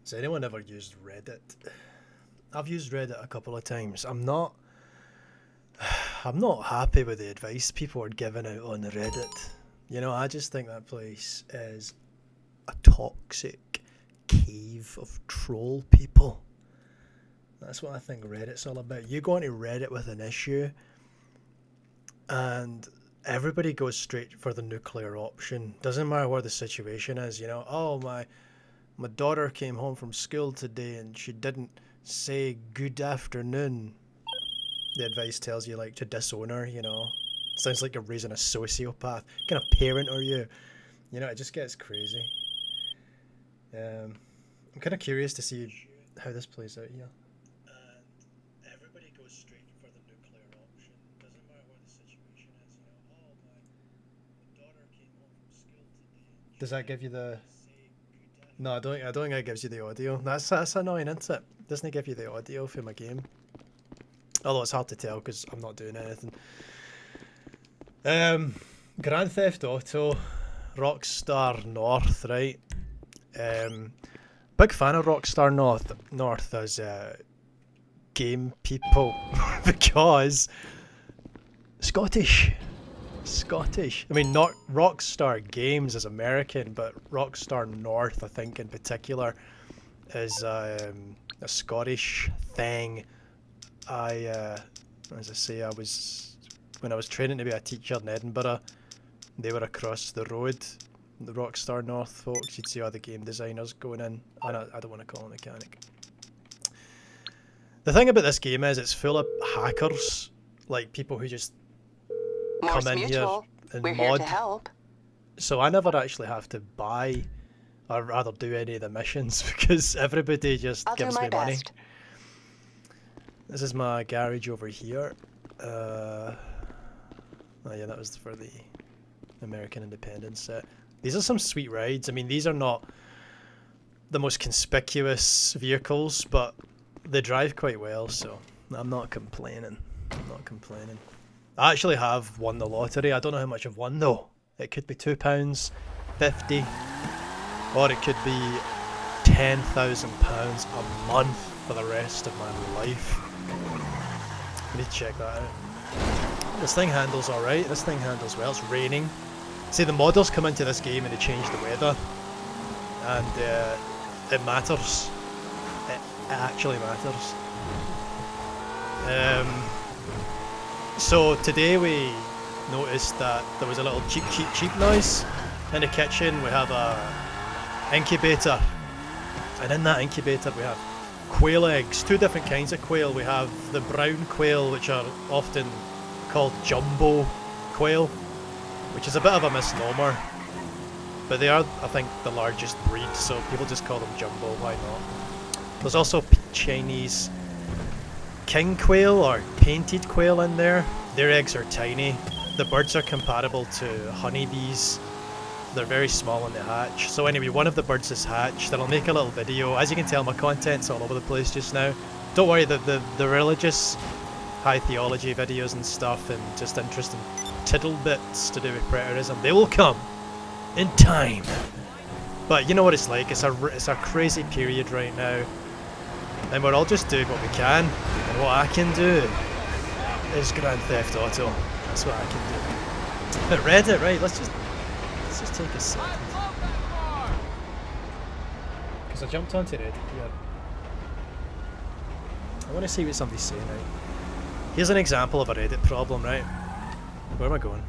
Has anyone ever used Reddit? I've used Reddit a couple of times. I'm not happy with the advice people are giving out on Reddit. You know, I just think that place is a toxic cave of troll people. That's what I think Reddit's all about. You go onto Reddit with an issue and everybody goes straight for the nuclear option. Doesn't matter what the situation is, you know. Oh, my daughter came home from school today and she didn't say good afternoon. The advice tells you like to disown her, you know. Sounds like you're raising a sociopath. What kind of parent are you? You know, it just gets crazy. I'm kind of curious to see how this plays out here. And everybody goes straight for the nuclear option. Doesn't matter what the situation is, you know. Oh, my daughter came home from school today. Does that give you the? No, I don't think that gives you the audio. That's annoying, isn't it? Doesn't it give you the audio for my game? Although it's hard to tell because I'm not doing anything. Grand Theft Auto, Rockstar North, right? Big fan of Rockstar North as game people because Scottish. I mean, not Rockstar Games is American, but Rockstar North, I think in particular, is a Scottish thing. As I say, when I was training to be a teacher in Edinburgh, they were across the road. The Rockstar North folks, you'd see all the game designers going in, and I don't want to call them a mechanic. The thing about this game is it's full of hackers, like people who just come in here and We're mod. here to help. So I never actually have to buy or rather do any of the missions because everybody just I'll gives do my me money. best. This is my garage over here. Oh yeah, that was for the American Independence set. These are some sweet rides. I mean, these are not the most conspicuous vehicles, but they drive quite well, so I'm not complaining. I actually have won the lottery. I don't know how much I've won though. It could be £2, 50, or it could be £10,000 a month for the rest of my life. I need to check that out. This thing handles alright. This thing handles well. It's raining. See, the modders come into this game and they change the weather, and it matters. It actually matters. So today we noticed that there was a little cheep noise in the kitchen. We have a incubator, and in that incubator we have quail eggs, two different kinds of quail. We have the brown quail, which are often called jumbo quail, which is a bit of a misnomer, but they are, I think, the largest breed, so people just call them jumbo. Why not? There's also Chinese king quail or painted quail in there. Their eggs are tiny. The birds are comparable to honeybees. They're very small when they hatch. So anyway, one of the birds is hatched, and I'll make a little video. As you can tell, my content's all over the place just now. Don't worry, the religious high theology videos and stuff and just interesting tiddle bits to do with preterism, they will come in time. But you know what it's like, it's a crazy period right now, and we're all just doing what we can, and what I can do is Grand Theft Auto. That's what I can do. But Reddit, right, let's just take a second, because I jumped onto Reddit here. I want to see what somebody's saying now. Here's an example of a Reddit problem, right? Where am I going?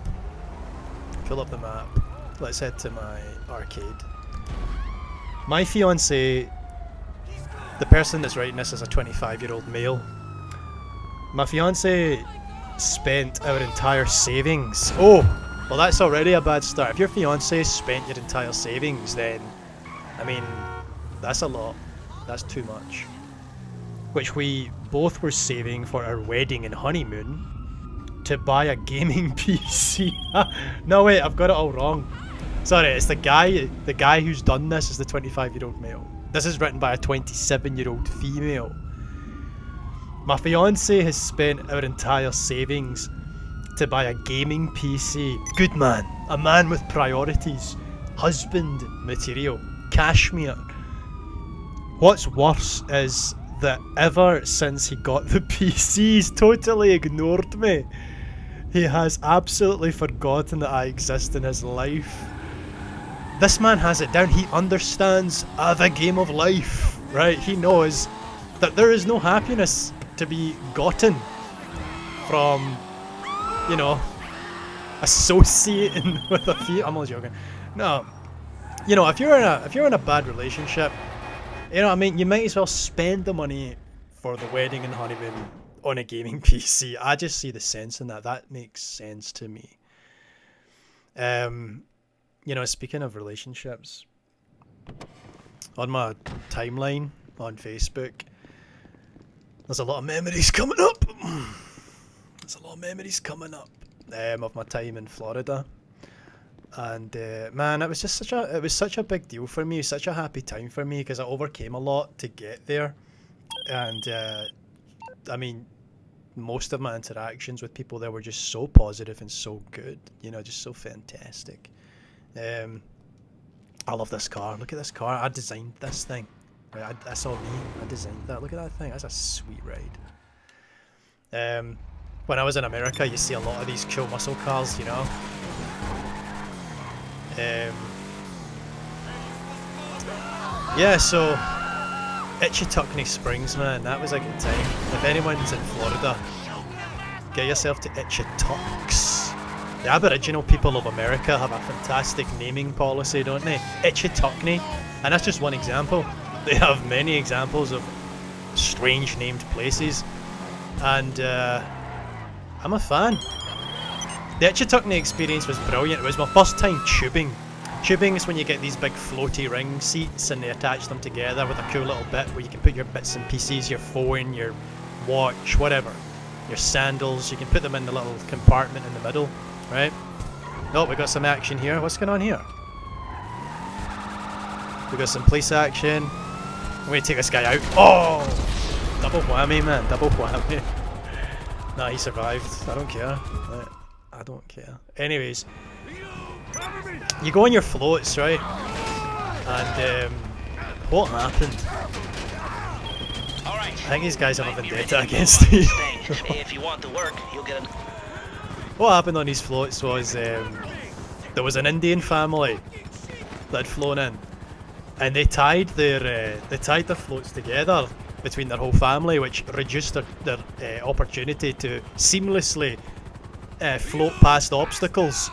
Fill up the map. Let's head to my arcade. My fiance, the person that's writing this is a 25-year-old male. My fiance spent our entire savings. Oh, well that's already a bad start. If your fiance spent your entire savings, then, I mean, that's a lot. That's too much. Which we both were saving for our wedding and honeymoon to buy a gaming PC. No wait, I've got it all wrong. Sorry, it's the guy who's done this is the 25-year-old male. This is written by a 27-year-old female. My fiance has spent our entire savings to buy a gaming PC. Good man, a man with priorities, husband material, cashmere. What's worse is that ever since he got the PC, he's totally ignored me. He has absolutely forgotten that I exist in his life. This man has it down. He understands the game of life, right? He knows that there is no happiness to be gotten from, you know, associating with a female. I'm not joking. No, you know, if you're in a bad relationship, you know what I mean, you might as well spend the money for the wedding and honeymoon on a gaming PC. I just see the sense in that. That makes sense to me. You know, speaking of relationships, on my timeline on Facebook, there's a lot of memories coming up. There's a lot of memories coming up of my time in Florida. And man, it was just such a big deal for me, such a happy time for me, because I overcame a lot to get there. And I mean, most of my interactions with people there were just so positive and so good, you know, just so fantastic. I love this car. Look at this car. I designed this thing. Right, that's all me. I designed that. Look at that thing. That's a sweet ride. When I was in America, you see a lot of these cool muscle cars, you know. Yeah, so Itchituckney Springs, man, that was a good time. If anyone's in Florida, get yourself to Itchitucks. The Aboriginal people of America have a fantastic naming policy, don't they? Itchituckney, and that's just one example. They have many examples of strange named places, and I'm a fan. The Itchituckney experience was brilliant. It was my first time tubing. Tubing is when you get these big floaty ring seats and they attach them together with a cool little bit where you can put your bits and pieces, your phone, your watch, whatever, your sandals. You can put them in the little compartment in the middle, right? Oh, we got some action here. What's going on here? We got some police action. I'm going to take this guy out. Oh! Double whammy, man. Double whammy. Nah, he survived. I don't care. I don't care. Anyways, you go on your floats, right? And what happened? I think these guys have a vendetta against me. If you want to work, you'll get an... What happened on these floats was there was an Indian family that had flown in, and they tied their floats together between their whole family, which reduced their opportunity to seamlessly float past obstacles.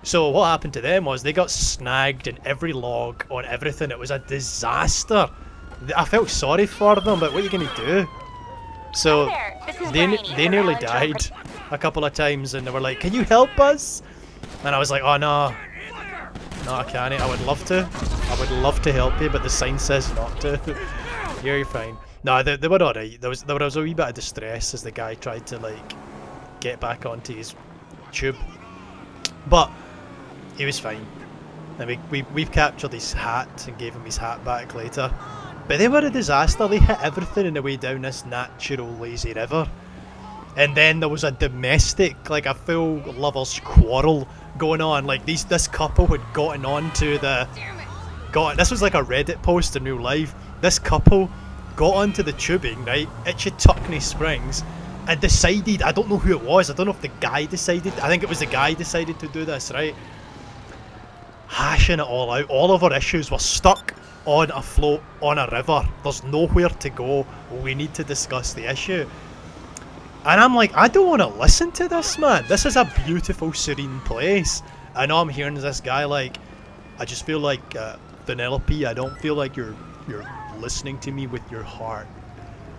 So what happened to them was they got snagged in every log on everything. It was a disaster. I felt sorry for them, but what are you going to do? So they nearly died a couple of times, and they were like, "Can you help us?" And I was like, "Oh no, no, I can't. I would love to. I would love to help you, but the sign says not to." Yeah, you're fine. No, they were alright. There was a wee bit of distress as the guy tried to like get back onto his tube, but he was fine. And we've captured his hat and gave him his hat back later. But they were a disaster. They hit everything on the way down this natural lazy river. And then there was a domestic, like a full lovers quarrel going on. Like this couple had gotten onto this was like a Reddit post in real life. This couple got onto the tubing, right, at Shootin Springs, and decided, I don't know who it was, I don't know if the guy decided, I think it was the guy decided to do this, right? Hashing it all out. All of our issues were stuck on a float on a river. There's nowhere to go. We need to discuss the issue. And I'm like, I don't want to listen to this, man. This is a beautiful, serene place. I know I'm hearing this guy like, I just feel like Vanellope, I don't feel like you're listening to me with your heart.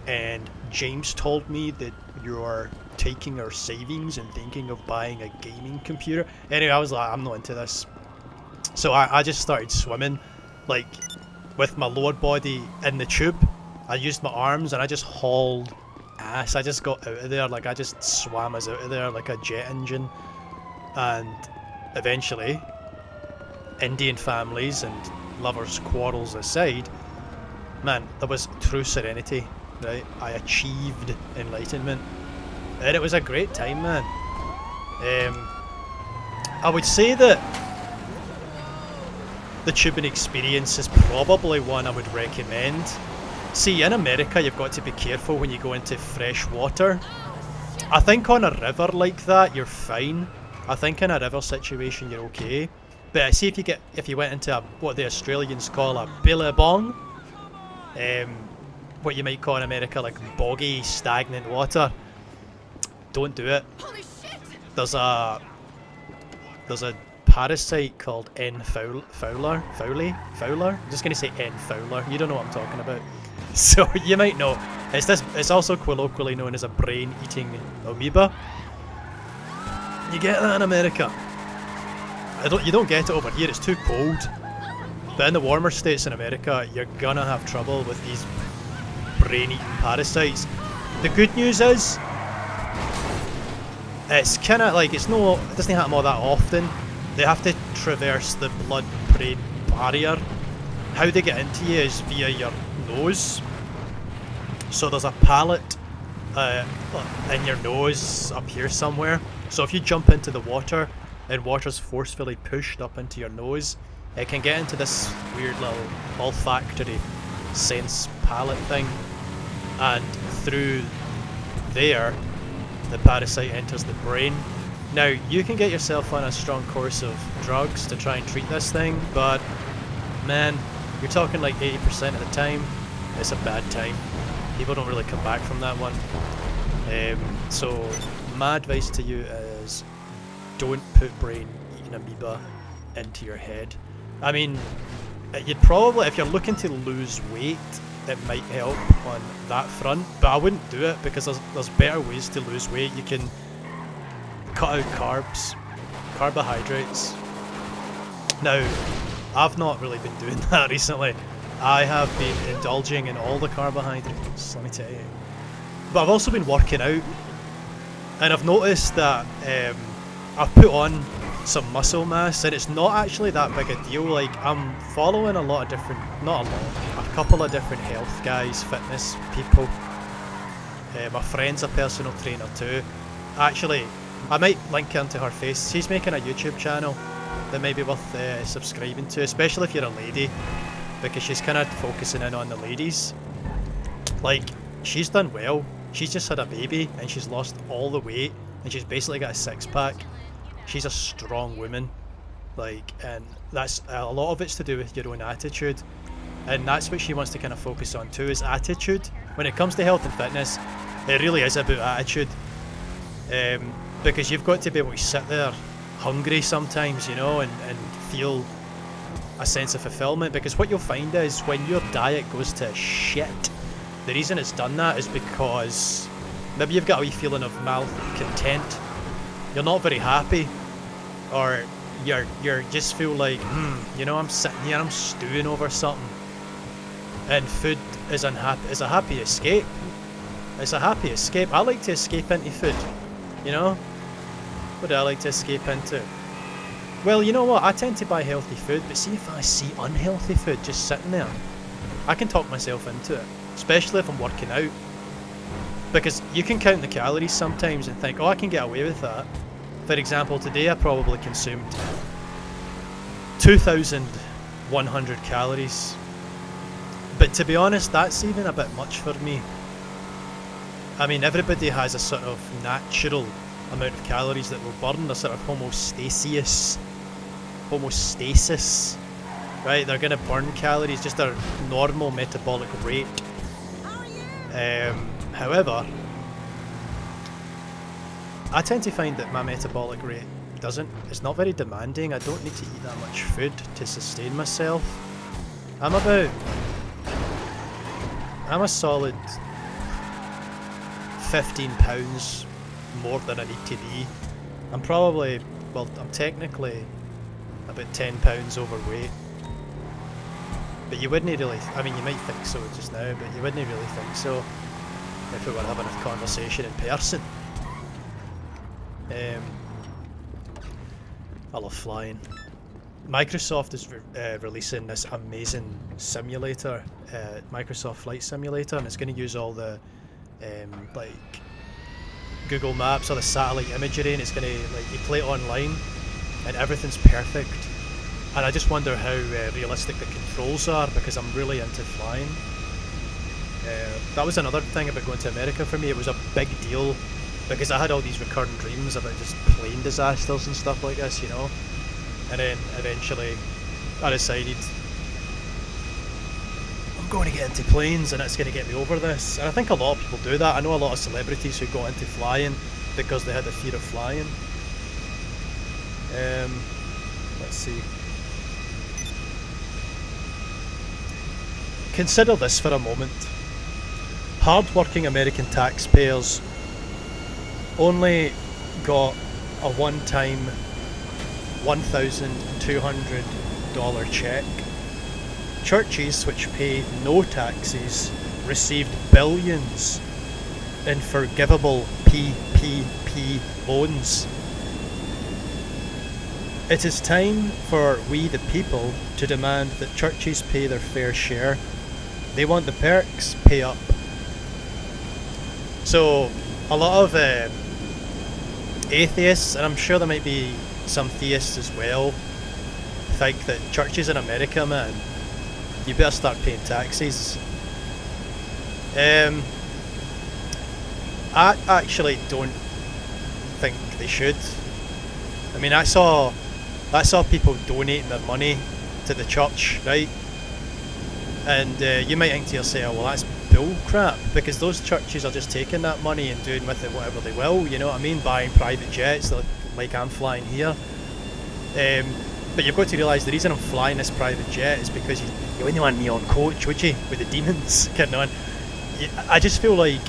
And James told me that you're taking our savings and thinking of buying a gaming computer. Anyway, I was like, I'm not into this. So I just started swimming, like, with my lower body in the tube. I used my arms and I just hauled ass. I just got out of there, like I just swam us out of there like a jet engine. And eventually, Indian families and lovers' quarrels aside, man, there was true serenity, right? I achieved enlightenment. And it was a great time, man. I would say that the tubing experience is probably one I would recommend See, in America, you've got to be careful when you go into fresh water. I think on a river like that, you're fine. I think in a river situation, you're okay. But see if you went into what the Australians call a billabong, what you might call in America like boggy, stagnant water. Don't do it. There's a parasite called N. Fowler. I'm just gonna say N. Fowler. You don't know what I'm talking about. So you might know. It's also colloquially known as a brain-eating amoeba. You get that in America. You don't get it over here. It's too cold. But in the warmer states in America, you're gonna have trouble with these brain-eating parasites. The good news is, it's kind of like it doesn't happen all that often. They have to traverse the blood-brain barrier. How they get into you is via your nose. So there's a palate in your nose up here somewhere. So if you jump into the water and water's forcefully pushed up into your nose, it can get into this weird little olfactory sense palate thing, and through there the parasite enters the brain. Now you can get yourself on a strong course of drugs to try and treat this thing, but man, you're talking like 80% of the time it's a bad time. People don't really come back from that one. So my advice to you is don't put brain-eating amoeba into your head. I mean, you'd probably, if you're looking to lose weight, it might help on that front, but I wouldn't do it because there's better ways to lose weight. You can cut out carbs, carbohydrates. Now, I've not really been doing that recently. I have been indulging in all the carbohydrates, let me tell you. But I've also been working out, and I've noticed that I've put on some muscle mass, and it's not actually that big a deal. Like, I'm following a lot of different, not a lot, a couple of different health guys, fitness people. My friend's a personal trainer too. Actually, I might link into her face. She's making a YouTube channel that may be worth subscribing to, especially if you're a lady, because she's kind of focusing in on the ladies. Like, she's done well. She's just had a baby and she's lost all the weight and she's basically got a six-pack. She's a strong woman, like, and that's a lot of it's to do with your own attitude, and that's what she wants to kind of focus on too, is attitude. When it comes to health and fitness, it really is about attitude, because you've got to be able to sit there hungry sometimes, you know, and feel a sense of fulfillment, because what you'll find is when your diet goes to shit, the reason it's done that is because maybe you've got a wee feeling of malcontent. You're not very happy, or you're just feel like, you know, I'm sitting here, I'm stewing over something, and food is a happy escape. It's a happy escape. I like to escape into food, you know. What do I like to escape into? Well, you know what? I tend to buy healthy food, but see if I see unhealthy food just sitting there, I can talk myself into it, especially if I'm working out. Because you can count the calories sometimes and think, oh, I can get away with that. For example, today I probably consumed 2,100 calories. But to be honest, that's even a bit much for me. I mean, everybody has a sort of natural amount of calories that will burn, a sort of homeostasis, right? They're going to burn calories, just their normal metabolic rate. However, I tend to find that my metabolic rate it's not very demanding. I don't need to eat that much food to sustain myself. I'm a solid 15 pounds more than I need to be. I'm technically about 10 pounds overweight. But you wouldn't really, I mean, you might think so just now, but you wouldn't really think so if we were having a conversation in person. I love flying. Microsoft is releasing this amazing simulator, Microsoft Flight Simulator, and it's going to use all the like Google Maps, all the satellite imagery, and it's going to, like, you play it online and everything's perfect. And I just wonder how realistic the controls are, because I'm really into flying. that was another thing about going to America for me. It was a big deal because I had all these recurring dreams about just plane disasters and stuff like this, you know. And then eventually I decided I'm going to get into planes and it's going to get me over this. And I think a lot of people do that. I know a lot of celebrities who got into flying because they had a fear of flying. Let's see. Consider this for a moment. Hard-working American taxpayers only got a one-time $1,200 check. Churches which pay no taxes received billions in forgivable PPP loans. It is time for we the people to demand that churches pay their fair share. They want the perks, pay up. So a lot of atheists, and I'm sure there might be some theists as well, think that churches in America, man, you better start paying taxes. I actually don't think they should. I mean, I saw people donating their money to the church, right? And you might think to yourself, well, that's bull crap, because those churches are just taking that money and doing with it whatever they will, you know what I mean? Buying private jets like I'm flying here. But you've got to realise the reason I'm flying this private jet is because you wouldn't want me on coach, would you? With the demons getting on. I just feel like,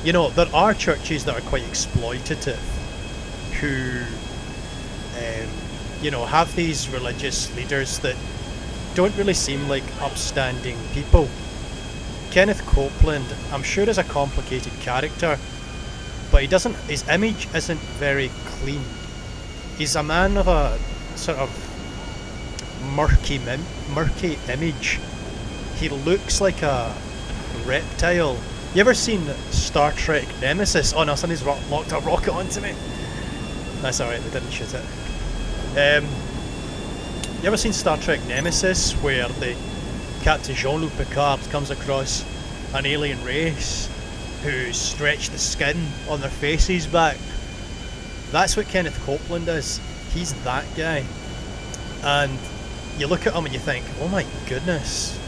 you know, there are churches that are quite exploitative who, you know, have these religious leaders that don't really seem like upstanding people. Kenneth Copeland, I'm sure, is a complicated character, but his image isn't very clean. He's a man of a sort of murky image. He looks like a reptile. You ever seen Star Trek Nemesis? Oh no, somebody's locked a rocket onto me. That's alright, they didn't shoot it. You ever seen Star Trek Nemesis, where the Captain Jean-Luc Picard comes across an alien race who stretch the skin on their faces back? That's what Kenneth Copeland is. He's that guy. And you look at him and you think, oh my goodness,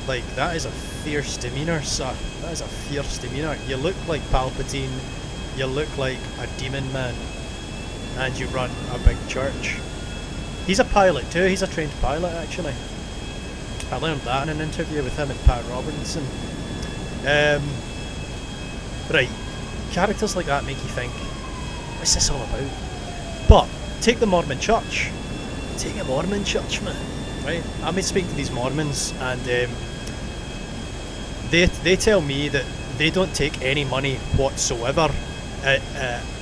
like, that is a fierce demeanour, sir. That is a fierce demeanour. You look like Palpatine, you look like a demon man, and you run a big church. He's a pilot too, he's a trained pilot actually. I learned that in an interview with him and Pat Robinson. Right, characters like that make you think, what's this all about? But take the Mormon church. Take a Mormon church, man. Right? I may speak to these Mormons, and they tell me that they don't take any money whatsoever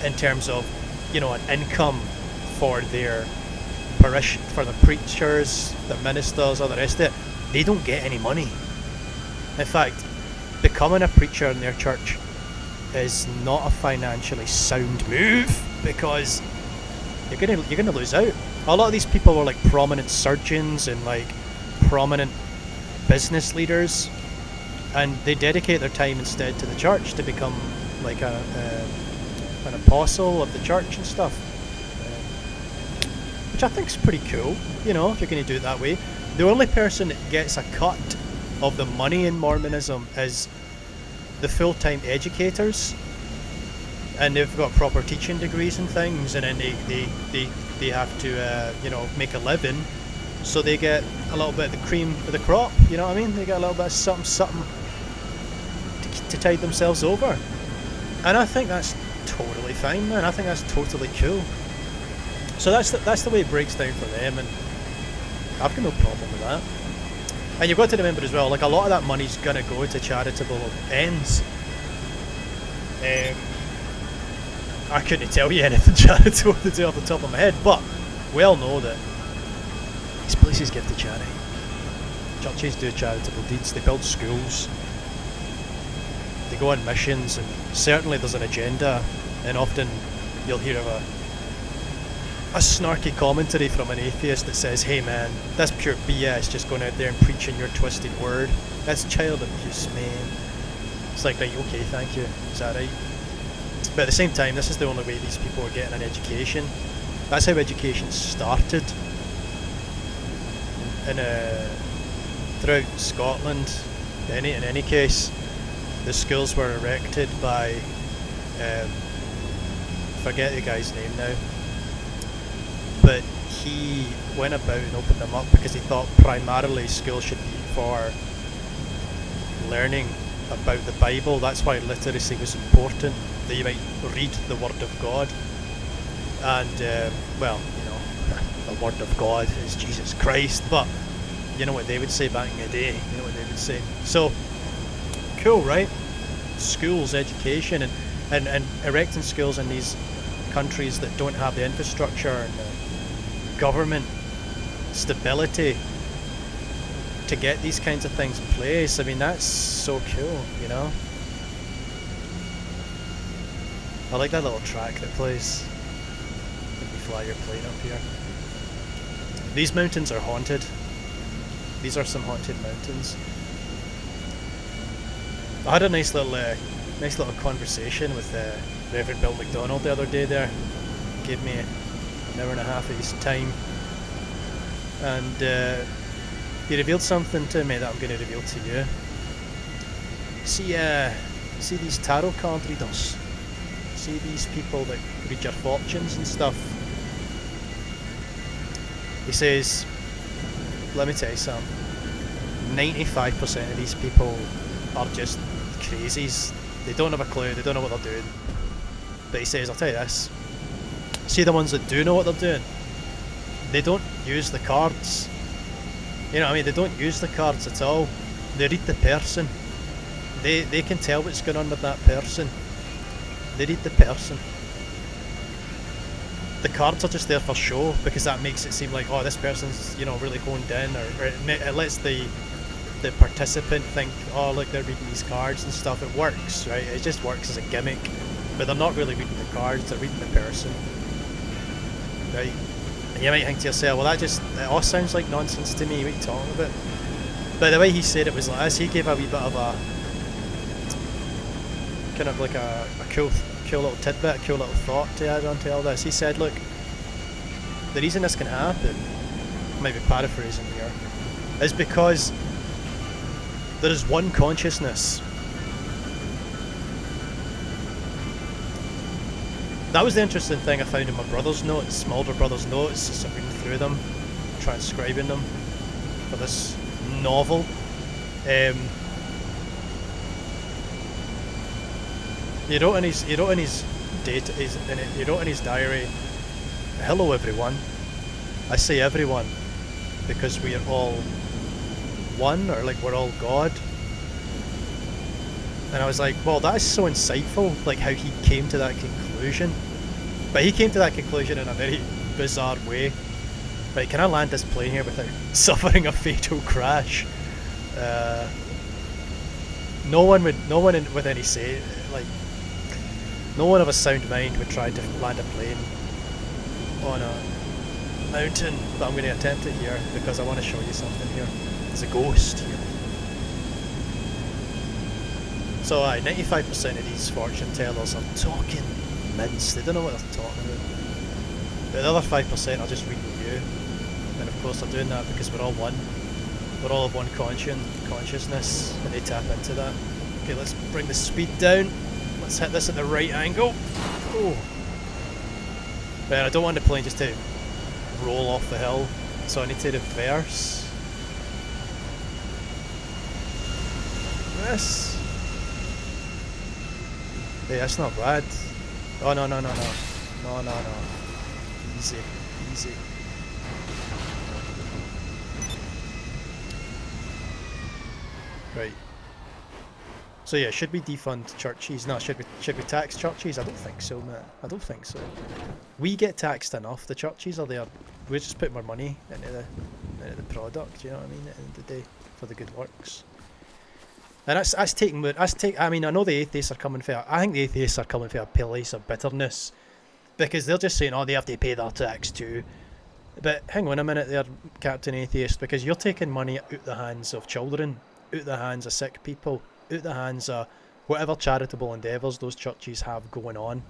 in terms of, you know, an income for their for the preachers, the ministers, all the rest of it. They don't get any money. In fact, becoming a preacher in their church is not a financially sound move, because you're gonna lose out. A lot of these people were like prominent surgeons and like prominent business leaders, and they dedicate their time instead to the church to become like an apostle of the church and stuff, which I think is pretty cool, you know, if you're going to do it that way. The only person that gets a cut of the money in Mormonism is the full-time educators, and they've got proper teaching degrees and things, and then they have to you know, make a living, so they get a little bit of the cream of the crop, you know what I mean? They get a little bit of something to tide themselves over, and I think that's totally fine, man. I think that's totally cool. So that's the way it breaks down for them, and I've got no problem with that. And you've got to remember as well, like, a lot of that money's gonna go to charitable ends. I couldn't tell you anything charitable to do off the top of my head, but we all know that these places give to charity. Churches do charitable deeds, they build schools, they go on missions, and certainly there's an agenda, and often you'll hear of a snarky commentary from an atheist that says, hey man, that's pure BS, just going out there and preaching your twisted word. That's child abuse, man. It's like, right, okay, thank you. Is that right? But at the same time, this is the only way these people are getting an education. That's how education started. And throughout Scotland, in any case, the schools were erected by, forget the guy's name now, but he went about and opened them up because he thought primarily school should be for learning about the Bible. That's why literacy was important, that you might read the Word of God. And, well, you know, the Word of God is Jesus Christ, but you know what they would say back in the day, you know what they would say. So, cool, right? Schools, education, and erecting schools in these countries that don't have the infrastructure and the government stability to get these kinds of things in place. I mean, that's so cool, you know? I like that little track that plays when you fly your plane up here. These mountains are haunted. These are some haunted mountains. I had a nice little conversation with Reverend Bill McDonald the other day there. Gave me an hour and a half of his time. And he revealed something to me that I'm going to reveal to you. See these tarot card readers? See these people that read your fortunes and stuff? He says, let me tell you something. 95% of these people are just crazies. They don't have a clue, they don't know what they're doing. But he says, I'll tell you this. See the ones that do know what they're doing? They don't use the cards. You know what I mean? They don't use the cards at all. They read the person. They can tell what's going on with that person. They read the person. The cards are just there for show, because that makes it seem like, oh, this person's, you know, really honed in, or it lets the participant think, oh, look, they're reading these cards and stuff. It works, right? It just works as a gimmick, but they're not really reading the cards, they're reading the person, right? And you might think to yourself, well, that all sounds like nonsense to me, what are you talking about? But the way he said it was like this. He gave a wee bit of a kind of like a cool little tidbit, a cool little thought to add on to all this. He said, look, the reason this can happen, I might be paraphrasing here, is because there is one consciousness. That was the interesting thing I found in my brother's notes, my older brother's notes, as I'm reading through them, transcribing them for this novel. He wrote in his diary, hello everyone. I say everyone because we are all one, or like we're all God. And I was like, well, that's so insightful, like how he came to that conclusion. But he came to that conclusion in a very bizarre way. Right, can I land this plane here without suffering a fatal crash? No one with any say, like, no one of a sound mind would try to land a plane on a mountain, but I'm going to attempt it here because I want to show you something here. There's a ghost here. So 95% of these fortune tellers are talking mince, they don't know what they're talking about. But the other 5% are just reading you. And of course they're doing that because we're all one. We're all of one consciousness, and they tap into that. Okay, let's bring the speed down. Let's hit this at the right angle. Oh. But I don't want the plane just to roll off the hill, so I need to reverse this. Hey, that's not bad. Oh, no. No. Easy. Right. So yeah, should we defund churches? No, should we tax churches? I don't think so, man. I don't think so. We get taxed enough. The churches are there. We're just putting more money into the product. You know what I mean? At the end of the day, for the good works. And that's taking. I mean, I know the atheists are coming for. I think the atheists are coming for a place of bitterness, because they're just saying, oh, they have to pay their tax too. But hang on a minute there, Captain Atheist, because you're taking money out the hands of children, out the hands of sick people, out the hands of whatever charitable endeavours those churches have going on.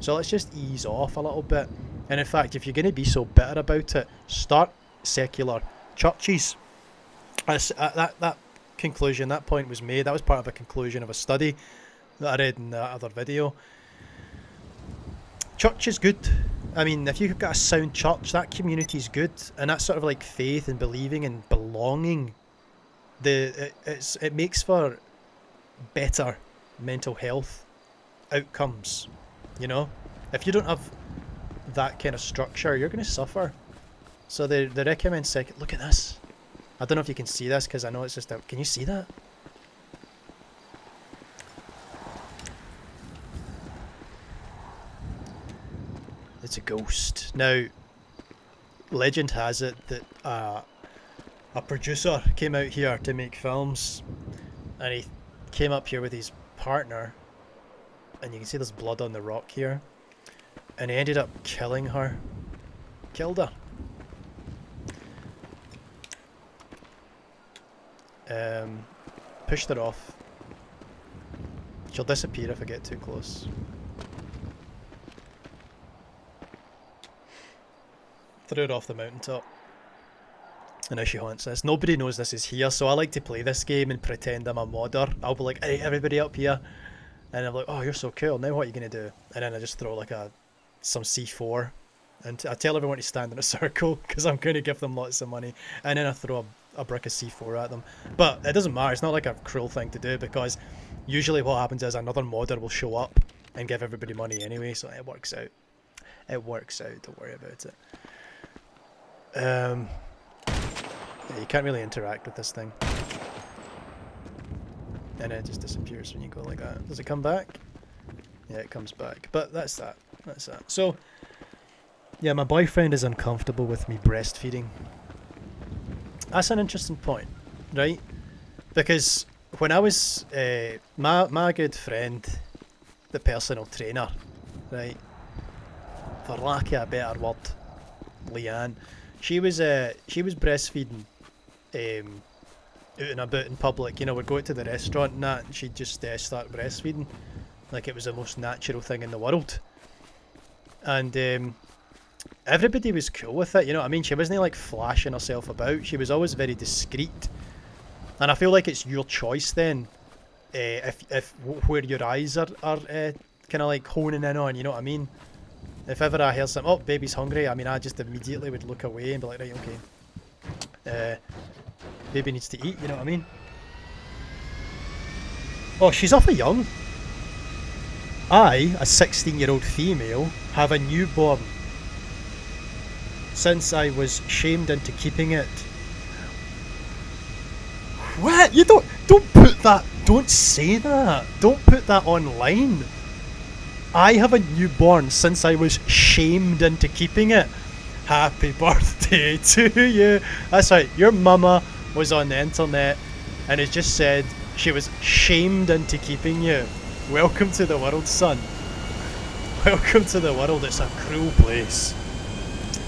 So let's just ease off a little bit. And in fact, if you're going to be so bitter about it, start secular churches. That conclusion, that point was made. That was part of a conclusion of a study that I read in that other video. Church is good. I mean, if you've got a sound church, that community's good, and that's sort of like faith and believing and belonging. It makes for better mental health outcomes. You know, if you don't have that kind of structure, you're going to suffer. So they recommend second. Look at this. I don't know if you can see this because I know it's just out. Can you see that? It's a ghost. Now, legend has it that a producer came out here to make films, and he came up here with his partner, and you can see there's blood on the rock here, and he ended up killing her. Killed her. Pushed her off. She'll disappear if I get too close. Threw her off the mountaintop. And now she haunts us. Nobody knows this is here, so I like to play this game and pretend I'm a modder. I'll be like, hey, everybody up here. And I'm like, oh, you're so cool. Now what are you going to do? And then I just throw like some C4. And I tell everyone to stand in a circle because I'm going to give them lots of money. And then I throw a brick of C4 at them. But it doesn't matter. It's not like a cruel thing to do because usually what happens is another modder will show up and give everybody money anyway. So it works out. It works out. Don't worry about it. Yeah, you can't really interact with this thing. And it just disappears when you go like that. Does it come back? Yeah, it comes back. But that's that. That's that. So, yeah, my boyfriend is uncomfortable with me breastfeeding. That's an interesting point, right? Because when I was, my good friend, the personal trainer, right? For lack of a better word, Leanne, she was breastfeeding out and about in public. You know, we'd go out to the restaurant and that, and she'd just start breastfeeding like it was the most natural thing in the world. And everybody was cool with it, you know what I mean? She wasn't like flashing herself about. She was always very discreet. And I feel like it's your choice then, if where your eyes are kind of like honing in on, you know what I mean? If ever I hear something, oh, baby's hungry, I mean, I just immediately would look away and be like, right, okay. Baby needs to eat, you know what I mean? Oh, she's awfully young. I, a 16-year-old female, have a newborn. Since I was shamed into keeping it. What? You don't put that, don't say that. Don't put that online. I have a newborn since I was shamed into keeping it. Happy birthday to you. That's right, your mama was on the internet and it just said she was shamed into keeping you. Welcome to the world, son. Welcome to the world. It's a cruel place.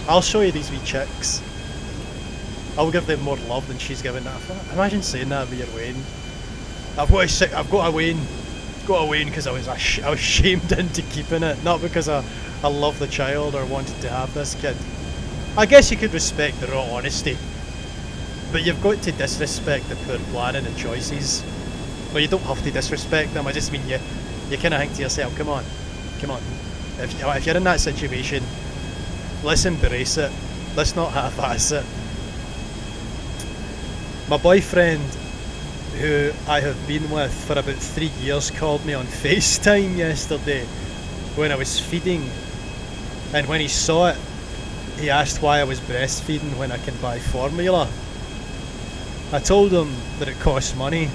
I'll show you these wee chicks. I'll give them more love than she's given that. Imagine saying that with your Wayne. I've got a Wayne. Got a Wayne because I was shamed into keeping it, not because I love the child or wanted to have this kid. I guess you could respect the raw honesty, but you've got to disrespect the poor planning and choices. Well, you don't have to disrespect them. I just mean you kind of think to yourself, come on. If you're in that situation, let's embrace it. Let's not half-ass it. My boyfriend, who I have been with for about 3 years, called me on FaceTime yesterday when I was feeding, and when he saw it, he asked why I was breastfeeding when I can buy formula. I told him that it costs money,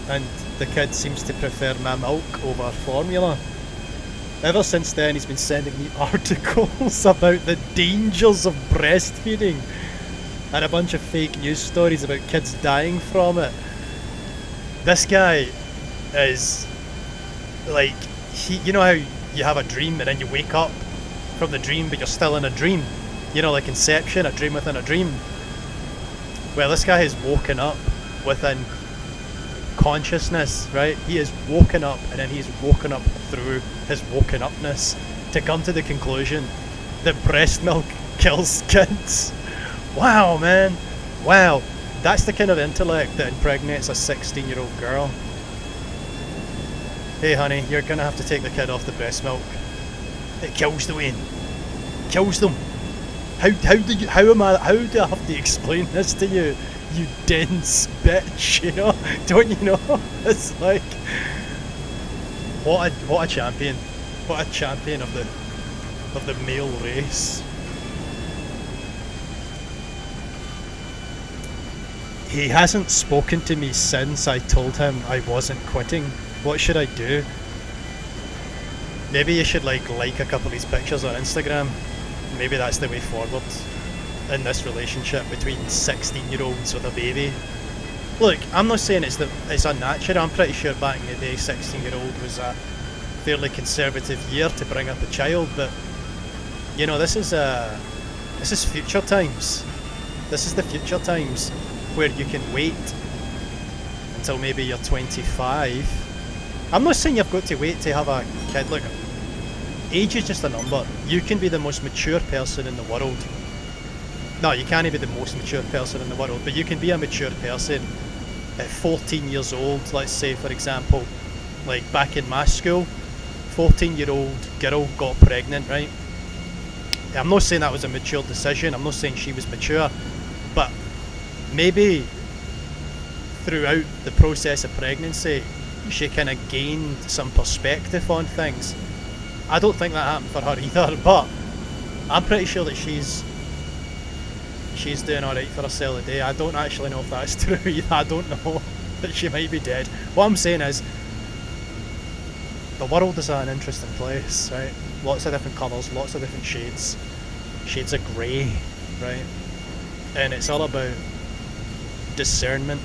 and the kid seems to prefer my milk over formula. Ever since then, he's been sending me articles about the dangers of breastfeeding and a bunch of fake news stories about kids dying from it. This guy is like, you know how you have a dream and then you wake up from the dream, but you're still in a dream. You know, like Inception, a dream within a dream. Well, this guy has woken up within consciousness, right? He has woken up, and then he's woken up through his woken upness to come to the conclusion that breast milk kills kids. Wow, man. Wow. That's the kind of intellect that impregnates a 16-year-old girl. Hey honey, you're gonna have to take the kid off the breast milk. It kills the wean. Kills them. How do I have to explain this to you? You dense bitch, you know? Don't you know? It's like, what a champion. What a champion of the male race. He hasn't spoken to me since I told him I wasn't quitting. What should I do? Maybe you should like a couple of these pictures on Instagram. Maybe that's the way forward in this relationship between 16-year-olds with a baby. Look, I'm not saying it's unnatural. I'm pretty sure back in the day 16-year-old was a fairly conservative year to bring up a child, but you know, this is future times. This is the future times where you can wait until maybe you're 25. I'm not saying you've got to wait to have a kid. Look, age is just a number. You can be the most mature person in the world. No, you can't be the most mature person in the world, but you can be a mature person at 14 years old, let's say, for example. Like back in my school, 14-year-old girl got pregnant, right? I'm not saying that was a mature decision. I'm not saying she was mature, but maybe throughout the process of pregnancy, she kind of gained some perspective on things. I don't think that happened for her either, but I'm pretty sure that she's doing alright for herself today. I don't actually know if that's true either. I don't know, but she might be dead. What I'm saying is, the world is an interesting place, right? Lots of different colours, lots of different shades of grey, right? And it's all about discernment.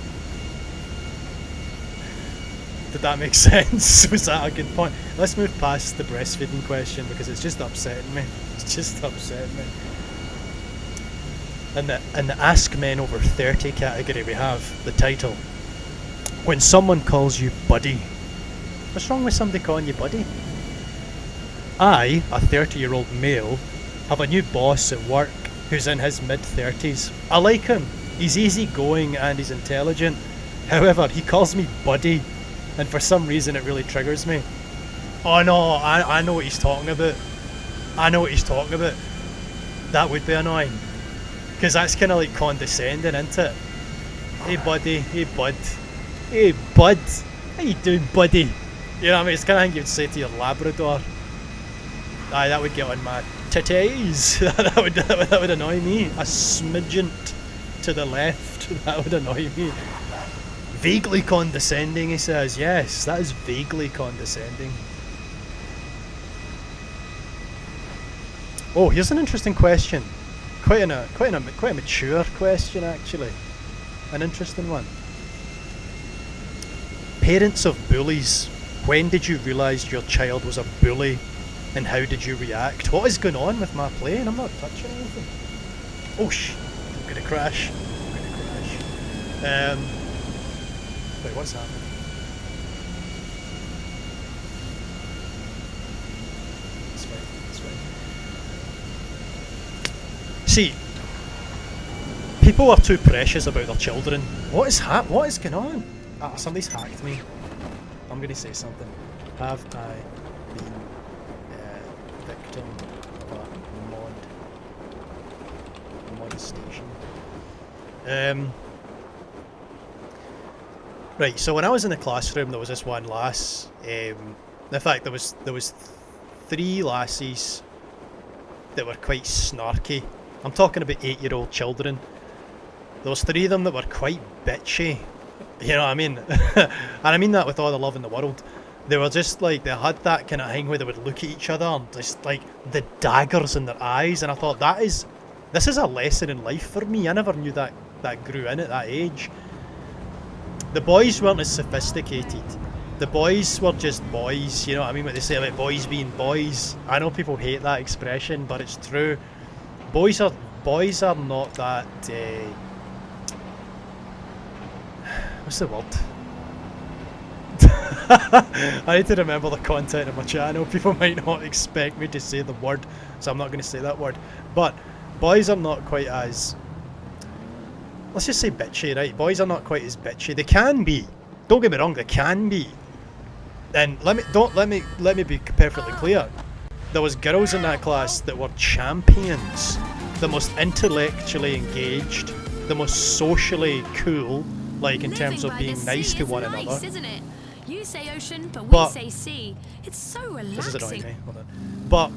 Did that make sense? Was that a good point? Let's move past the breastfeeding question because it's just upsetting me. It's just upsetting me. In the Ask Men Over 30 category, we have the title, When Someone Calls You Buddy. What's wrong with somebody calling you buddy? I, a 30-year-old male, have a new boss at work who's in his mid-30s. I like him. He's easygoing and he's intelligent. However, he calls me buddy, and for some reason it really triggers me. Oh no, I know what he's talking about. I know what he's talking about. That would be annoying. Because that's kind of like condescending, isn't it? Hey buddy, hey bud. Hey bud, how you doing buddy? You know what I mean? It's kind of thing you'd say to your Labrador. Aye, that would get on my titties. that would annoy me. A smidgen to the left. That would annoy me. Vaguely condescending, he says. Yes, that is vaguely condescending. Oh, here's an interesting question. Quite a mature question, actually. An interesting one. Parents of bullies, when did you realise your child was a bully, and how did you react? What is going on with my plane? I'm not touching anything. Oh I'm gonna crash. Wait, what's happening? It's fine. See, people are too precious about their children. What is going on? Ah, somebody's hacked me. I'm going to say something. Have I been victim of a molestation? Right, so when I was in the classroom, there was this one lass. In fact, there was 3 lassies that were quite snarky. I'm talking about 8-year-old children. There was 3 of them that were quite bitchy. You know what I mean? And I mean that with all the love in the world. They were just like, they had that kind of thing where they would look at each other and just like the daggers in their eyes. And I thought, this is a lesson in life for me. I never knew that grew in at that age. The boys weren't as sophisticated the boys were just boys, you know what I mean? What they say about boys being boys. I know people hate that expression, but it's true. Boys are not that. What's the word? I need to remember the content of my channel. People might not expect me to say the word, so I'm not going to say that word. But boys are not quite as, let's just say bitchy, right? Boys are not quite as bitchy. They can be. Don't get me wrong, they can be. And let me be perfectly clear. There was girls in that class that were champions, the most intellectually engaged, the most socially cool, like in terms of being nice to one another. Isn't it? You say ocean, but But- we say sea. It's so This is annoying relaxing. me. Hold on. But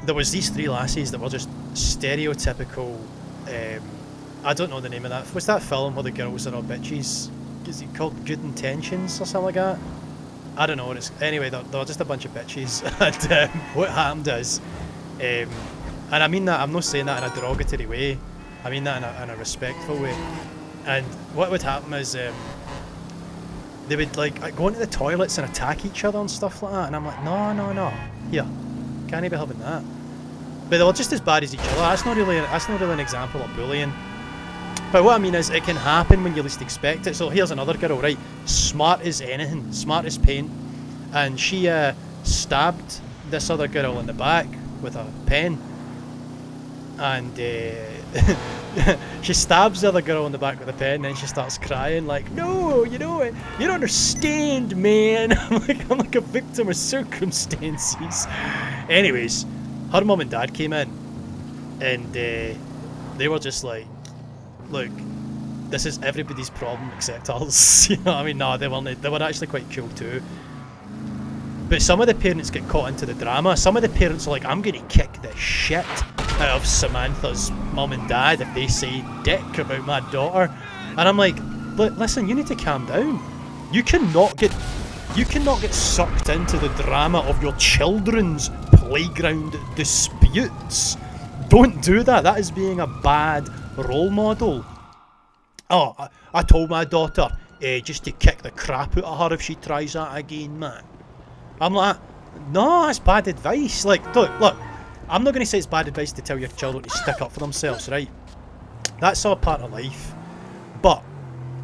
there was these three lassies that were just stereotypical. I don't know the name of that. What's that film where the girls are all bitches? Is it called Good Intentions or something like that? I don't know what it's. Anyway, they were just a bunch of bitches. And what happened is, and I mean that, I'm not saying that in a derogatory way. I mean that in a respectful way. And what would happen is they would like go into the toilets and attack each other and stuff like that. And I'm like, no, here, can't be having that. But they were just as bad as each other. That's not really an example of bullying. But what I mean is, it can happen when you least expect it. So here's another girl, right? Smart as anything, smart as paint, and she stabbed this other girl in the back with a pen, and she stabs the other girl in the back with a pen, and then she starts crying like, "No, you know it. You don't understand, man. I'm like a victim of circumstances." Anyways, her mum and dad came in, and they were just like, "Look, this is everybody's problem except ours." You know what I mean? No, they weren't. They were actually quite cool too. But some of the parents get caught into the drama. Some of the parents are like, "I'm going to kick the shit out of Samantha's mum and dad if they say dick about my daughter." And I'm like, listen, you need to calm down. You cannot get sucked into the drama of your children's playground disputes. Don't do that. That is being a bad role model. "Oh, I told my daughter just to kick the crap out of her if she tries that again, man." I'm like, no, that's bad advice. Like, look, I'm not going to say it's bad advice to tell your children to stick up for themselves, right? That's all part of life. But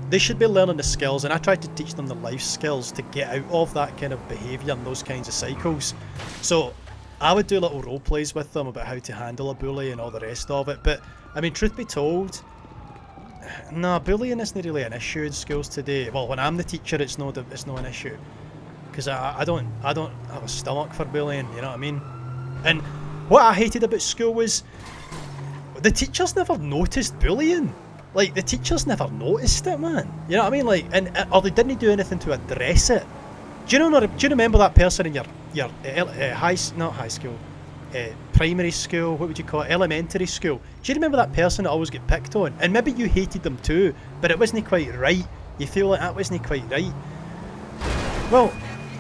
they should be learning the skills, and I try to teach them the life skills to get out of that kind of behaviour and those kinds of cycles. So I would do little role plays with them about how to handle a bully and all the rest of it. But I mean, truth be told, no, bullying isn't really an issue in schools today. Well, when I'm the teacher, it's not an issue, because I don't have a stomach for bullying. You know what I mean? And what I hated about school was the teachers never noticed bullying. Like, the teachers never noticed it, man. You know what I mean? Like, or they didn't do anything to address it. Do you remember that person in your primary school? What would you call it? Elementary school. Do you remember that person that always get picked on? And maybe you hated them too, but it wasn't quite right. You feel like that wasn't quite right. Well,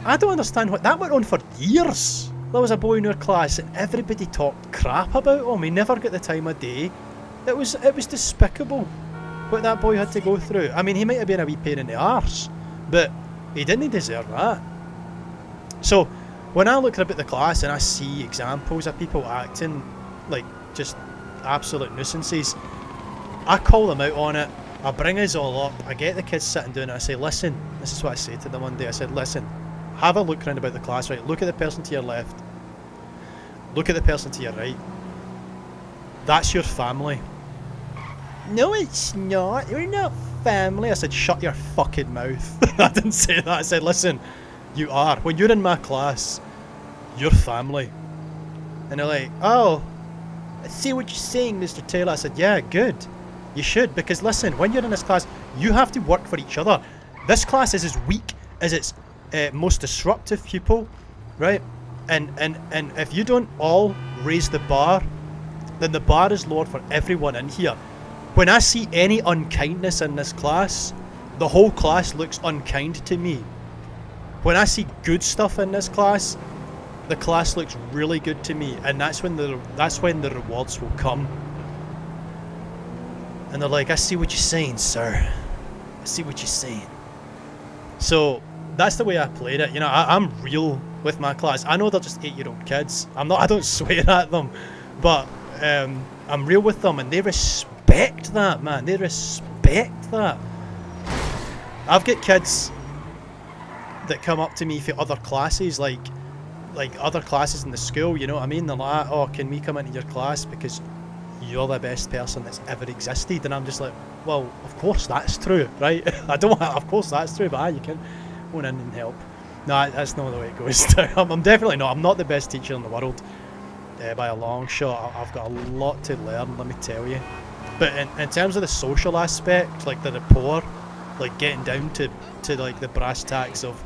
I don't understand what that went on for years. There was a boy in our class and everybody talked crap about him. He never got the time of day. It was despicable what that boy had to go through. I mean, he might have been a wee pain in the arse, but he didn't deserve that. So when I look up at the class and I see examples of people acting like just absolute nuisances, I call them out on it. I bring us all up. I get the kids sitting down and I say, "Listen," this is what I say to them one day. I said, "Listen, have a look round about the class, right? Look at the person to your left. Look at the person to your right. That's your family." "No, it's not. We're not family." I said, "Shut your fucking mouth." I didn't say that. I said, "Listen, you are. When you're in my class, you're family." And they're like, "Oh, I see what you're saying, Mr. Taylor." I said, "Yeah, good. You should, because listen, when you're in this class, you have to work for each other. This class is as weak as its most disruptive pupil, right? And if you don't all raise the bar, then the bar is lowered for everyone in here. When I see any unkindness in this class, the whole class looks unkind to me. When I see good stuff in this class, the class looks really good to me, and that's when the rewards will come." And they're like, "I see what you're saying, sir. I see what you're saying." So that's the way I played it. You know, I'm real with my class. I know they're just 8-year-old kids. I don't swear at them, but I'm real with them, and they respect that, man. They respect that. I've got kids that come up to me for other classes, like other classes in the school, you know what I mean? They're like, oh, can we come into your class because you're the best person that's ever existed? And I'm just like, well, of course that's true, right? Of course that's true, but you can go in and help. No, that's not the way it goes. I'm definitely not. I'm not the best teacher in the world by a long shot. I've got a lot to learn, let me tell you. But in terms of the social aspect, like the rapport, like getting down to like the brass tacks of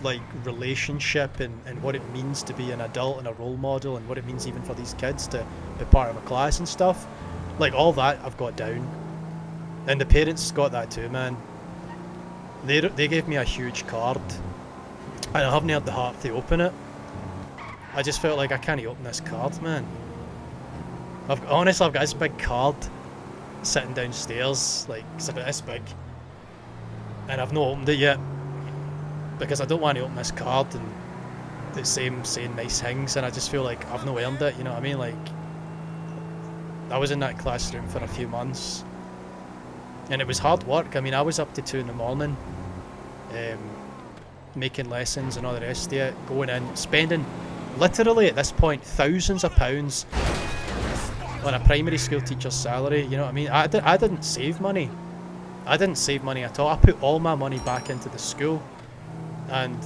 like relationship and what it means to be an adult and a role model, and what it means even for these kids to be part of a class and stuff, like all that I've got down. And the parents got that too, man. They gave me a huge card, and I haven't had the heart to open it. I just felt like I can't open this card, man. Honestly, I've got this big card sitting downstairs, like it's about this big, and I've not opened it yet because I don't want to open this card and the same saying nice things, and I just feel like I've not earned it, you know what I mean? Like, I was in that classroom for a few months, and it was hard work. I mean, I was up to 2 in the morning, making lessons and all the rest of it, going in, spending, literally at this point, thousands of pounds on a primary school teacher's salary, you know what I mean? I didn't save money. I didn't save money at all. I put all my money back into the school. And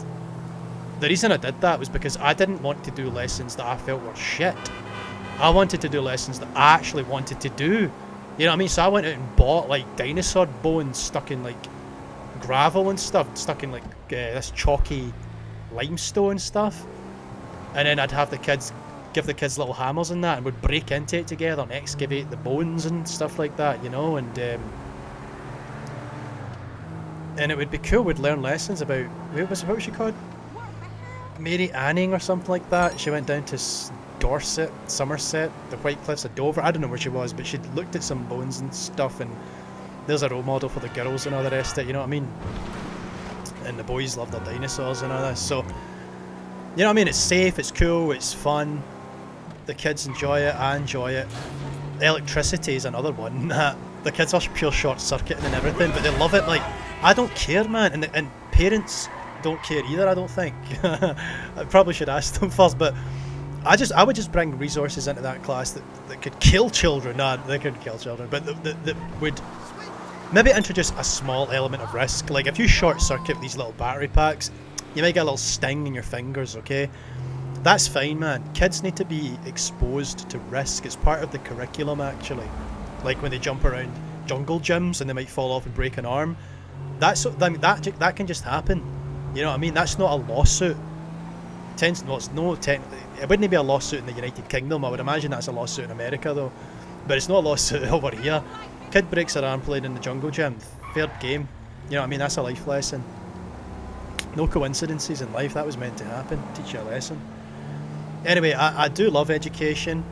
the reason I did that was because I didn't want to do lessons that I felt were shit. I wanted to do lessons that I actually wanted to do. You know what I mean? So I went out and bought like dinosaur bones stuck in like gravel and stuff, stuck in like this chalky limestone stuff. And then I'd have the kids, give the kids little hammers and that, and would break into it together and excavate the bones and stuff like that, you know, and it would be cool. We'd learn lessons about, what was she called? Mary Anning or something like that. She went down to Dorset, Somerset, the White Cliffs of Dover. I don't know where she was, but she'd looked at some bones and stuff, and there's a role model for the girls and all the rest of it, you know what I mean? And the boys love their dinosaurs and all this, so, you know what I mean? It's safe, it's cool, it's fun. The kids enjoy it, I enjoy it. Electricity is another one. The kids are pure short circuiting and everything, but they love it. Like, I don't care, man, and parents don't care either, I don't think. I probably should ask them first, but I would just bring resources into that class that could kill children. Nah, they couldn't kill children, but that would maybe introduce a small element of risk. Like, if you short circuit these little battery packs, you might get a little sting in your fingers, okay? That's fine, man. Kids need to be exposed to risk. It's part of the curriculum, actually. Like when they jump around jungle gyms and they might fall off and break an arm. That can just happen. You know what I mean? That's not a lawsuit. It wouldn't be a lawsuit in the United Kingdom. I would imagine that's a lawsuit in America, though. But it's not a lawsuit over here. Kid breaks their arm playing in the jungle gym. Fair game. You know what I mean? That's a life lesson. No coincidences in life. That was meant to happen. Teach you a lesson. Anyway, I do love education.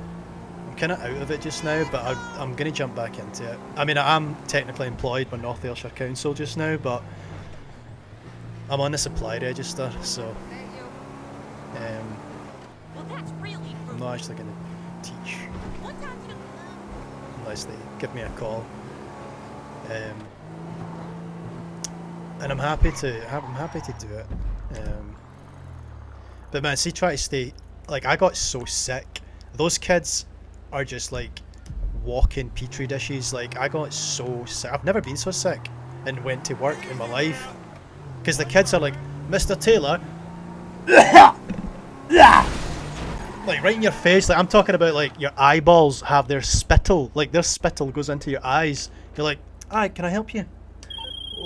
I'm kind of out of it just now, but I'm going to jump back into it. I mean, I am technically employed by North Ayrshire Council just now, but I'm on the supply register, so I'm not actually going to teach unless they give me a call. And I'm happy to do it. But man, see, try to stay. Like, I got so sick. Those kids are just like walking petri dishes. Like, I got so sick. I've never been so sick and went to work in my life. Because the kids are like, Mr. Taylor, like right in your face. Like, I'm talking about like your eyeballs have their spittle. Like, their spittle goes into your eyes. You're like, hi, can I help you?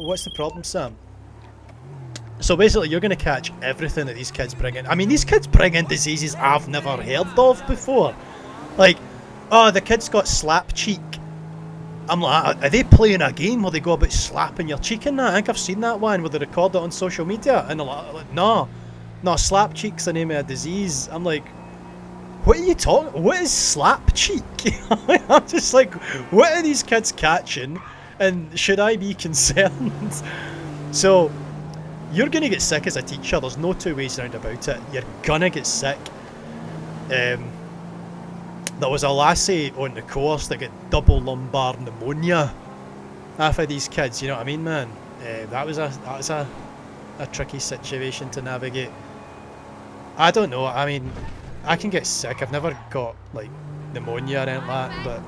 What's the problem, Sam? So basically, you're going to catch everything that these kids bring in. I mean, these kids bring in diseases I've never heard of before. Like, oh, the kid's got slap cheek. I'm like, are they playing a game where they go about slapping your cheek and that? I think I've seen that one where they record it on social media. And they're like, no, slap cheek's the name of a disease. I'm like, what are you talking? What is slap cheek? I'm just like, what are these kids catching? And should I be concerned? So you're gonna get sick as a teacher. There's no two ways around about it. You're gonna get sick. There was a lassie on the course that got double lumbar pneumonia half of these kids, you know what I mean, man? That was a tricky situation to navigate. I don't know, I mean, I can get sick. I've never got like pneumonia or anything like that, but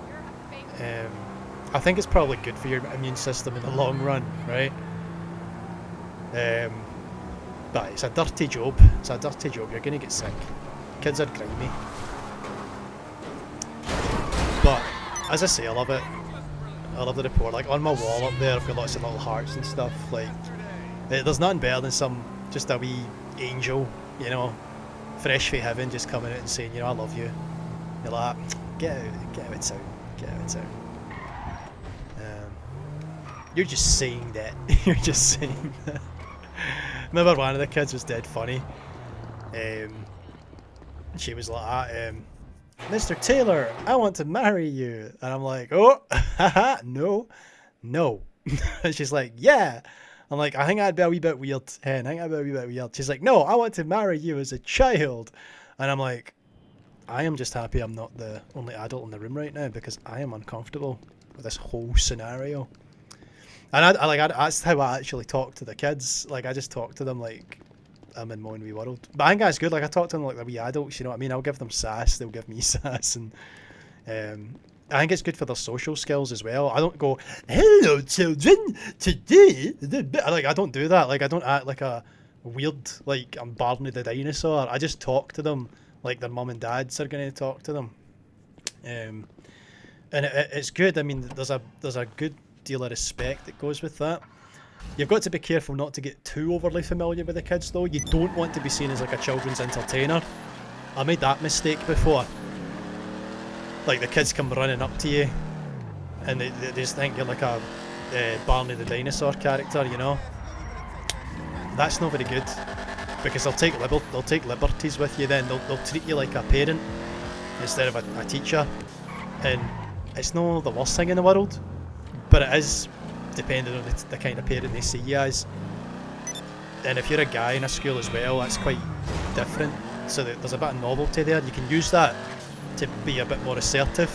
I think it's probably good for your immune system in the long run, right? But it's a dirty job. It's a dirty job. You're gonna get sick. Kids are grimy. But as I say, I love it. I love the report. Like on my wall up there, I've got lots of little hearts and stuff. Like, there's nothing better than just a wee angel, you know, fresh from heaven, just coming out and saying, you know, I love you. You're like, get out of town, get out of town. You're just saying that. You're just saying that. Remember, one of the kids was dead funny. She was like, Mr. Taylor, I want to marry you. And I'm like, oh, haha, no. And she's like, yeah. I'm like, I think that'd be a wee bit weird. Hen, I think that'd be a wee bit weird. She's like, no, I want to marry you as a child. And I'm like, I am just happy I'm not the only adult in the room right now because I am uncomfortable with this whole scenario. And that's how I actually talk to the kids. Like, I just talk to them like I'm in my own wee world. But I think that's good. Like, I talk to them like they're wee adults, you know what I mean? I'll give them sass, they'll give me sass. And I think it's good for their social skills as well. I don't go, hello children, today, like, I don't do that. Like, I don't act like a weird, like I'm Barney the dinosaur. I just talk to them like their mum and dads are going to talk to them. And it's good. I mean, there's a good deal of respect that goes with that. You've got to be careful not to get too overly familiar with the kids though. You don't want to be seen as like a children's entertainer. I made that mistake before. Like, the kids come running up to you and they just think you're like a Barney the dinosaur character, you know. That's not very good because they'll take liberties with you. Then they'll treat you like a parent instead of a teacher, and it's not the worst thing in the world, but it is depending on the kind of parent they see you as. And if you're a guy in a school as well, that's quite different, so there's a bit of novelty there. You can use that to be a bit more assertive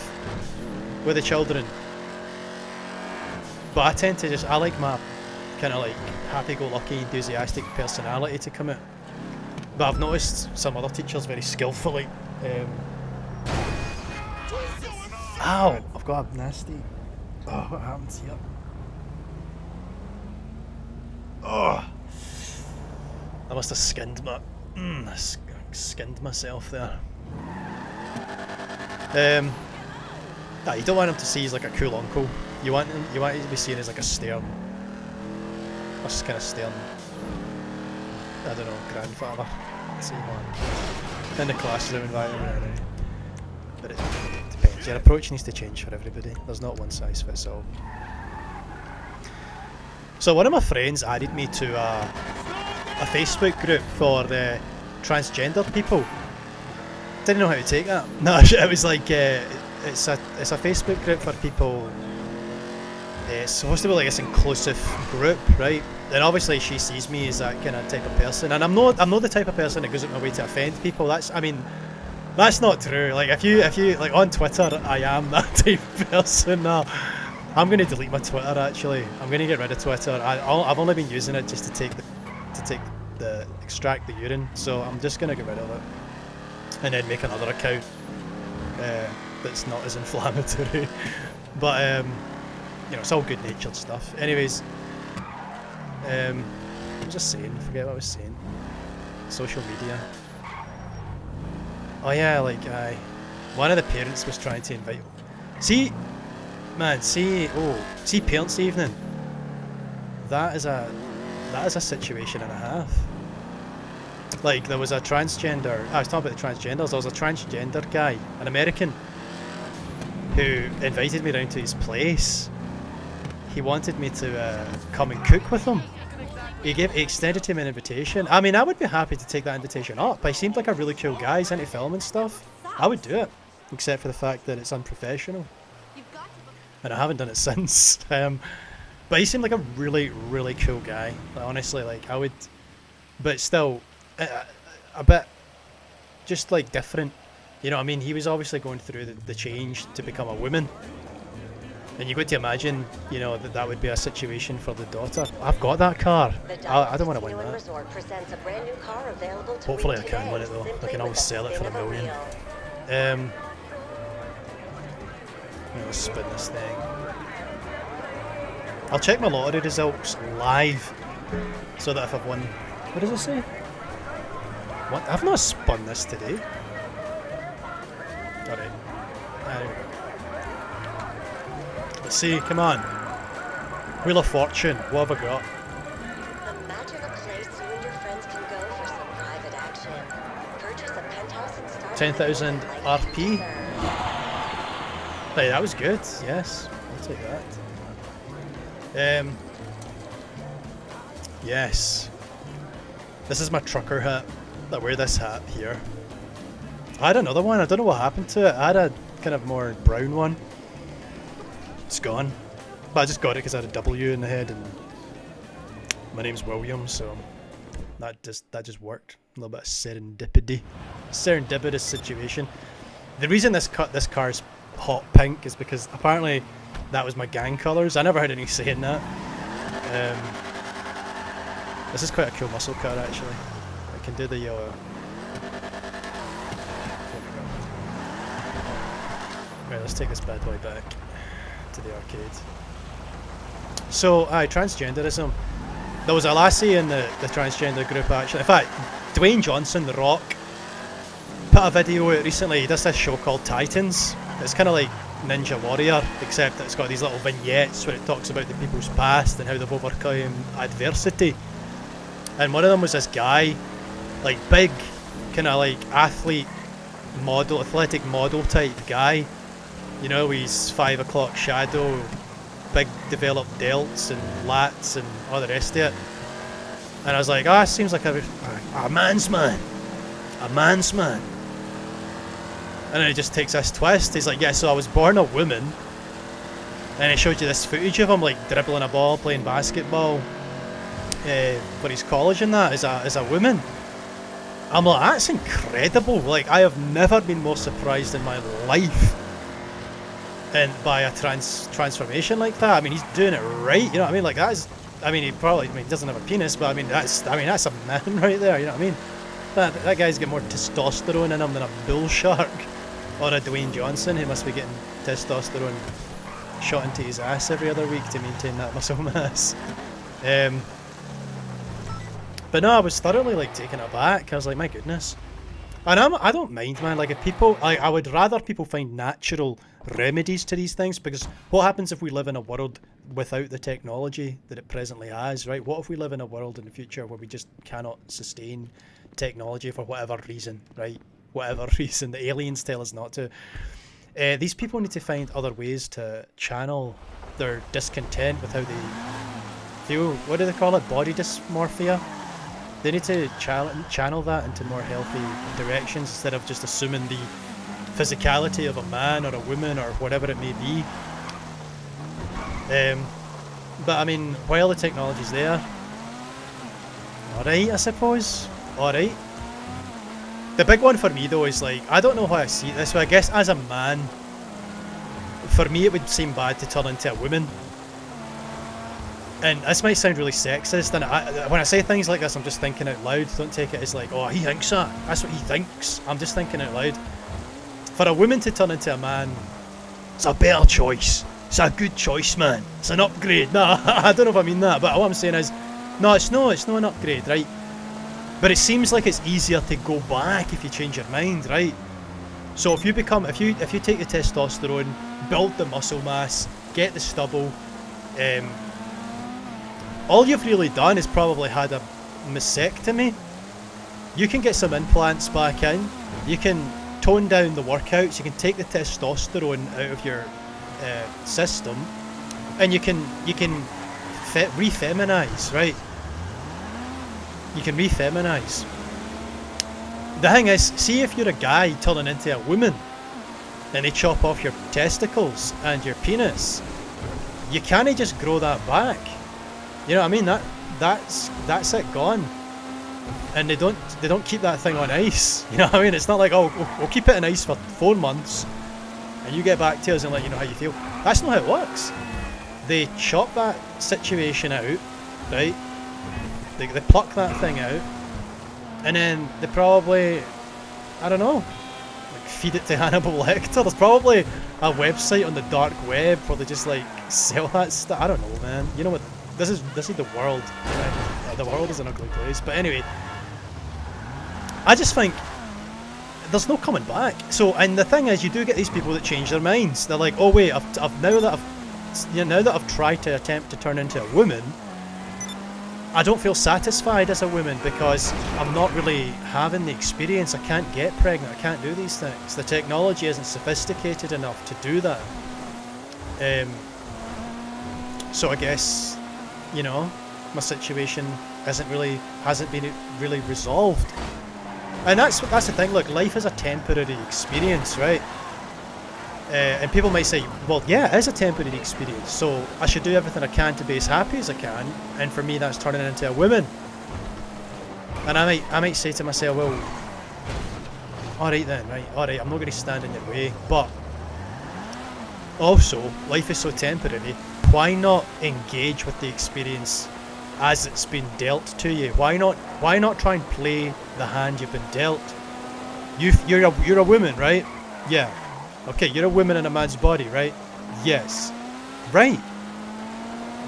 with the children. But I tend to I like my kind of like happy-go-lucky, enthusiastic personality to come out. But I've noticed some other teachers very skillfully. Ow! I've got a nasty. Oh, what happened here? Oh! I must have skinned myself there. You don't want him to see he's like a cool uncle. You want him to be seen as like a stern, just kind of stern, I don't know, grandfather. In the classroom environment. But it depends. Your approach needs to change for everybody. There's not one size fits all. So one of my friends added me to a Facebook group for the transgender people. Didn't know how to take that. No, it was like it's a Facebook group for people. It's supposed to be like this inclusive group, right? And obviously she sees me as that kind of type of person, and I'm not the type of person that goes out my way to offend people. That's not true. Like if you like on Twitter, I am that type of person. No, I'm going to delete my Twitter. Actually, I'm going to get rid of Twitter. I've only been using it just to extract the urine, so I'm just going to get rid of it and then make another account that's not as inflammatory. But you know, it's all good-natured stuff. Anyways, what was I saying? Forget what I was saying. Social media. Oh yeah, like one of the parents was trying to invite. See parents' evening. That is a situation and a half. Like, there was a transgender. I was talking about the transgenders. There was a transgender guy, an American, who invited me round to his place. He wanted me to come and cook with him. He extended him an invitation. I mean, I would be happy to take that invitation up. He seemed like a really cool guy. He's into film and stuff. I would do it, except for the fact that it's unprofessional. And I haven't done it since. But he seemed like a really, really cool guy. Like, honestly, like I would but still a bit just like different. You know what I mean? He was obviously going through the change to become a woman. And you got to imagine, you know, that would be a situation for the daughter. I've got that car. I don't want to win that. Hopefully I can win it though. I can always sell it for $1 million. Let's spin this thing. I'll check my lottery results live, so that if I've won... What does it say? What? I've not spun this today. Alright. Let's see, come on. Wheel of Fortune, what have I got? Imagine a place you and your friends can go for some private action. Purchase a penthouse and start 10,000 RP. Hey, that was good. Yes, I'll take that. Yes. This is my trucker hat. I wear this hat here. I had another one. I don't know what happened to it. I had a kind of more brown one. It's gone. But I just got it because I had a W in the head, and my name's William, so that just worked. A little bit of serendipitous situation. The reason this car's hot pink is because apparently that was my gang colours. I never heard any saying that. This is quite a cool muscle car actually. I can do the yellow. Right, let's take this bad boy back to the arcade. So, transgenderism. There was a lassie in the transgender group actually. In fact, Dwayne Johnson, The Rock, put a video out recently. He does this show called Titans. It's kind of like Ninja Warrior, except it's got these little vignettes where it talks about the people's past and how they've overcome adversity. And one of them was this guy, like big, kind of like athletic model type guy. You know, he's 5 o'clock shadow, big developed delts and lats and all the rest of it. And I was like, it seems like a man's man. A man's man. And then he just takes this twist. He's like, yeah, so I was born a woman. And he showed you this footage of him like dribbling a ball, playing basketball for his college and that as a woman. I'm like, that's incredible. Like, I have never been more surprised in my life and by a transformation like that. I mean, he's doing it right. You know what I mean? Like, that is, I mean, he doesn't have a penis, but I mean, that's a man right there. You know what I mean? That guy's got more testosterone in him than a bull shark or a Dwayne Johnson. He must be getting testosterone shot into his ass every other week to maintain that muscle mass. But no, I was thoroughly like taken aback. I was like, my goodness. And I don't mind, man. Like, if people, I would rather people find natural remedies to these things, because what happens if we live in a world without the technology that it presently has, right? What if we live in a world in the future where we just cannot sustain technology for whatever reason, right? Whatever reason, the aliens tell us not to. These people need to find other ways to channel their discontent with how they feel. What do they call it? Body dysmorphia? They need to channel that into more healthy directions instead of just assuming the physicality of a man or a woman or whatever it may be. But I mean, while the technology's there, alright, I suppose. Alright. The big one for me though is like, I don't know how I see this, but I guess as a man, for me it would seem bad to turn into a woman. And this might sound really sexist, and when I say things like this, I'm just thinking out loud. Don't take it as like, oh, he thinks that. That's what he thinks. I'm just thinking out loud. For a woman to turn into a man, it's a better choice. It's a good choice, man. It's an upgrade. Nah, I don't know if I mean that, but what I'm saying is, no, it's not an upgrade, right? But it seems like it's easier to go back if you change your mind, right? So if you take the testosterone, build the muscle mass, get the stubble, all you've really done is probably had a mastectomy. You can get some implants back in. You can tone down the workouts. You can take the testosterone out of your system, and you can refeminize, right? You can refeminize. The thing is, see if you're a guy turning into a woman, and they chop off your testicles and your penis, you can't just grow that back. You know what I mean? That's it gone. and they don't keep that thing on ice. You know what I mean? It's not like, oh, we'll keep it on ice for 4 months, and you get back to us and let you know how you feel. That's not how it works. They chop that situation out, right? They pluck that thing out, and then they probably, I don't know, like feed it to Hannibal Lecter. There's probably a website on the dark web where they just like sell that stuff. I don't know, man. You know what? This is the world. Right? The world is an ugly place. But anyway, I just think there's no coming back. So, and the thing is, you do get these people that change their minds. They're like, oh wait, now that I've tried to attempt to turn into a woman, I don't feel satisfied as a woman because I'm not really having the experience. I can't get pregnant. I can't do these things. The technology isn't sophisticated enough to do that. So I guess, you know, my situation hasn't been really resolved. And that's the thing. Look, life is a temporary experience, right? And people might say, well, yeah, it is a temporary experience, so I should do everything I can to be as happy as I can, and for me that's turning into a woman. And I might say to myself, well, alright then, right, alright, I'm not going to stand in your way, but also, life is so temporary, why not engage with the experience as it's been dealt to you? Why not try and play the hand you've been dealt? You're a woman, right? Yeah. Okay, you're a woman in a man's body, right? Yes. Right.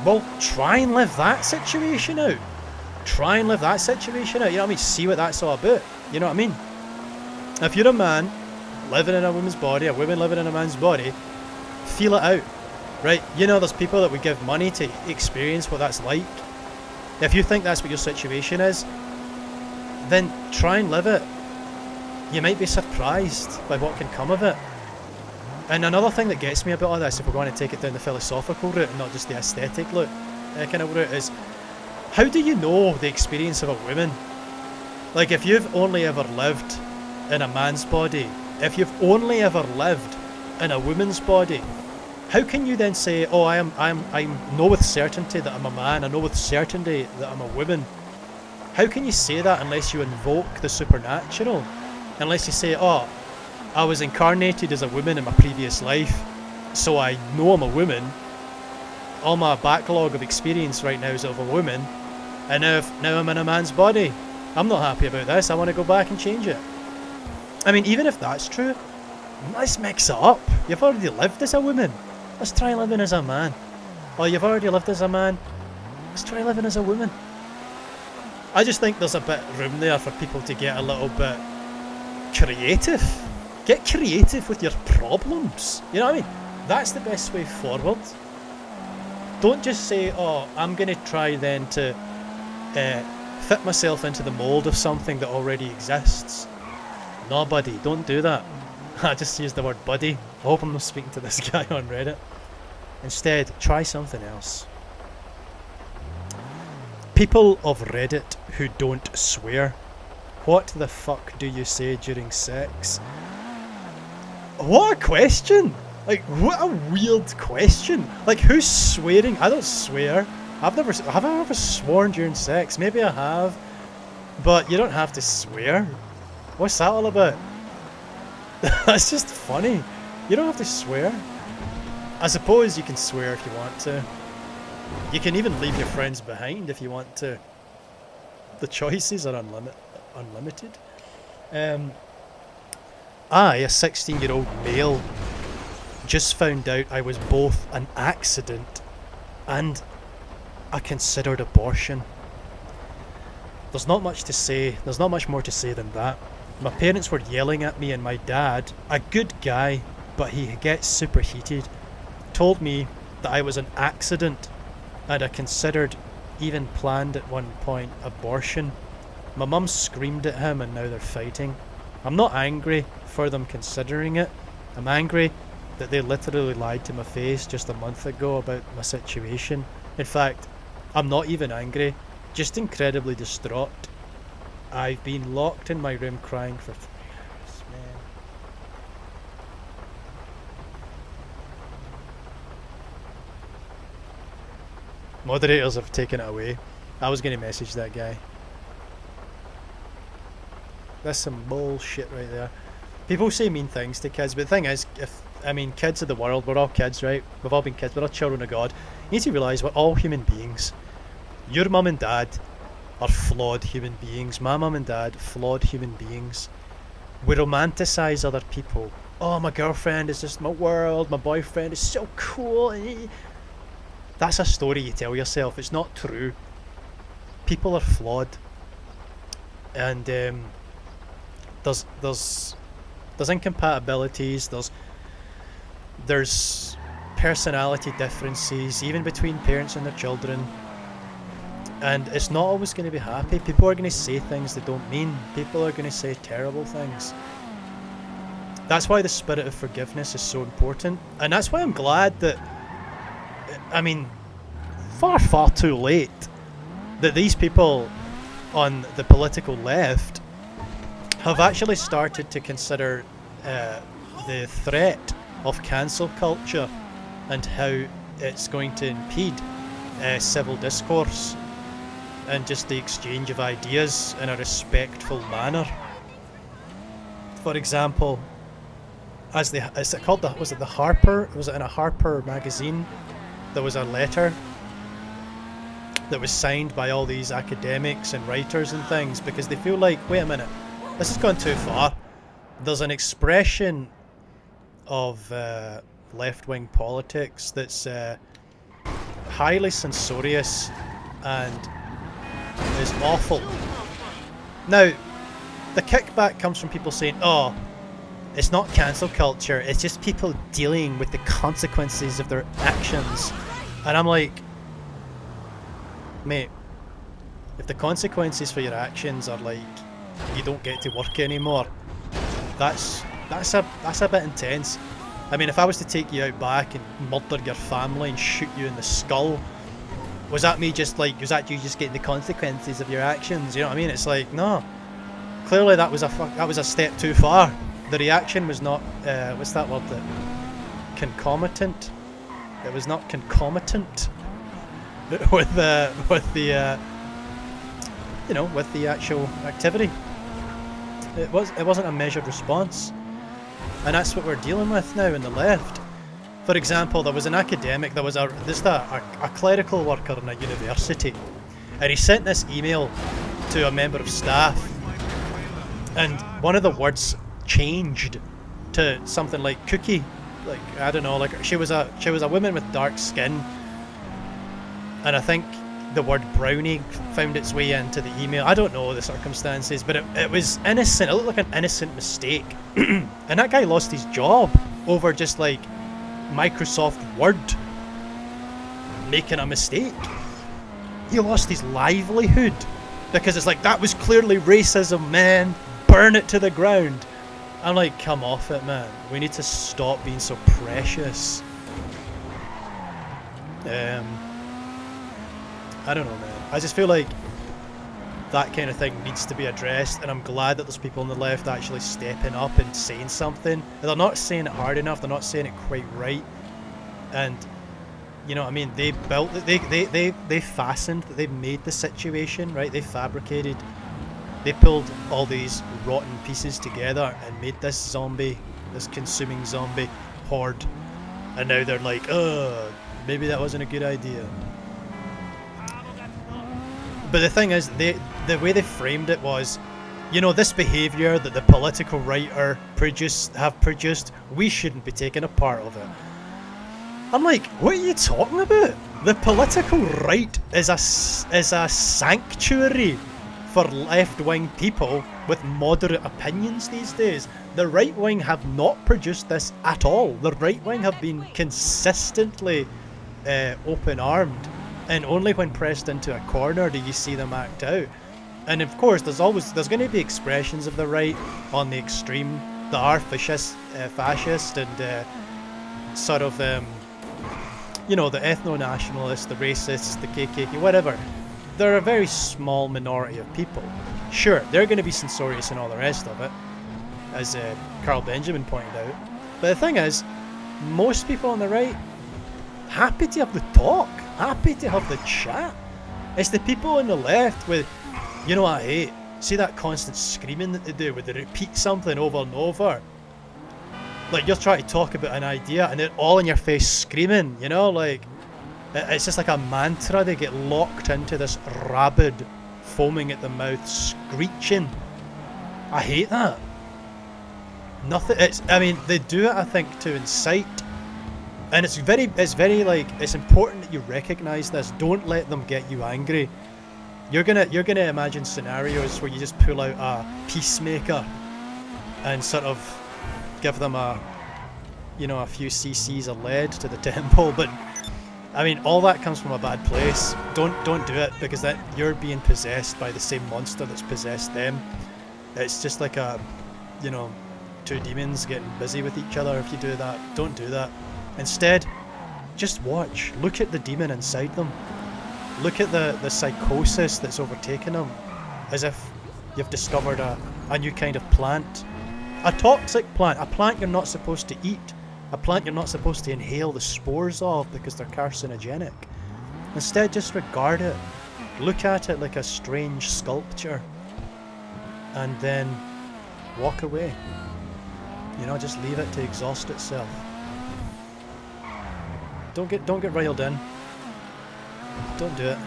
Well, try and live that situation out. Try and live that situation out. You know what I mean? See what that's all about. You know what I mean? If you're a man living in a woman's body, a woman living in a man's body, feel it out. Right? You know, there's people that would give money to experience what that's like. If you think that's what your situation is, then try and live it. You might be surprised by what can come of it. And another thing that gets me about all this, if we're going to take it down the philosophical route and not just the aesthetic kind of route, is how do you know the experience of a woman? Like, if you've only ever lived in a man's body, if you've only ever lived in a woman's body, how can you then say, oh, I know with certainty that I'm a man, I know with certainty that I'm a woman? How can you say that unless you invoke the supernatural? Unless you say, oh, I was incarnated as a woman in my previous life, so I know I'm a woman. All my backlog of experience right now is of a woman, and now I'm in a man's body. I'm not happy about this, I want to go back and change it. I mean, even if that's true, let's mix it up. You've already lived as a woman, let's try living as a man. Or you've already lived as a man, let's try living as a woman. I just think there's a bit of room there for people to get a little bit creative. Get creative with your problems. You know what I mean? That's the best way forward. Don't just say, oh, I'm going to try then to fit myself into the mould of something that already exists. No, buddy, don't do that. I just used the word buddy. I hope I'm not speaking to this guy on Reddit. Instead, try something else. People of Reddit who don't swear. What the fuck do you say during sex? What a question! Like, what a weird question. Like, who's swearing? I don't swear. Have I ever sworn during sex? Maybe I have. But you don't have to swear. What's that all about? That's just funny. You don't have to swear. I suppose you can swear if you want to. You can even leave your friends behind if you want to. The choices are unlimited. I, a 16-year-old male, just found out I was both an accident and a considered abortion. There's not much more to say than that. My parents were yelling at me, and my dad, a good guy, but he gets superheated, told me that I was an accident and a considered, even planned at one point, abortion. My mum screamed at him, and now they're fighting. I'm not angry for them considering it. I'm angry that they literally lied to my face just a month ago about my situation. In fact, I'm not even angry, just incredibly distraught. I've been locked in my room crying for 3 hours, man. Moderators have taken it away. I was going to message that guy. That's some bullshit right there. People say mean things to kids, but the thing is, kids of the world, we're all kids, right? We've all been kids, we're all children of God. You need to realise we're all human beings. Your mum and dad are flawed human beings. My mum and dad, flawed human beings. We romanticise other people. Oh, my girlfriend is just my world, my boyfriend is so cool. That's a story you tell yourself, it's not true. People are flawed. And there's incompatibilities, there's personality differences, even between parents and their children. And it's not always going to be happy. People are going to say things they don't mean. People are going to say terrible things. That's why the spirit of forgiveness is so important. And that's why I'm glad that, far, far too late, that these people on the political left have actually started to consider the threat of cancel culture and how it's going to impede civil discourse and just the exchange of ideas in a respectful manner. For example, was it the Harper? Was it in a Harper magazine? There was a letter that was signed by all these academics and writers and things because they feel like, wait a minute, this has gone too far. There's an expression of left-wing politics that's highly censorious and is awful. Now, the kickback comes from people saying, oh, it's not cancel culture, it's just people dealing with the consequences of their actions. And I'm like, mate, if the consequences for your actions are like you don't get to work anymore, that's a bit intense. I mean, if I was to take you out back and murder your family and shoot you in the skull, was that you just getting the consequences of your actions? You know what I mean? It's like, no. Clearly that was a step too far. The reaction was not what's that word? Concomitant. It was not concomitant with the actual activity. It wasn't a measured response, and that's what we're dealing with now in the left. For example, there was an academic, there was a clerical worker in a university, and he sent this email to a member of staff, and one of the words changed to something like cookie, like I don't know, like she was a woman with dark skin, and I think the word brownie found its way into the email. I don't know the circumstances, but it was innocent. It looked like an innocent mistake. And that guy lost his job over just like Microsoft Word making a mistake. He lost his livelihood because it's like, that was clearly racism, man. Burn it to the ground. I'm like, come off it, man. We need to stop being so precious. I don't know, man. I just feel like that kind of thing needs to be addressed, and I'm glad that there's people on the left actually stepping up and saying something. They're not saying it hard enough, they're not saying it quite right, and you know what I mean, they built it, they fastened, they made the situation, right? They fabricated, they pulled all these rotten pieces together and made this consuming zombie horde, and now they're like, maybe that wasn't a good idea. But the thing is, the way they framed it was, you know, this behaviour that the political right have produced, we shouldn't be taking a part of it. I'm like, what are you talking about? The political right is a sanctuary for left-wing people with moderate opinions these days. The right-wing have not produced this at all. The right-wing have been consistently open-armed. And only when pressed into a corner do you see them act out. And of course, there's going to be expressions of the right on the extreme that are fascist and sort of, you know, the ethno-nationalists, the racists, the KKK, whatever. They're a very small minority of people. Sure, they're going to be censorious and all the rest of it, as Carl Benjamin pointed out. But the thing is, most people on the right, happy to have the talk. Happy to have the chat. It's the people on the left with, you know what I hate? see that constant screaming that they do, where they repeat something over and over. Like, you're trying to talk about an idea and they're all in your face screaming, you know, like, it's just like a mantra. They get locked into this rabid, foaming at the mouth, screeching. I hate that. Nothing, I mean, they do it, I think, to incite. And it's very like, it's important that you recognise this. Don't let them get you angry. You're gonna imagine scenarios where you just pull out a peacemaker and sort of give them a few cc's of lead to the temple, but I mean, all that comes from a bad place. Don't do it, because that you're being possessed by the same monster that's possessed them. It's just like two demons getting busy with each other. If you do that, don't do that. Instead, just watch. Look at the demon inside them. Look at the psychosis that's overtaken them, as if you've discovered a new kind of plant. A toxic plant, a plant you're not supposed to eat, a plant you're not supposed to inhale the spores of because they're carcinogenic. Instead, just regard it. Look at it like a strange sculpture, and then walk away. Just leave it to exhaust itself. Don't get riled in. Don't do it.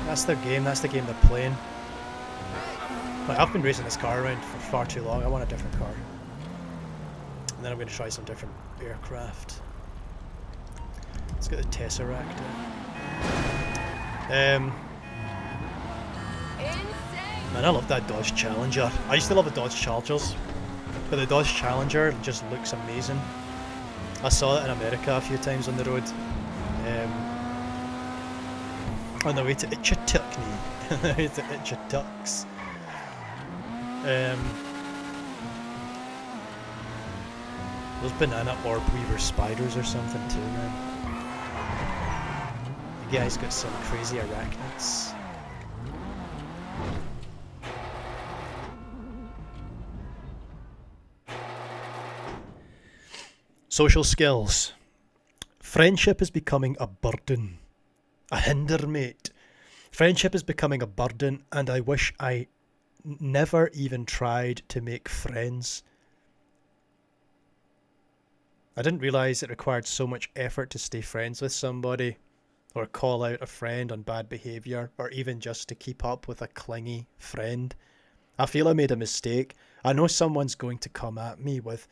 That's their game. That's the game they're playing. Like, I've been racing this car around for far too long. I want a different car. And then I'm going to try some different aircraft. Let's get the Tesseract in. Man, I love that Dodge Challenger. I used to love the Dodge Chargers, but the Dodge Challenger just looks amazing. I saw it in America a few times on the road. On the way to Itchatukney. On the way to Itchatucks. Those banana orb weaver spiders or something too, man. The guy's got some crazy arachnids. Social skills. Friendship is becoming a burden. A hindermate. Friendship is becoming a burden, and I wish I never even tried to make friends. I didn't realise it required so much effort to stay friends with somebody, or call out a friend on bad behaviour, or even just to keep up with a clingy friend. I feel I made a mistake. I know someone's going to come at me with,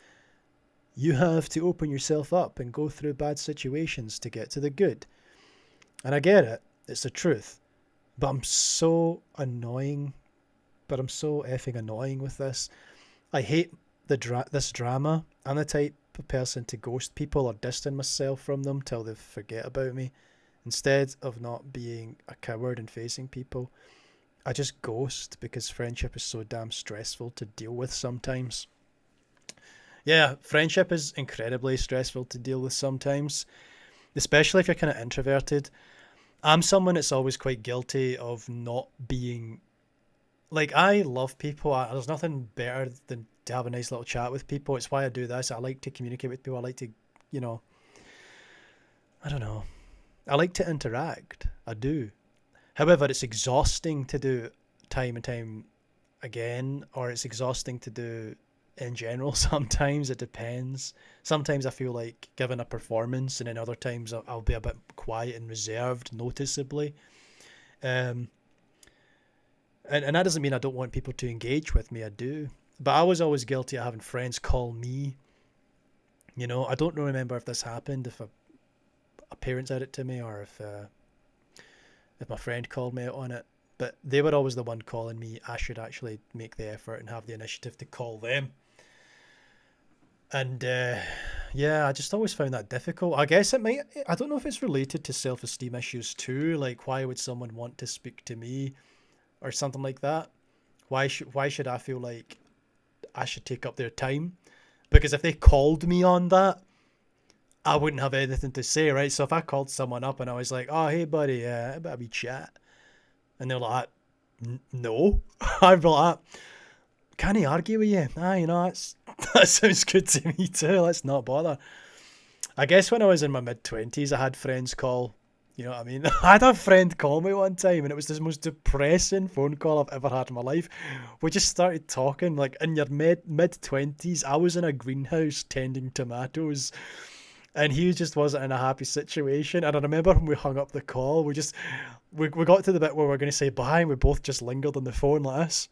"You have to open yourself up and go through bad situations to get to the good." And I get it. It's the truth. But I'm so annoying. But I'm so effing annoying with this. I hate this drama. I'm the type of person to ghost people or distance myself from them till they forget about me. Instead of not being a coward and facing people, I just ghost because friendship is so damn stressful to deal with sometimes. Yeah, friendship is incredibly stressful to deal with sometimes, especially if you're kind of introverted. I'm someone that's always quite guilty of not being... Like, I love people. There's nothing better than to have a nice little chat with people. It's why I do this. I like to communicate with people. I like to, I don't know. I like to interact. I do. However, it's exhausting to do time and time again, or it's exhausting to do in general. Sometimes it depends. Sometimes I feel like giving a performance, and then other times I'll be a bit quiet and reserved, noticeably. And that doesn't mean I don't want people to engage with me. I do. But I was always guilty of having friends call me. I don't remember if this happened, if a parent said it to me, or if my friend called me out on it. But they were always the one calling me. I should actually make the effort and have the initiative to call them. And yeah, I just always found that difficult. I guess I don't know if it's related to self-esteem issues too. Like, why would someone want to speak to me or something like that? Why should I feel like I should take up their time? Because if they called me on that, I wouldn't have anything to say, right? So if I called someone up and I was like, "Oh, hey buddy, how about we chat?" And they're like, "No." I'd be like, "Can I argue with you?" That sounds good to me too. Let's not bother. I guess when I was in my mid-20s, I had friends call You know what I mean? I had a friend call me one time, and it was the most depressing phone call I've ever had in my life. We just started talking, like, in your mid-20s. I was in a greenhouse tending tomatoes, and he just wasn't in a happy situation. And I remember when we hung up the call, we got to the bit where we were going to say bye, and we both just lingered on the phone like this.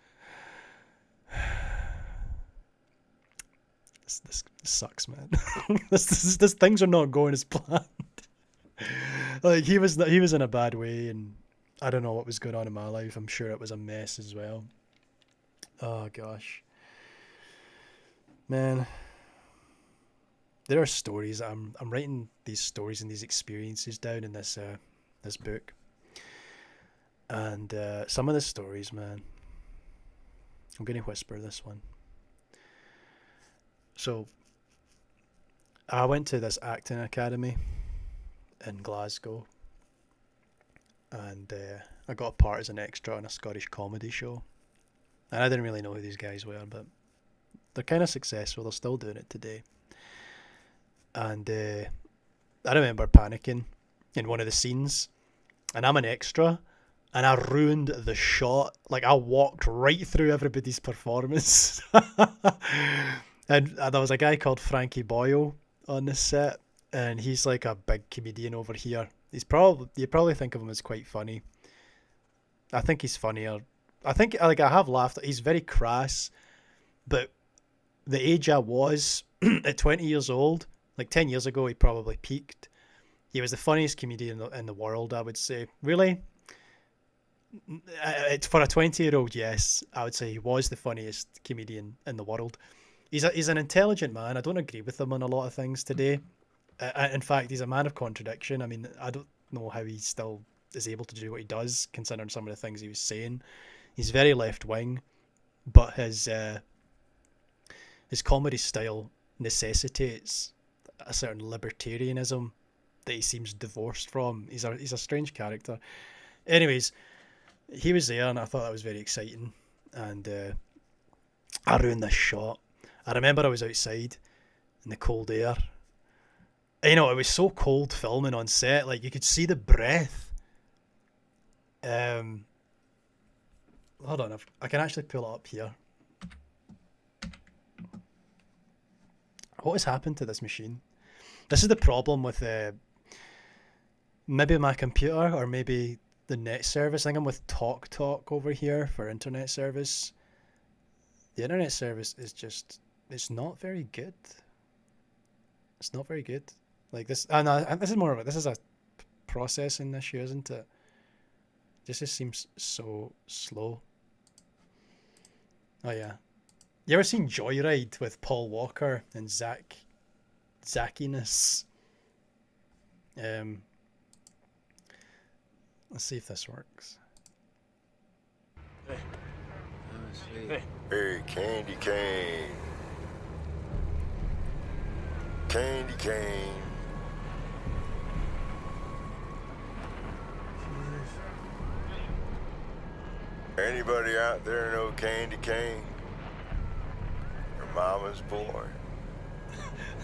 This sucks, man. this things are not going as planned. Like, he was in a bad way, and I don't know what was going on in my life. I'm sure it was a mess as well. Oh gosh, man. There are stories. I'm writing these stories and these experiences down in this book, and some of the stories, man. I'm gonna whisper this one. So, I went to this acting academy in Glasgow, and I got a part as an extra on a Scottish comedy show. And I didn't really know who these guys were, but they're kind of successful. They're still doing it today. And I remember panicking in one of the scenes, and I'm an extra, and I ruined the shot. Like, I walked right through everybody's performance. And there was a guy called Frankie Boyle on this set, and he's like a big comedian over here. You probably think of him as quite funny. I think he's funnier. I think, like, I have laughed. He's very crass, but the age I was at 20 years old, like 10 years ago, he probably peaked. He was the funniest comedian in the world, I would say. Really? For a 20-year-old, yes, I would say he was the funniest comedian in the world. He's an intelligent man. I don't agree with him on a lot of things today. In fact, he's a man of contradiction. I mean, I don't know how he still is able to do what he does, considering some of the things he was saying. He's very left-wing, but his comedy style necessitates a certain libertarianism that he seems divorced from. He's a strange character. Anyways, he was there, and I thought that was very exciting. And I ruined this shot. I remember I was outside in the cold air. You know, it was so cold filming on set. Like, you could see the breath. Hold on, I can actually pull it up here. What has happened to this machine? This is the problem with maybe my computer, or maybe the net service. I think I'm with TalkTalk over here for internet service. The internet service is just, it's not very good. It's not very good. Like this, no, this is more of this is a processing issue, isn't it? This just seems so slow. Oh yeah. You ever seen Joyride with Paul Walker and Zackiness? Let's see if this works. Hey, candy cane. Candy cane. Anybody out there know candy cane? Her mama's boy.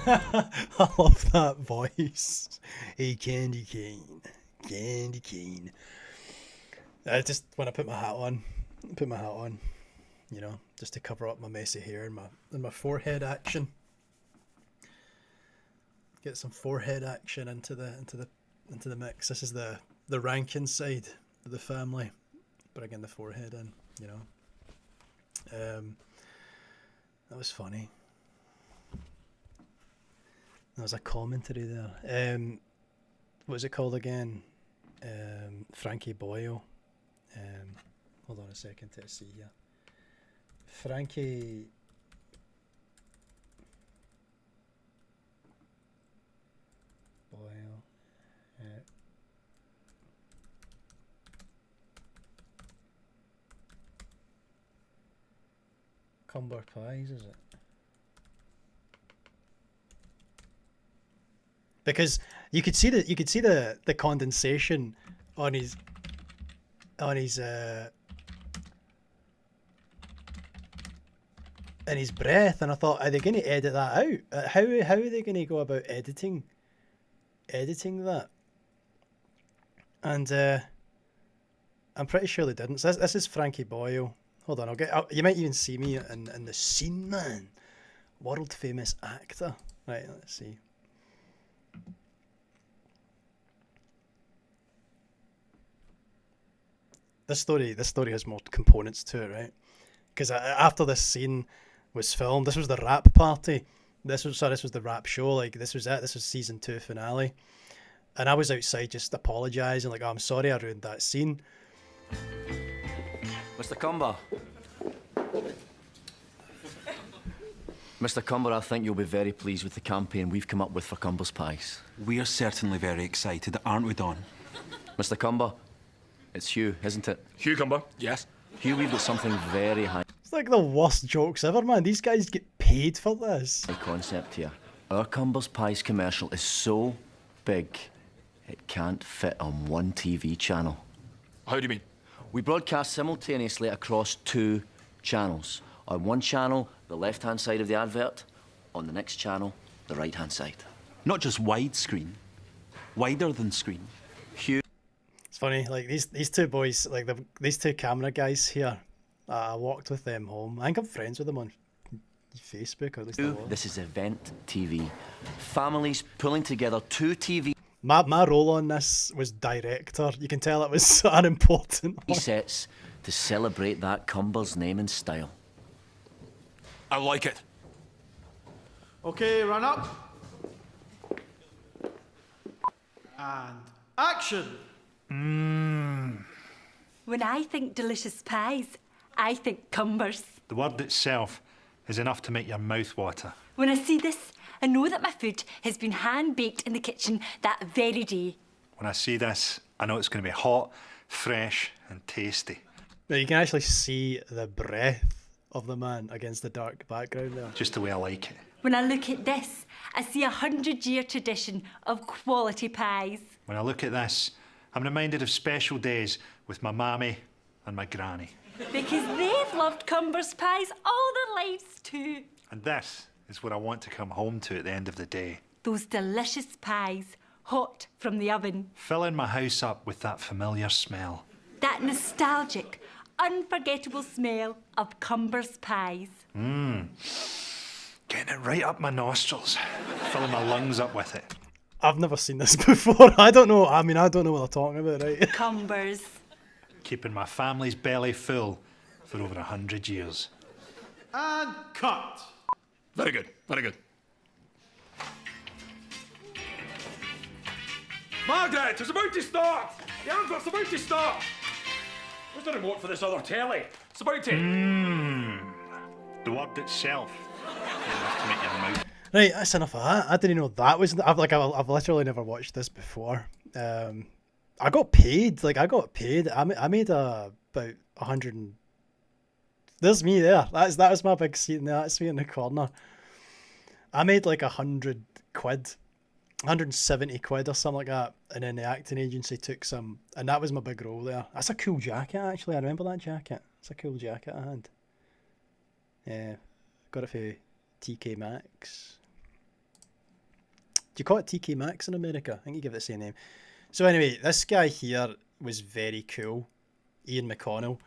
I love that voice. Hey, candy cane. Candy cane. I just, when I put my hat on, you know, just to cover up my messy hair and my forehead action. Get some forehead action into the mix. This is the Rankin side of the family. Bringing the forehead in, you know. That was funny. There was a commentary there. What was it called again? Frankie Boyle. Hold on a second to see here. Frankie Boyle. Cumber Pies, is it? Because you could see the condensation on his in his breath, and I thought, are they going to edit that out? How are they going to go about editing that? And I'm pretty sure they didn't. So this is Frankie Boyle. Hold on, you might even see me in the scene, man. World famous actor. Right, let's see. This story has more components to it, right? Because after this scene was filmed, this was the rap party. This was the rap show. Like, this was it. This was season 2 finale. And I was outside just apologising, like, oh, I'm sorry I ruined that scene. Mr. Cumber. Mr. Cumber, I think you'll be very pleased with the campaign we've come up with for Cumber's Pies. We are certainly very excited, aren't we, Don? Mr. Cumber, it's Hugh, isn't it? Hugh Cumber, yes. Hugh, we've got something very high It's like the worst jokes ever, man. These guys get paid for this. concept here. Our Cumber's Pies commercial is so big, it can't fit on one TV channel. How do you mean? We broadcast simultaneously across 2 channels. On one channel, the left-hand side of the advert. On the next channel, the right-hand side. Not just widescreen, wider than screen. Hugh. It's funny, like these two boys, like these two camera guys here. I walked with them home. I think I'm friends with them on Facebook, or at least I was. This is event TV. Families pulling together 2 TV My role on this was director. You can tell it was unimportant. sets to celebrate that Cumber's name and style. I like it. Okay, run up. And action. When I think delicious pies, I think Cumbers. The word itself is enough to make your mouth water. When I see this, I know that my food has been hand-baked in the kitchen that very day. When I see this, I know it's going to be hot, fresh and tasty. Now you can actually see the breath of the man against the dark background there. Just the way I like it. When I look at this, I see a 100-year tradition of quality pies. When I look at this, I'm reminded of special days with my mammy and my granny. Because they've loved Cumber's pies all their lives too. And this is what I want to come home to at the end of the day. Those delicious pies, hot from the oven. Filling my house up with that familiar smell. That nostalgic, unforgettable smell of Cumber's pies. Getting it right up my nostrils. Filling my lungs up with it. I've never seen this before. I don't know. I mean, I don't know what they're talking about, right? Cumbers. Keeping my family's belly full for over 100 years. And cut. Very good, very good. Margaret, it's about to start! The advert's about to start! Where's the remote for this other telly? It's about to... The word itself is enough to make your mouth. Right, that's enough of that. I didn't know that was. I've literally never watched this before. I got paid. I made about 100. There's me there. That was my big scene there. That's me in the corner. I made like 100 quid, 170 quid or something like that, and then the acting agency took some, and that was my big role there. That's a cool jacket actually. I remember that jacket. It's a cool jacket I had. Yeah, got it for TK Maxx. Do you call it TK Maxx in America? I think you give it the same name. So anyway, this guy here was very cool, Ian McConnell.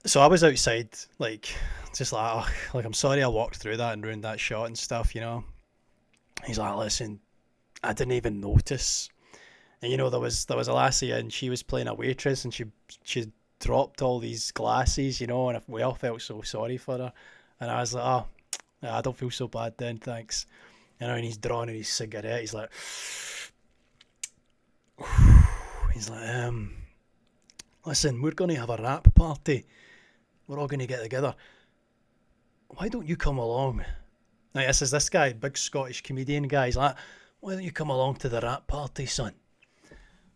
So I was outside, like, just like, oh, like, I'm sorry I walked through that and ruined that shot and stuff, you know. He's like, listen, I didn't even notice. And you know, there was a lassie and she was playing a waitress and she dropped all these glasses, you know, and we all felt so sorry for her. And I was like, oh, I don't feel so bad then, thanks. You know, and he's drawing his cigarette. He's like, listen, we're going to have a rap party. We're all going to get together. Why don't you come along? Now, this is this guy, big Scottish comedian guy. He's like, why don't you come along to the rap party, son?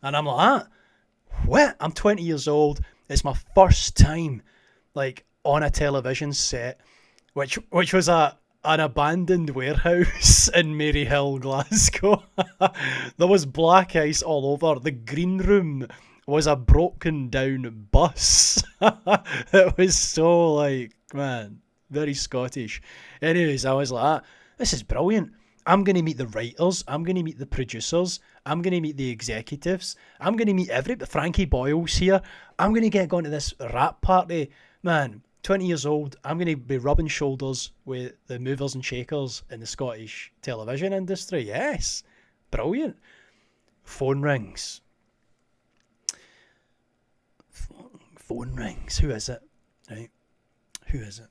And I'm like, what? I'm 20 years old. It's my first time, like, on a television set, which was an abandoned warehouse in Maryhill, Glasgow. There was black ice all over. The green room was a broken down bus. It was so, like, man, very Scottish. Anyways, I was like, this is brilliant. I'm going to meet the writers. I'm going to meet the producers. I'm going to meet the executives. I'm going to meet Frankie Boyle's here. I'm going to get going to this rap party. Man, 20 years old. I'm going to be rubbing shoulders with the movers and shakers in the Scottish television industry. Yes. Brilliant. Phone rings. Phone rings. Who is it? Right. Who is it?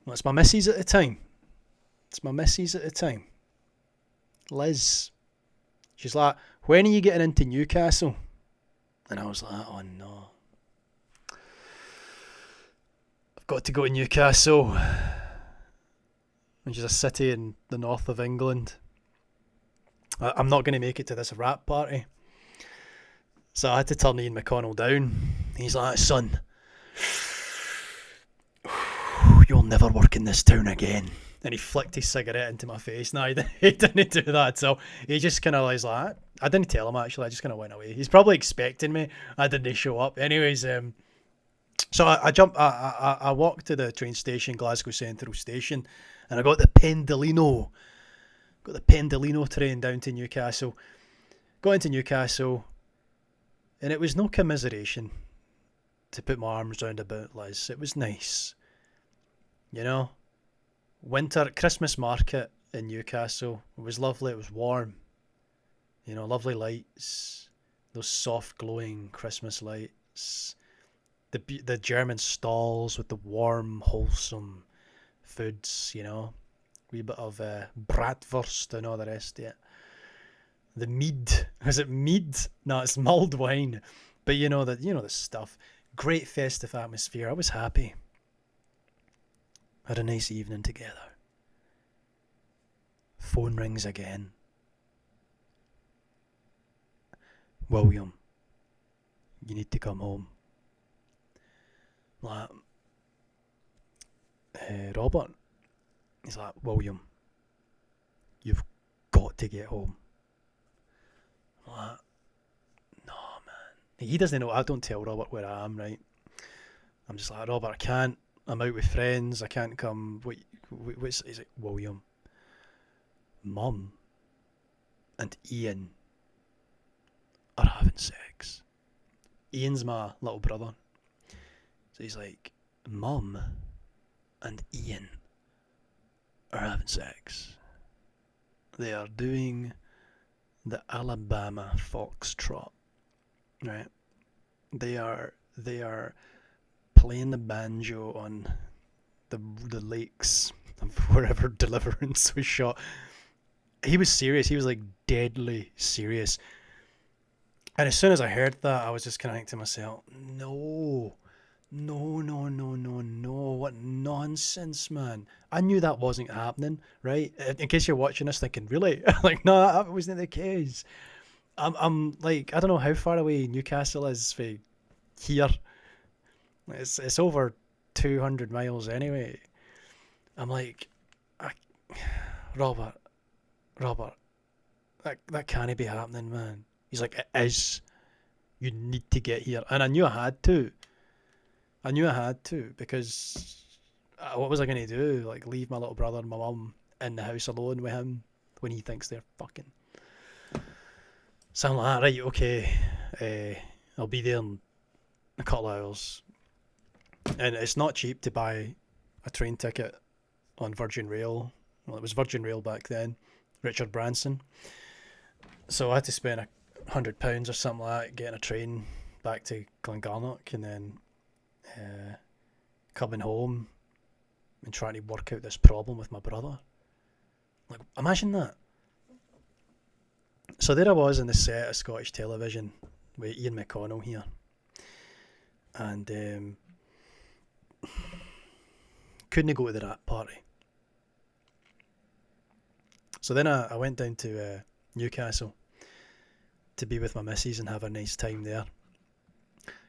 Well, it's my missus at the time. Liz. She's like, when are you getting into Newcastle? And I was like, oh no. I've got to go to Newcastle. Which is a city in the north of England. I'm not going to make it to this rap party. So I had to turn Ian McConnell down. He's like, son, you'll never work in this town again. And he flicked his cigarette into my face. No, he didn't do that. So he just kind of was like, I didn't tell him actually. I just kind of went away. He's probably expecting me. I didn't show up. Anyways, so I walked to the train station, Glasgow Central Station, and I got the Pendolino. Got the Pendolino train down to Newcastle. Got into Newcastle, and it was no commiseration to put my arms round about Liz. It was nice. You know? Winter, Christmas market in Newcastle. It was lovely. It was warm. You know, lovely lights. Those soft glowing Christmas lights. The German stalls with the warm, wholesome foods, you know. Wee bit of bratwurst and all the rest of it. The mead. Is it mead? No, it's mulled wine. But you know the stuff. Great festive atmosphere. I was happy. Had a nice evening together. Phone rings again. William, you need to come home. Like, Robert. He's like, William, you've got to get home. I'm like, no, man. He doesn't know. I don't tell Robert where I am, right? I'm just like, Robert, I can't. I'm out with friends. I can't come. He's like, William, Mum and Ian are having sex. Ian's my little brother. So he's like, Mum and Ian are having sex. They are doing the Alabama foxtrot, right? They are playing the banjo on the lakes of wherever Deliverance was shot. He was serious. He was like deadly serious. And as soon as I heard that, I was just kind of thinking to myself, no. What nonsense, man. I knew that wasn't happening, right? In case you're watching this thinking, really? Like, no, that wasn't the case. I'm like, I don't know how far away Newcastle is from here. It's over 200 miles anyway. I'm like, Robert, that can't be happening, man. He's like, it is. You need to get here. And I knew I had to because what was I going to do? Like, leave my little brother and my mum in the house alone with him when he thinks they're fucking. So I'm like, right, okay, I'll be there in a couple of hours. And it's not cheap to buy a train ticket on Virgin Rail. Well, it was Virgin Rail back then, Richard Branson. So I had to spend £100 or something like that getting a train back to Glengarnock and then coming home and trying to work out this problem with my brother. Like, imagine that. So there I was in the set of Scottish television with Ian McConnell here. And couldn't go to the rap party. So then I went down to Newcastle to be with my missus and have a nice time there.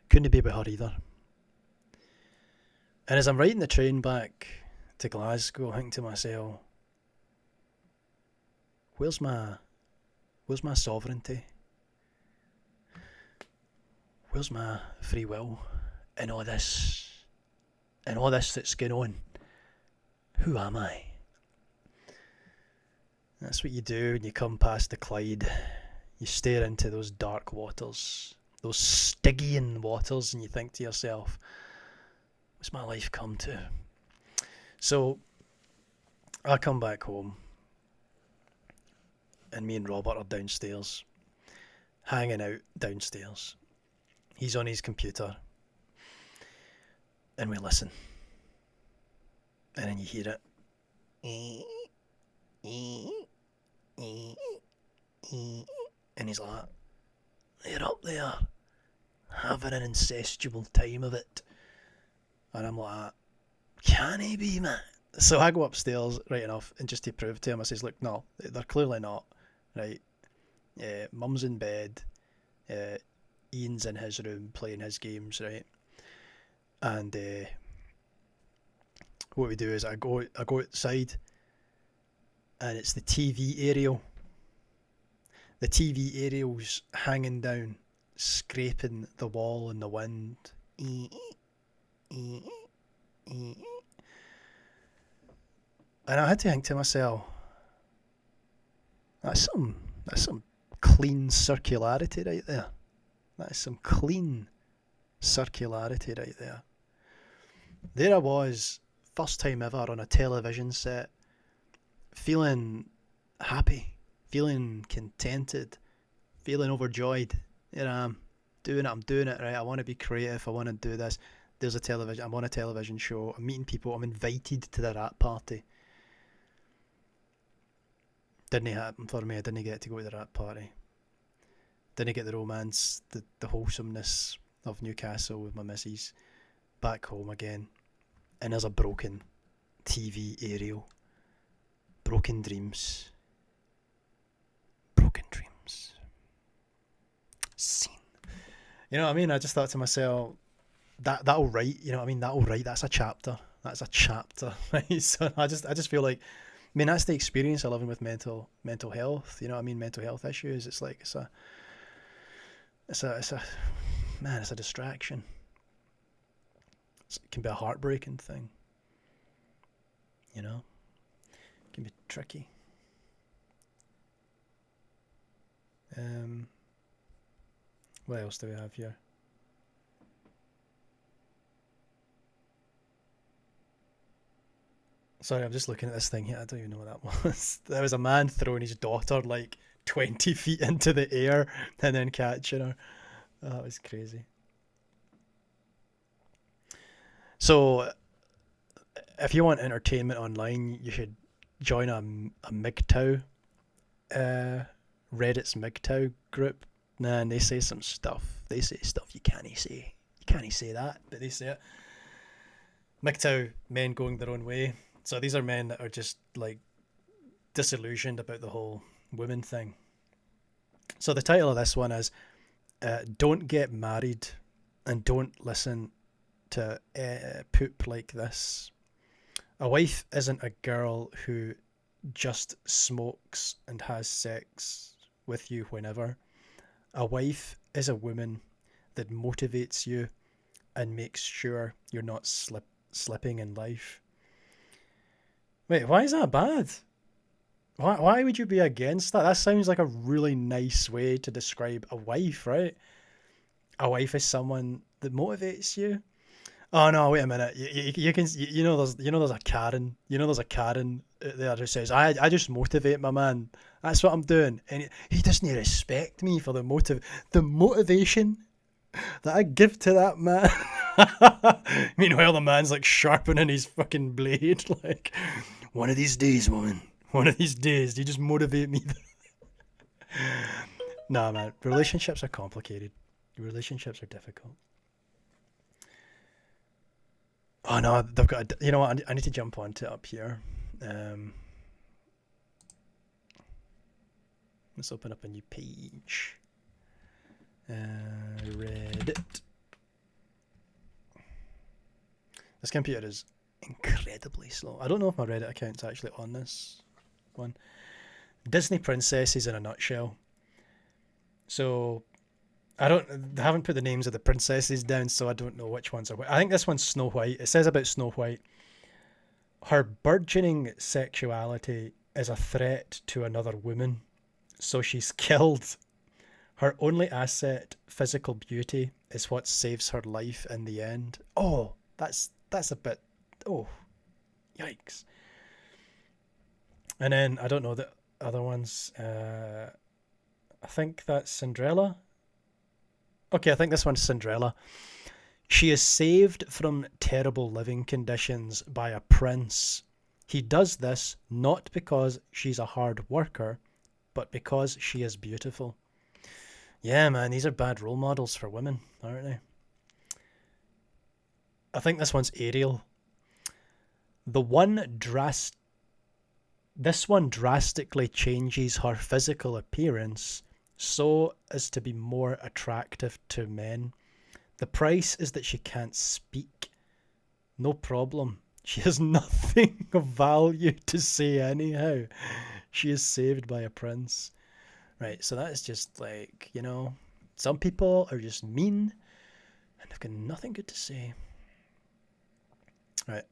Couldn't be with her either. And as I'm riding the train back to Glasgow, I think to myself, where's my sovereignty? Where's my free will in all this that's going on? Who am I? That's what you do when you come past the Clyde. You stare into those dark waters, those Stygian waters, and you think to yourself, what's my life come to? So I come back home, and me and Robert are downstairs, hanging out downstairs. He's on his computer, and we listen. And then you hear it. And he's like, they're up there, having an incestual time of it. And I'm like, can he be, man? So I go upstairs, right enough, and just to prove to him, I says, look, no, they're clearly not, right? Mum's in bed, Ian's in his room playing his games, right? And what we do is I go outside, and it's the TV aerial. The TV aerial's hanging down, scraping the wall in the wind. And I had to think to myself, that's some clean circularity right there. That is some clean circularity right there. There I was, first time ever on a television set, feeling happy, feeling contented, feeling overjoyed. Here I am, I'm doing it, right? I want to be creative, I want to do this. There's a television, I'm on a television show, I'm meeting people, I'm invited to the rap party. Didn't happen for me, I didn't get to go to the rap party. Didn't get the romance, the wholesomeness of Newcastle with my missus. Back home again, and there's a broken TV aerial. Broken dreams. Broken dreams. Scene. You know what I mean? I just thought to myself, that'll write, you know what I mean? That'll write, that's a chapter. That's a chapter, right? So I just feel like, I mean, that's the experience of living with mental health, you know what I mean? Mental health issues. It's like, it's a distraction. It can be a heartbreaking thing, you know? It can be tricky. What else do we have here? Sorry, I'm just looking at this thing here. I don't even know what that was. There was a man throwing his daughter like 20 feet into the air and then catching her. Oh, that was crazy. So, if you want entertainment online, you should join a MGTOW, Reddit's MGTOW group. Man, they say some stuff. They say stuff you can't say. You can't say that, but they say it. MGTOW, men going their own way. So these are men that are just like disillusioned about the whole women thing. So the title of this one is Don't Get Married and Don't Listen to Poop Like This. A wife isn't a girl who just smokes and has sex with you whenever. A wife is a woman that motivates you and makes sure you're not slipping in life. Wait, why is that bad? Why would you be against that? That sounds like a really nice way to describe a wife, right? A wife is someone that motivates you. Oh no! Wait a minute. You know there's a Karen. You know there's a Karen there who says I just motivate my man. That's what I'm doing, and he doesn't respect me for the motivation that I give to that man. Meanwhile, the man's like sharpening his fucking blade. Like, one of these days, woman. One of these days, you just motivate me. Nah, man. Relationships are complicated. Relationships are difficult. Oh no, they've got. You know what? I need to jump onto it up here. Let's open up a new page. Reddit. This computer is incredibly slow. I don't know if my Reddit account's actually on this one. Disney princesses in a nutshell. So I haven't put the names of the princesses down, so I don't know which ones are which. I think this one's Snow White. It says about Snow White, her burgeoning sexuality is a threat to another woman, so she's killed. Her only asset, physical beauty, is what saves her life in the end. Oh, that's a bit... Oh, yikes. And then, I don't know the other ones. I think that's Cinderella. Okay, I think this one's Cinderella. She is saved from terrible living conditions by a prince. He does this not because she's a hard worker, but because she is beautiful. Yeah, man, these are bad role models for women, aren't they? I think this one's Ariel. This one drastically changes her physical appearance so as to be more attractive to men. The price is that she can't speak. No problem. She has nothing of value to say anyhow. She is saved by a prince. Right, so that is just like, you know, some people are just mean and they've got nothing good to say. Right.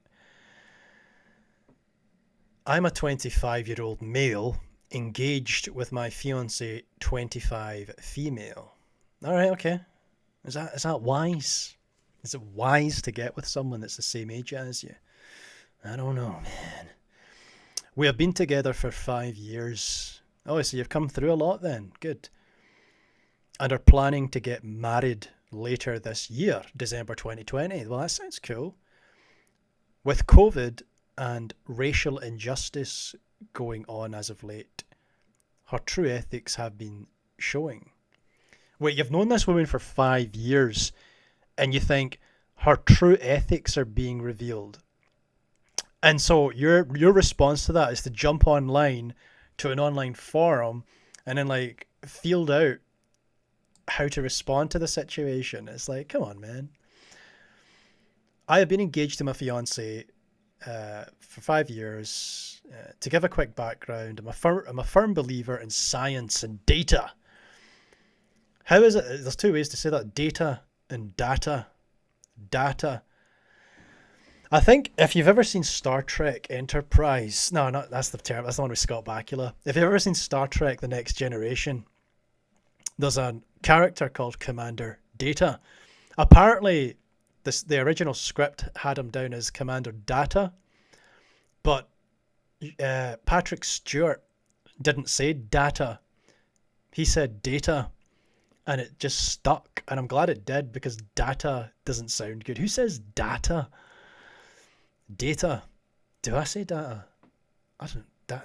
I'm a 25-year-old male engaged with my fiancée, 25 female. All right, okay. Is that wise? Is it wise to get with someone that's the same age as you? I don't know, man. We have been together for 5 years. Oh, so you've come through a lot then. Good. And are planning to get married later this year, December 2020. Well, that sounds cool. With COVID and racial injustice going on as of late, her true ethics have been showing. Wait, you've known this woman for 5 years and you think her true ethics are being revealed. And so your response to that is to jump online to an online forum and then like field out how to respond to the situation. It's like, come on, man. I have been engaged to my fiance for 5 years. To give a quick background, I'm a firm believer in science and data. How is it? There's two ways to say that: data and data. Data. I think if you've ever seen Star Trek Enterprise, no, not that's the term. That's the one with Scott Bakula. If you've ever seen Star Trek: The Next Generation, there's a character called Commander Data. Apparently, the original script had him down as Commander Data, but Patrick Stewart didn't say data. He said data, and it just stuck. And I'm glad it did, because data doesn't sound good. Who says data? Data. Do I say data?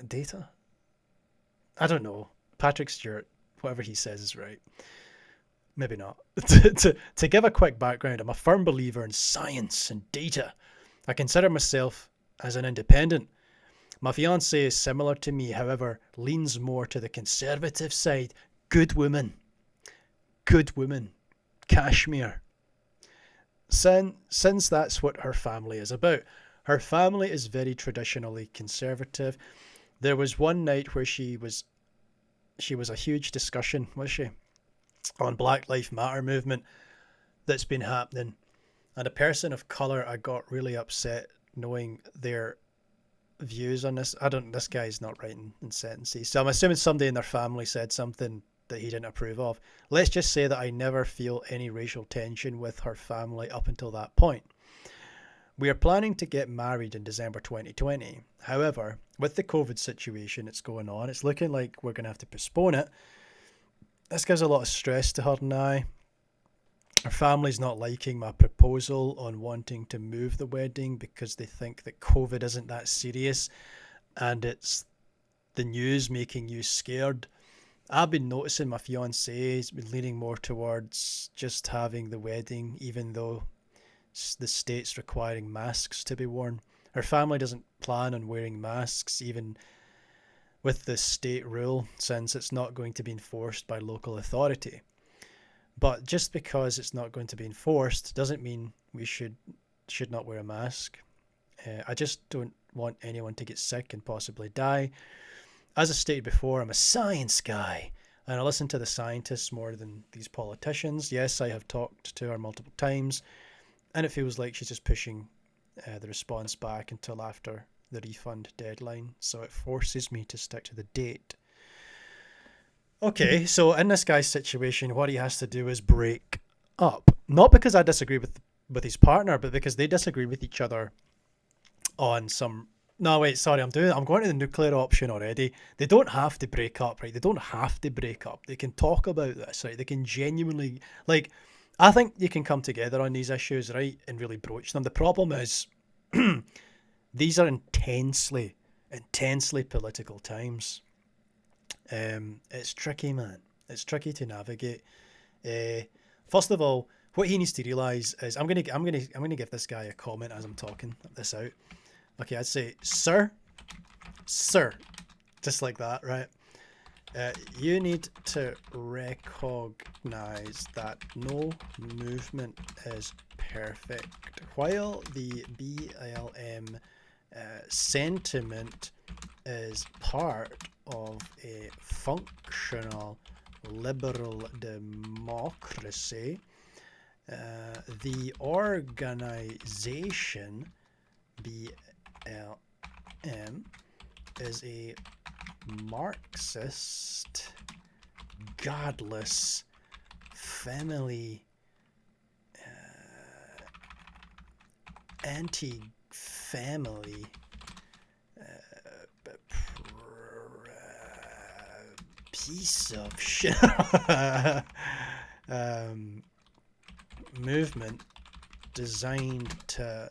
Data? I don't know. Patrick Stewart, whatever he says is right. Maybe not. To give a quick background, I'm a firm believer in science and data. I consider myself as an independent. My fiancée is similar to me, however, leans more to the conservative side. Good woman. Good woman. Cashmere. Since that's what her family is about. Her family is very traditionally conservative. There was one night where she was a huge discussion, was she, on Black Lives Matter movement that's been happening. And a person of colour, I got really upset knowing their views on this. This guy's not writing in sentences. So I'm assuming somebody in their family said something that he didn't approve of. Let's just say that I never feel any racial tension with her family up until that point. We are planning to get married in December 2020. However, with the COVID situation that's going on, it's looking like we're going to have to postpone it. This gives a lot of stress to her and I. Her family's not liking my proposal on wanting to move the wedding because they think that COVID isn't that serious and it's the news making you scared. I've been noticing my fiance's been leaning more towards just having the wedding, even though the state's requiring masks to be worn. Her family doesn't plan on wearing masks, even with the state rule, since it's not going to be enforced by local authority. But just because it's not going to be enforced doesn't mean we should not wear a mask. I just don't want anyone to get sick and possibly die. As I stated before, I'm a science guy, and I listen to the scientists more than these politicians. Yes, I have talked to her multiple times, and it feels like she's just pushing the response back until after the refund deadline, so it forces me to stick to the date. Okay, so in this guy's situation, what he has to do is break up. Not because I disagree with his partner, but because they disagree with each other on some... No, wait, sorry, I'm going to the nuclear option already. They don't have to break up, right? They don't have to break up. They can talk about this, right? They can genuinely... Like, I think you can come together on these issues, right, and really broach them. The problem is, these are intensely political times. It's tricky, man. It's tricky to navigate. First of all, what he needs to realise is, I'm gonna give this guy a comment as I'm talking this out. Okay, I'd say, sir, just like that, right? You need to recognise that no movement is perfect. While the BLM sentiment is part of a functional liberal democracy, the organisation BLM is a Marxist, godless, family, anti-family, piece of shit movement designed to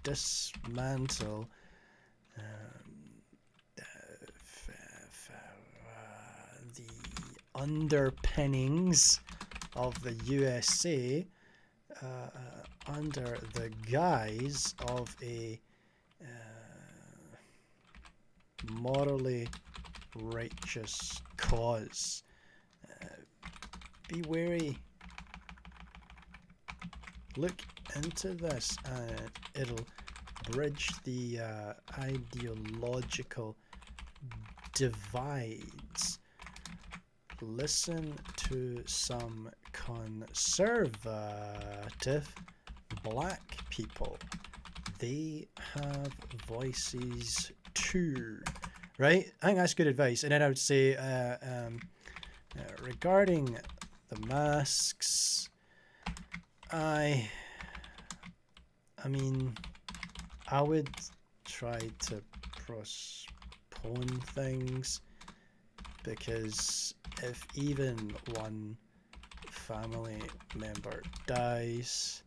dismantle the underpinnings of the USA under the guise of a morally righteous cause. Be wary. Look into this and it'll bridge the ideological divides. Listen to some conservative black people. They have voices too. Right? I think that's good advice. And then I would say, regarding the masks, I mean, I would try to postpone things, because if even one family member dies,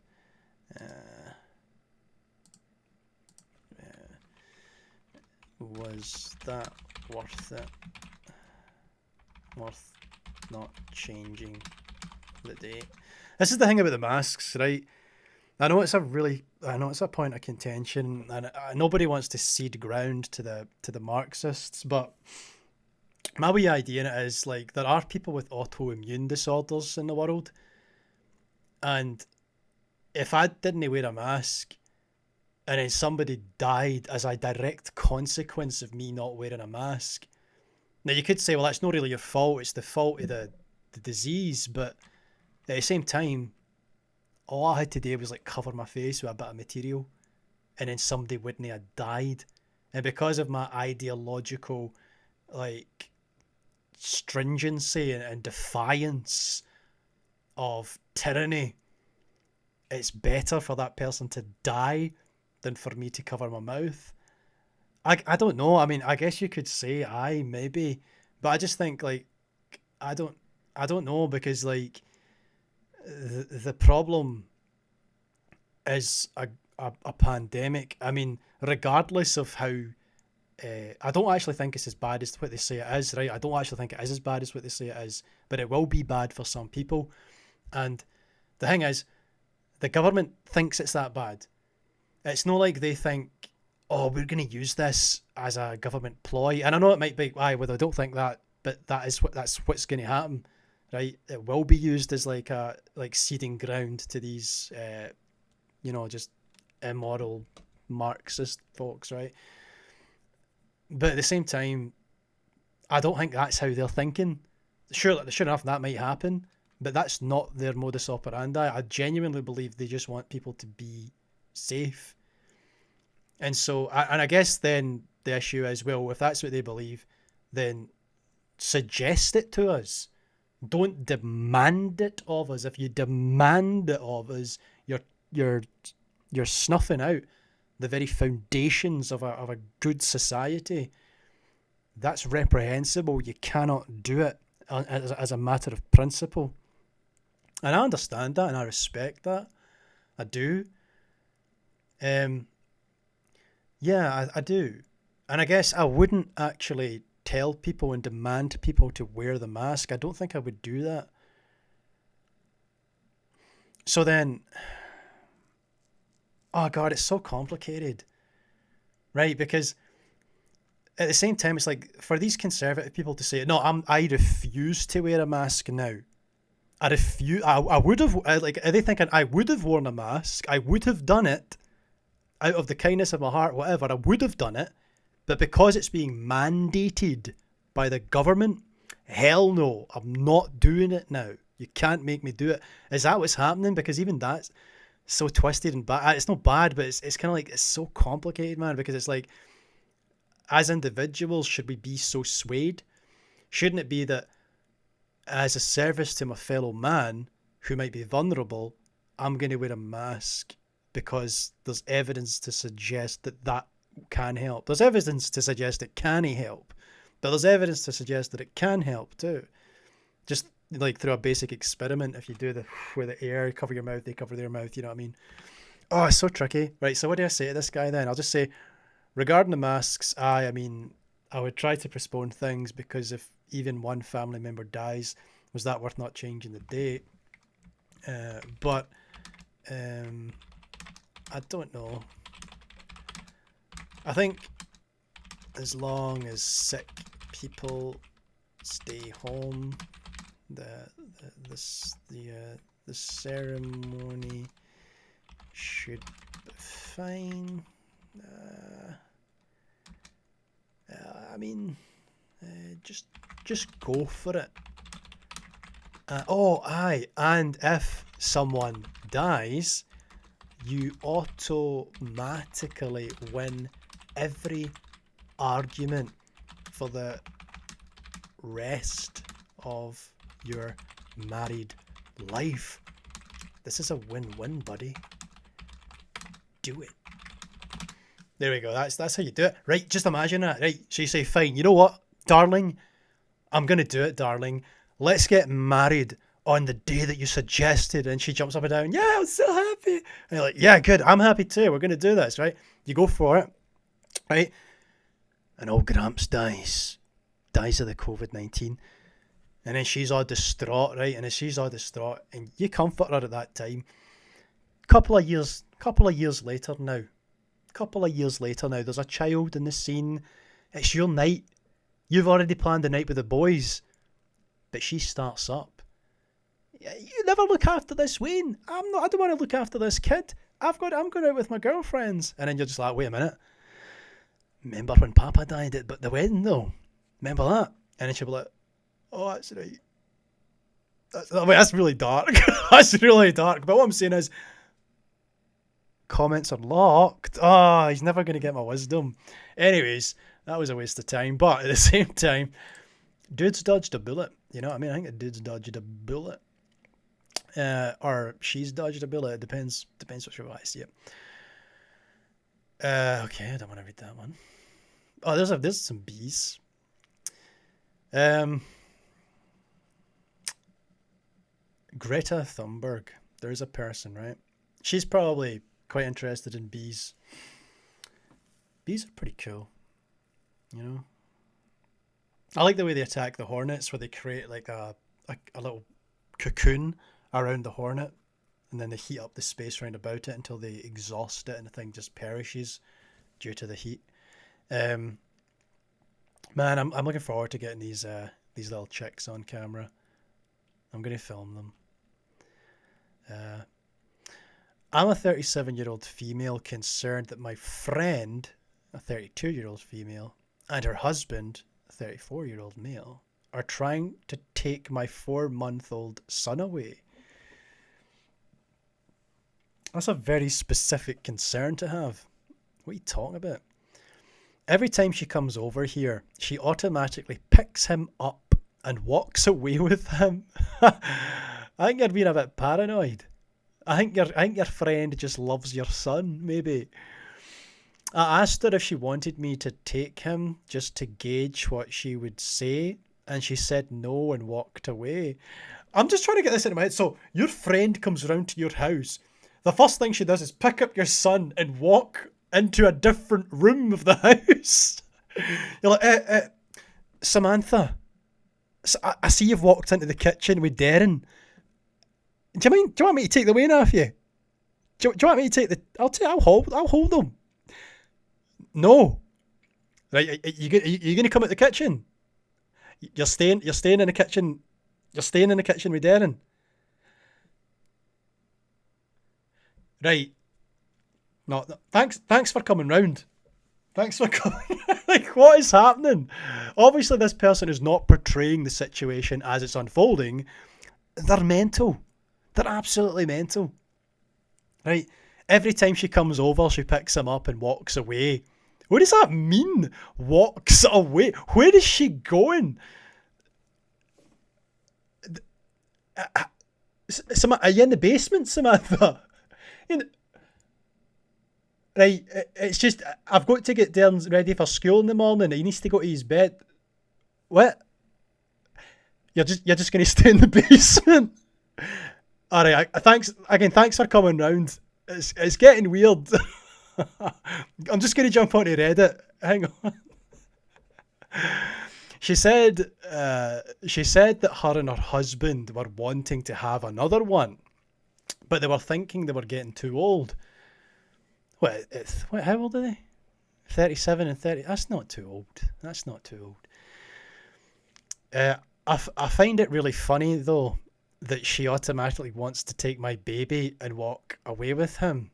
was that worth it? Worth not changing the date? This is the thing about the masks, right? I know it's a point of contention, and nobody wants to cede ground to the Marxists, but my wee idea in it is, like, there are people with autoimmune disorders in the world, and if I didn't wear a mask and then somebody died as a direct consequence of me not wearing a mask, now you could say, well, that's not really your fault, it's the fault of the disease, but at the same time, all I had to do was like cover my face with a bit of material, and then somebody wouldn't have died. And because of my ideological, like, stringency and defiance of tyranny, it's better for that person to die than for me to cover my mouth. I don't know. I mean, I guess you could say maybe, but I just think, like, I don't know, because, like, the problem is a pandemic. I mean, regardless of how I don't actually think it's as bad as what they say it is, right? I don't actually think it is as bad as what they say it is, but it will be bad for some people. And the thing is, the government thinks it's that bad. It's not like they think, oh, we're going to use this as a government ploy. And I know it might be, well, I don't think that, but that's what's going to happen, right? It will be used as like ceding ground to these, just immoral Marxist folks, right? But at the same time, I don't think that's how they're thinking. Sure enough, that might happen, but that's not their modus operandi. I genuinely believe they just want people to be safe. And so, and I guess then the issue is, well, if that's what they believe, then suggest it to us. Don't demand it of us. If you demand it of us, you're snuffing out the very foundations of a good society. That's reprehensible. You cannot do it as a matter of principle. And I understand that and I respect that. I do. Yeah, I do. And I guess I wouldn't actually tell people and demand people to wear the mask. I don't think I would do that. So then, oh God, it's so complicated, right? Because at the same time, it's like for these conservative people to say, no, I refuse to wear a mask now. I refuse. I would have, like, are they thinking I would have worn a mask? I would have done it out of the kindness of my heart, whatever. I would have done it. But because it's being mandated by the government, hell no, I'm not doing it now. You can't make me do it. Is that what's happening? Because even that's so twisted and bad. It's not bad, but it's kind of like, it's so complicated, man, because it's like, as individuals, should we be so swayed? Shouldn't it be that as a service to my fellow man who might be vulnerable, I'm going to wear a mask because there's evidence to suggest that can help. There's evidence to suggest it can't help, but there's evidence to suggest that it can help too. Just like through a basic experiment, if you do the where the air, cover your mouth, they cover their mouth, you know what I mean? Oh, it's so tricky. Right, so what do I say to this guy then? I'll just say, regarding the masks, I mean, I would try to postpone things because if even one family member dies, was that worth not changing the date? But I don't know. I think as long as sick people stay home, the ceremony should be fine. I mean, just go for it. Oh, aye, and if someone dies, you automatically win every argument for the rest of your married life. This is a win-win, buddy. Do it. There we go. That's how you do it. Right, just imagine that. Right, so you say, fine, you know what, darling? I'm going to do it, darling. Let's get married on the day that you suggested. And she jumps up and down. Yeah, I'm so happy. And you're like, yeah, good. I'm happy too. We're going to do this, right? You go for it, right? And old Gramps dies of the COVID-19. And then she's all distraught, right? And as she's all distraught, and you comfort her at that time. Couple of years later now, there's a child in the scene. It's your night. You've already planned the night with the boys. But she starts up. You never look after this, Wayne. I don't want to look after this kid. I'm going out with my girlfriends. And then you're just like, wait a minute. Remember when Papa died at the wedding though? Remember that? And then she'll be like, oh, that's right. That's really dark. That's really dark. But what I'm saying is, comments are locked. Oh, he's never going to get my wisdom. Anyways, that was a waste of time. But at the same time, dude's dodged a bullet. You know what I mean? I think a dude's dodged a bullet. Or she's dodged a bullet. It depends which way I see it. Okay, I don't want to read that one. Oh, there's some bees. Greta Thunberg. There's a person, right? She's probably quite interested in bees. Bees are pretty cool, you know? I like the way they attack the hornets, where they create like a little cocoon around the hornet, and then they heat up the space round about it until they exhaust it and the thing just perishes due to the heat. Man, I'm looking forward to getting these little chicks on camera. I'm going to film them. I'm a 37-year-old female concerned that my friend, a 32-year-old female, and her husband, a 34-year-old male, are trying to take my 4-month-old son away. That's a very specific concern to have. What are you talking about? Every time she comes over here, she automatically picks him up and walks away with him. I think you're being a bit paranoid. I think your friend just loves your son, maybe. I asked her if she wanted me to take him just to gauge what she would say, and she said no and walked away. I'm just trying to get this into my head. So your friend comes round to your house. The first thing she does is pick up your son and walk into a different room of the house. You're like, Samantha, I see you've walked into the kitchen with Darren. Do you want me to take the weight off you? Do you want me to take the? I'll hold them. No. Right, you gonna come out the kitchen? You're staying in the kitchen. You're staying in the kitchen with Darren. Right. No, thanks for coming round. Thanks for coming. Like, what is happening? Obviously, this person is not portraying the situation as it's unfolding. They're mental. They're absolutely mental. Right? Every time she comes over, she picks him up and walks away. What does that mean? Walks away? Where is she going? Are you in the basement, Samantha? Right, it's just, I've got to get Darren ready for school in the morning. He needs to go to his bed. What? You're just going to stay in the basement? All right, thanks for coming round. It's getting weird. I'm just going to jump onto Reddit. Hang on. She said that her and her husband were wanting to have another one, but they were thinking they were getting too old. How old are they? 37 and 30. That's not too old. I find it really funny though that she automatically wants to take my baby and walk away with him.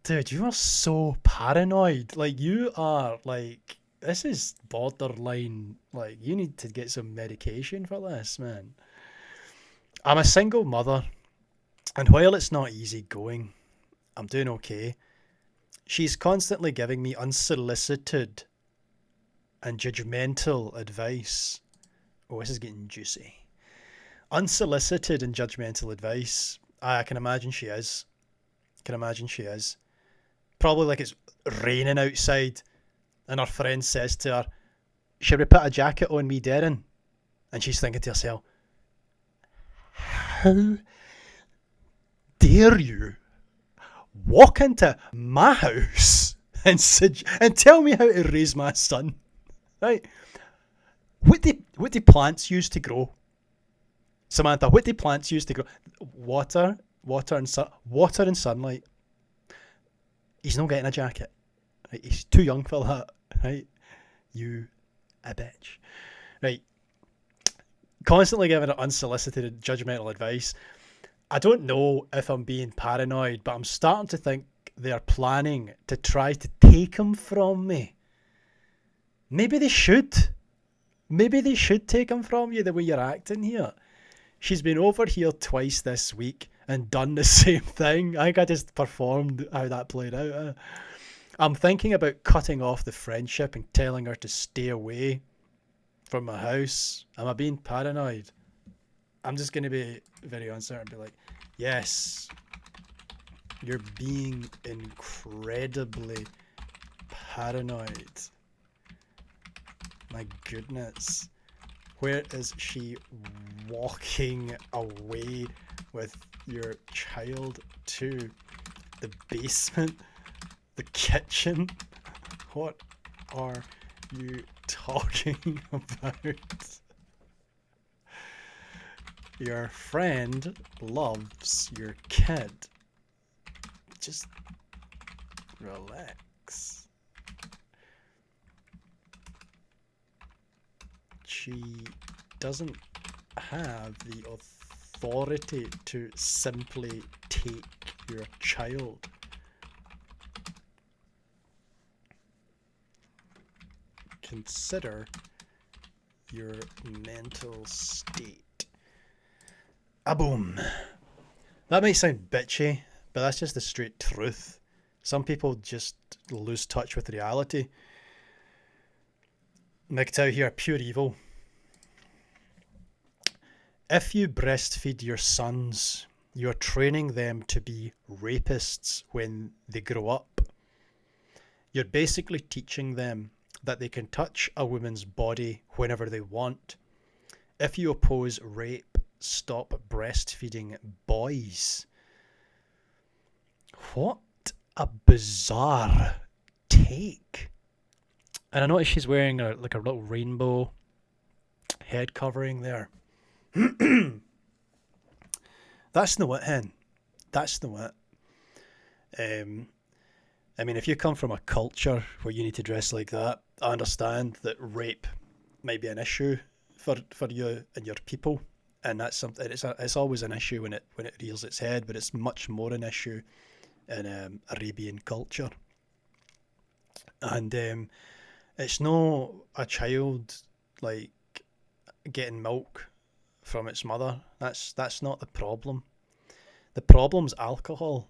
Dude, you are so paranoid. Like, you are, like, this is borderline. Like, you need to get some medication for this, man. I'm a single mother, and while it's not easy going, I'm doing okay. She's constantly giving me unsolicited and judgmental advice. Oh, this is getting juicy. Unsolicited and judgmental advice. I can imagine she is. Probably like it's raining outside and her friend says to her, should we put a jacket on me, Darren? And she's thinking to herself, how dare you walk into my house and tell me how to raise my son? Right? What do plants use to grow? Samantha, what do plants use to grow? Water and sunlight. He's not getting a jacket. Right? He's too young for that. Right? You a bitch. Right? Constantly giving her unsolicited judgmental advice. I don't know if I'm being paranoid, but I'm starting to think they're planning to try to take him from me. Maybe they should. Maybe they should take him from you the way you're acting here. She's been over here twice this week and done the same thing. I think I just performed how that played out. I'm thinking about cutting off the friendship and telling her to stay away from my house. Am I being paranoid? I'm just going to be very uncertain and be like, yes, you're being incredibly paranoid. My goodness. Where is she walking away with your child to? The basement? The kitchen? What are you talking about? Your friend loves your kid. Just relax. She doesn't have the authority to simply take your child. Consider your mental state. A boom. That might sound bitchy, but that's just the straight truth. Some people just lose touch with reality. MGTOW here, pure evil. If you breastfeed your sons, you're training them to be rapists when they grow up. You're basically teaching them that they can touch a woman's body whenever they want. If you oppose rape, stop breastfeeding boys. What a bizarre take. And I notice she's wearing a little rainbow head covering there. That's no it, hen. That's no it. I mean, if you come from a culture where you need to dress like that, I understand that rape might be an issue for you and your people, and that's something. It's always an issue when it rears its head, but it's much more an issue in Arabian culture. And it's no a child like getting milk from its mother. That's not the problem. The problem's alcohol.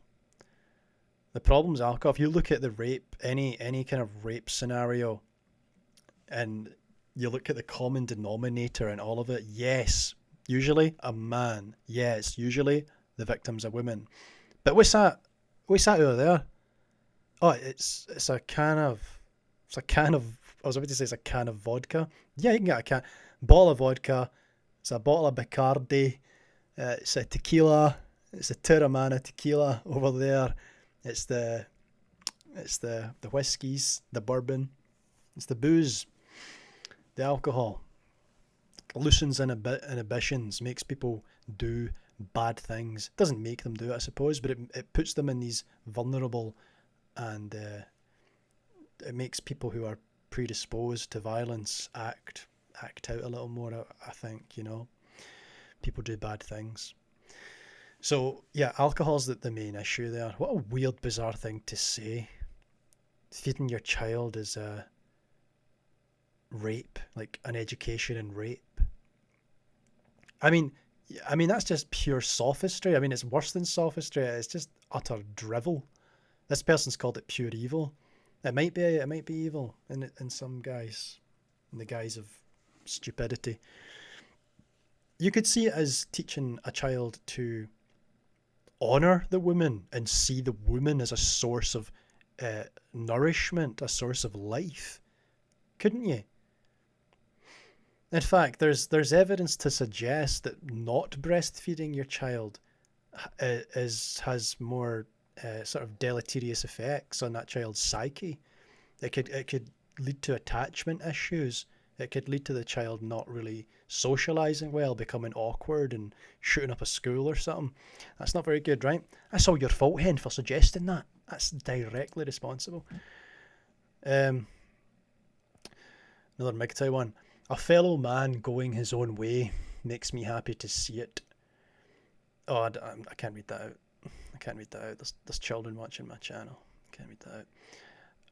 The problem's alcohol. If you look at the rape, any kind of rape scenario, and you look at the common denominator in all of it, yes, usually a man. Yes, usually the victim's a woman. But what's that over there? Oh, it's a can of I was about to say it's a can of vodka. Yeah, you can get a bottle of vodka. It's a bottle of Bacardi. It's a tequila. It's a Terramana tequila over there. It's the whiskies, the bourbon. It's the booze, the alcohol. Loosens inhibitions, makes people do bad things. Doesn't make them do it, I suppose, but it puts them in these vulnerable, and it makes people who are predisposed to violence act out a little more. I think, people do bad things. So yeah, alcohol's the main issue there. What a weird, bizarre thing to say. Feeding your child is a rape, like an education in rape. I mean that's just pure sophistry. I mean, it's worse than sophistry. It's just utter drivel. This person's called it pure evil. It might be evil in some guys, in the guise of stupidity. You could see it as teaching a child to honor the woman and see the woman as a source of nourishment, a source of life, couldn't you? In fact, there's evidence to suggest that not breastfeeding your child has more sort of deleterious effects on that child's psyche. It could lead to attachment issues. It could lead to the child not really socializing well, becoming awkward and shooting up a school or something. That's not very good, right? That's all your fault, hen, for suggesting that. That's directly responsible. Another MGTOW one. A fellow man going his own way makes me happy to see it. Oh, I can't read that out. I can't read that out. There's children watching my channel. I can't read that out.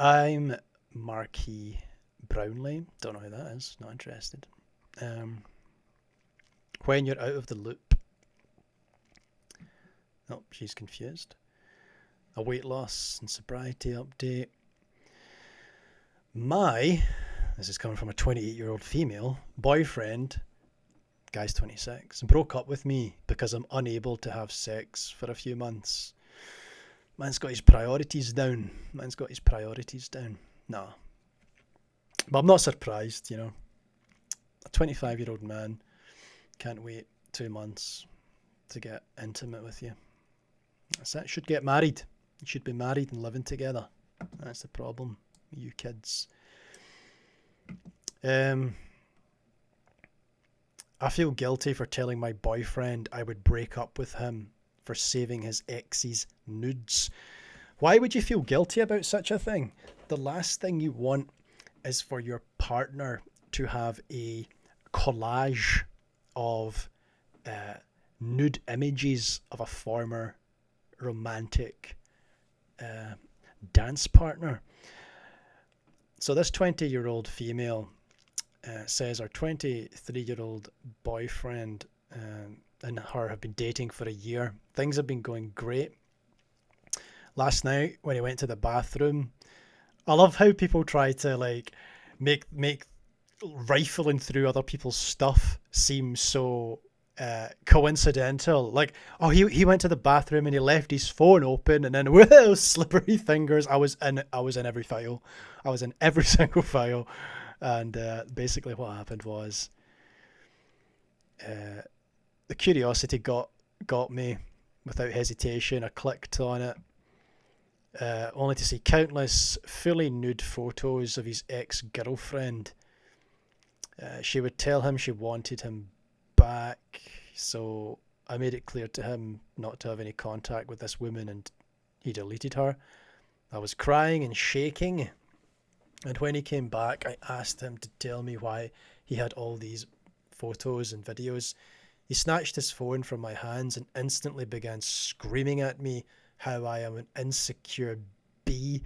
I'm Marquis Brownlee. Don't know who that is. Not interested. When you're out of the loop. Oh, she's confused. A weight loss and sobriety update. This is coming from a 28-year-old female, boyfriend, guy's 26, broke up with me because I'm unable to have sex for a few months. Man's got his priorities down. Nah. But I'm not surprised, A 25-year-old man can't wait 2 months to get intimate with you. That's it. Should get married. You should be married and living together. That's the problem, you kids. I feel guilty for telling my boyfriend I would break up with him for saving his ex's nudes. Why would you feel guilty about such a thing? The last thing you want is for your partner to have a collage of nude images of a former romantic dance partner. So this 20-year-old female says her 23-year-old boyfriend and her have been dating for a year. Things have been going great. last night when he went to the bathroom. I love how people try to like make rifling through other people's stuff seem so coincidental. Like, oh, he went to the bathroom and he left his phone open, and then with those slippery fingers, I was in every file. I was in every single file, and basically what happened was the curiosity got me without hesitation. I clicked on it, only to see countless fully nude photos of his ex-girlfriend. She would tell him she wanted him back, so I made it clear to him not to have any contact with this woman, and he deleted her. I was crying and shaking, and when he came back, I asked him to tell me why he had all these photos and videos. He snatched his phone from my hands and instantly began screaming at me how I am an insecure bee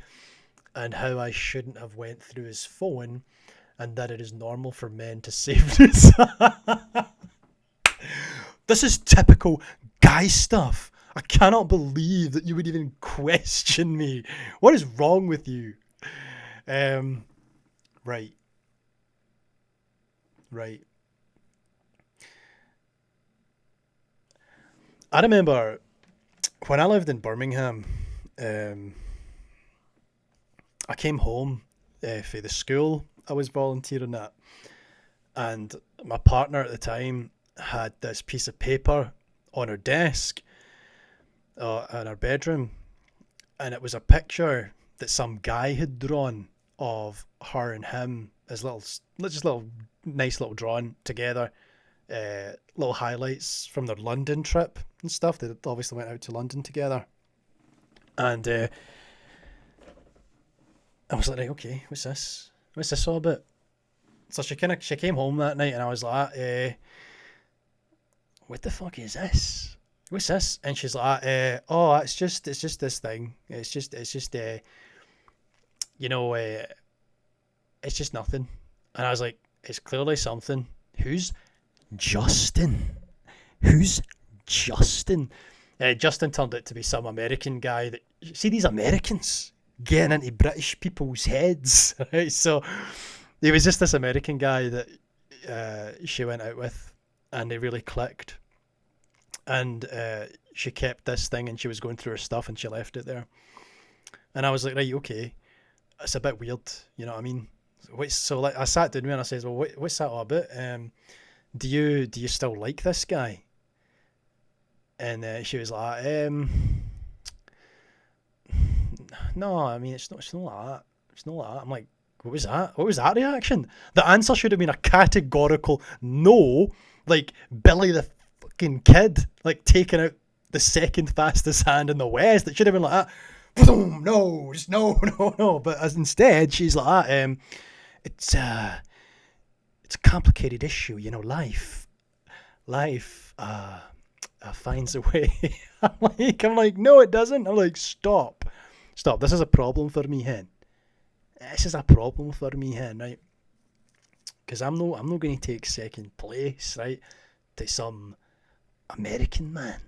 and how I shouldn't have went through his phone, and that it is normal for men to save this. This is typical guy stuff. I cannot believe that you would even question me. What is wrong with you? Right. I remember when I lived in Birmingham, I came home for the school I was volunteering at, and my partner at the time had this piece of paper on her desk in her bedroom, and it was a picture that some guy had drawn of her and him as nice little drawing together, little highlights from their London trip and stuff. They obviously went out to London together, and I was like, right, okay, what's this all about? So she came home that night, and I was like, what the fuck is this? What's this? And she's like, oh, it's just this thing. It's just it's just nothing. And I was like, it's clearly something. Who's Justin? Justin turned out to be some American guy that, see, these Americans getting into British people's heads, right? So he was just this American guy that she went out with, and they really clicked. And she kept this thing, and she was going through her stuff, and she left it there. And I was like, right, okay, it's a bit weird, you know what I mean? So like, I sat down with her and I said, well, what's that all about? Do you still like this guy? And she was like, no, I mean, it's not like that. It's not like that. I'm like, what was that? What was that reaction? The answer should have been a categorical no, like Billy the fucking Kid, like taking out the second fastest hand in the West. It should have been like that. No, just no. But instead, she's like, it's a complicated issue, you know. Life finds a way. I'm like, no, it doesn't. I'm like, stop. This is a problem for me, hen. Right? Because I'm not going to take second place, right, to some American man.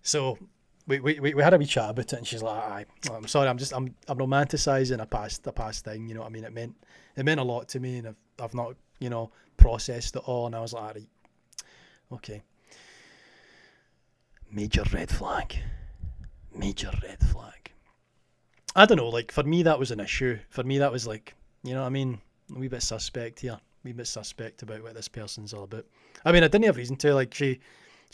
So we had a wee chat about it, and she's like, I'm sorry, I'm romanticizing a past thing, you know what I mean? It meant a lot to me, and I've not, you know, processed it all. And I was like, right, okay. Major red flag. I don't know, like, for me that was an issue. For me that was like, you know what I mean, a wee bit suspect here. A wee bit suspect about what this person's all about. I mean, I didn't have reason to. Like, she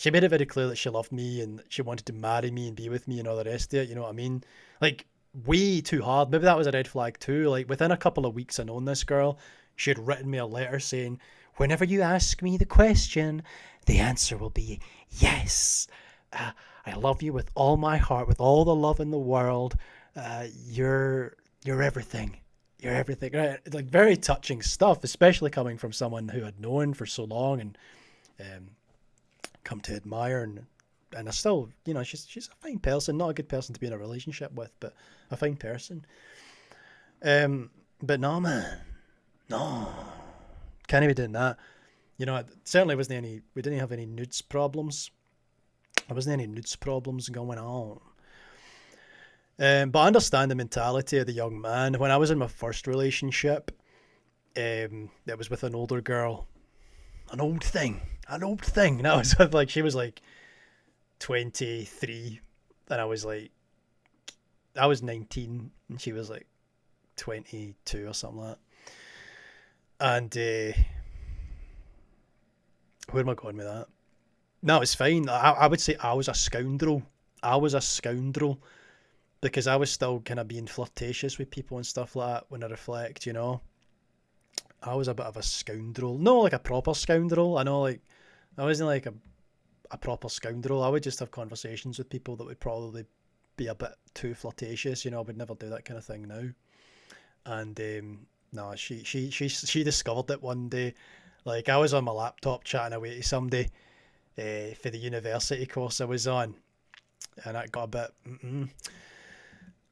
made it very clear that she loved me and she wanted to marry me and be with me and all the rest of it, you know what I mean? Like, way too hard. Maybe that was a red flag too. Like, within a couple of weeks of knowing this girl, she had written me a letter saying, whenever you ask me the question, the answer will be yes. I love you with all my heart, with all the love in the world. You're everything. You're everything. Right? Like, very touching stuff, especially coming from someone who I'd known for so long and come to admire, and I still, you know, she's a fine person, not a good person to be in a relationship with, but a fine person. But no, man, no, can't be doing that. You know, it certainly wasn't any. We didn't have any nudes problems. There wasn't any nudes problems going on. But I understand the mentality of the young man. When I was in my first relationship, it was with an older girl, an old thing. And I was with, like, she was like 23, and I was 19, and she was like 22 or something like that. And where am I going with that? No, it's fine. I would say I was a scoundrel. Because I was still kind of being flirtatious with people and stuff like that when I reflect, you know. I was a bit of a scoundrel. No, like a proper scoundrel. I know, like, I wasn't like a proper scoundrel. I would just have conversations with people that would probably be a bit too flirtatious, you know. I would never do that kind of thing now. And no, she discovered it one day. Like, I was on my laptop chatting away to somebody for the university course I was on, and it got a bit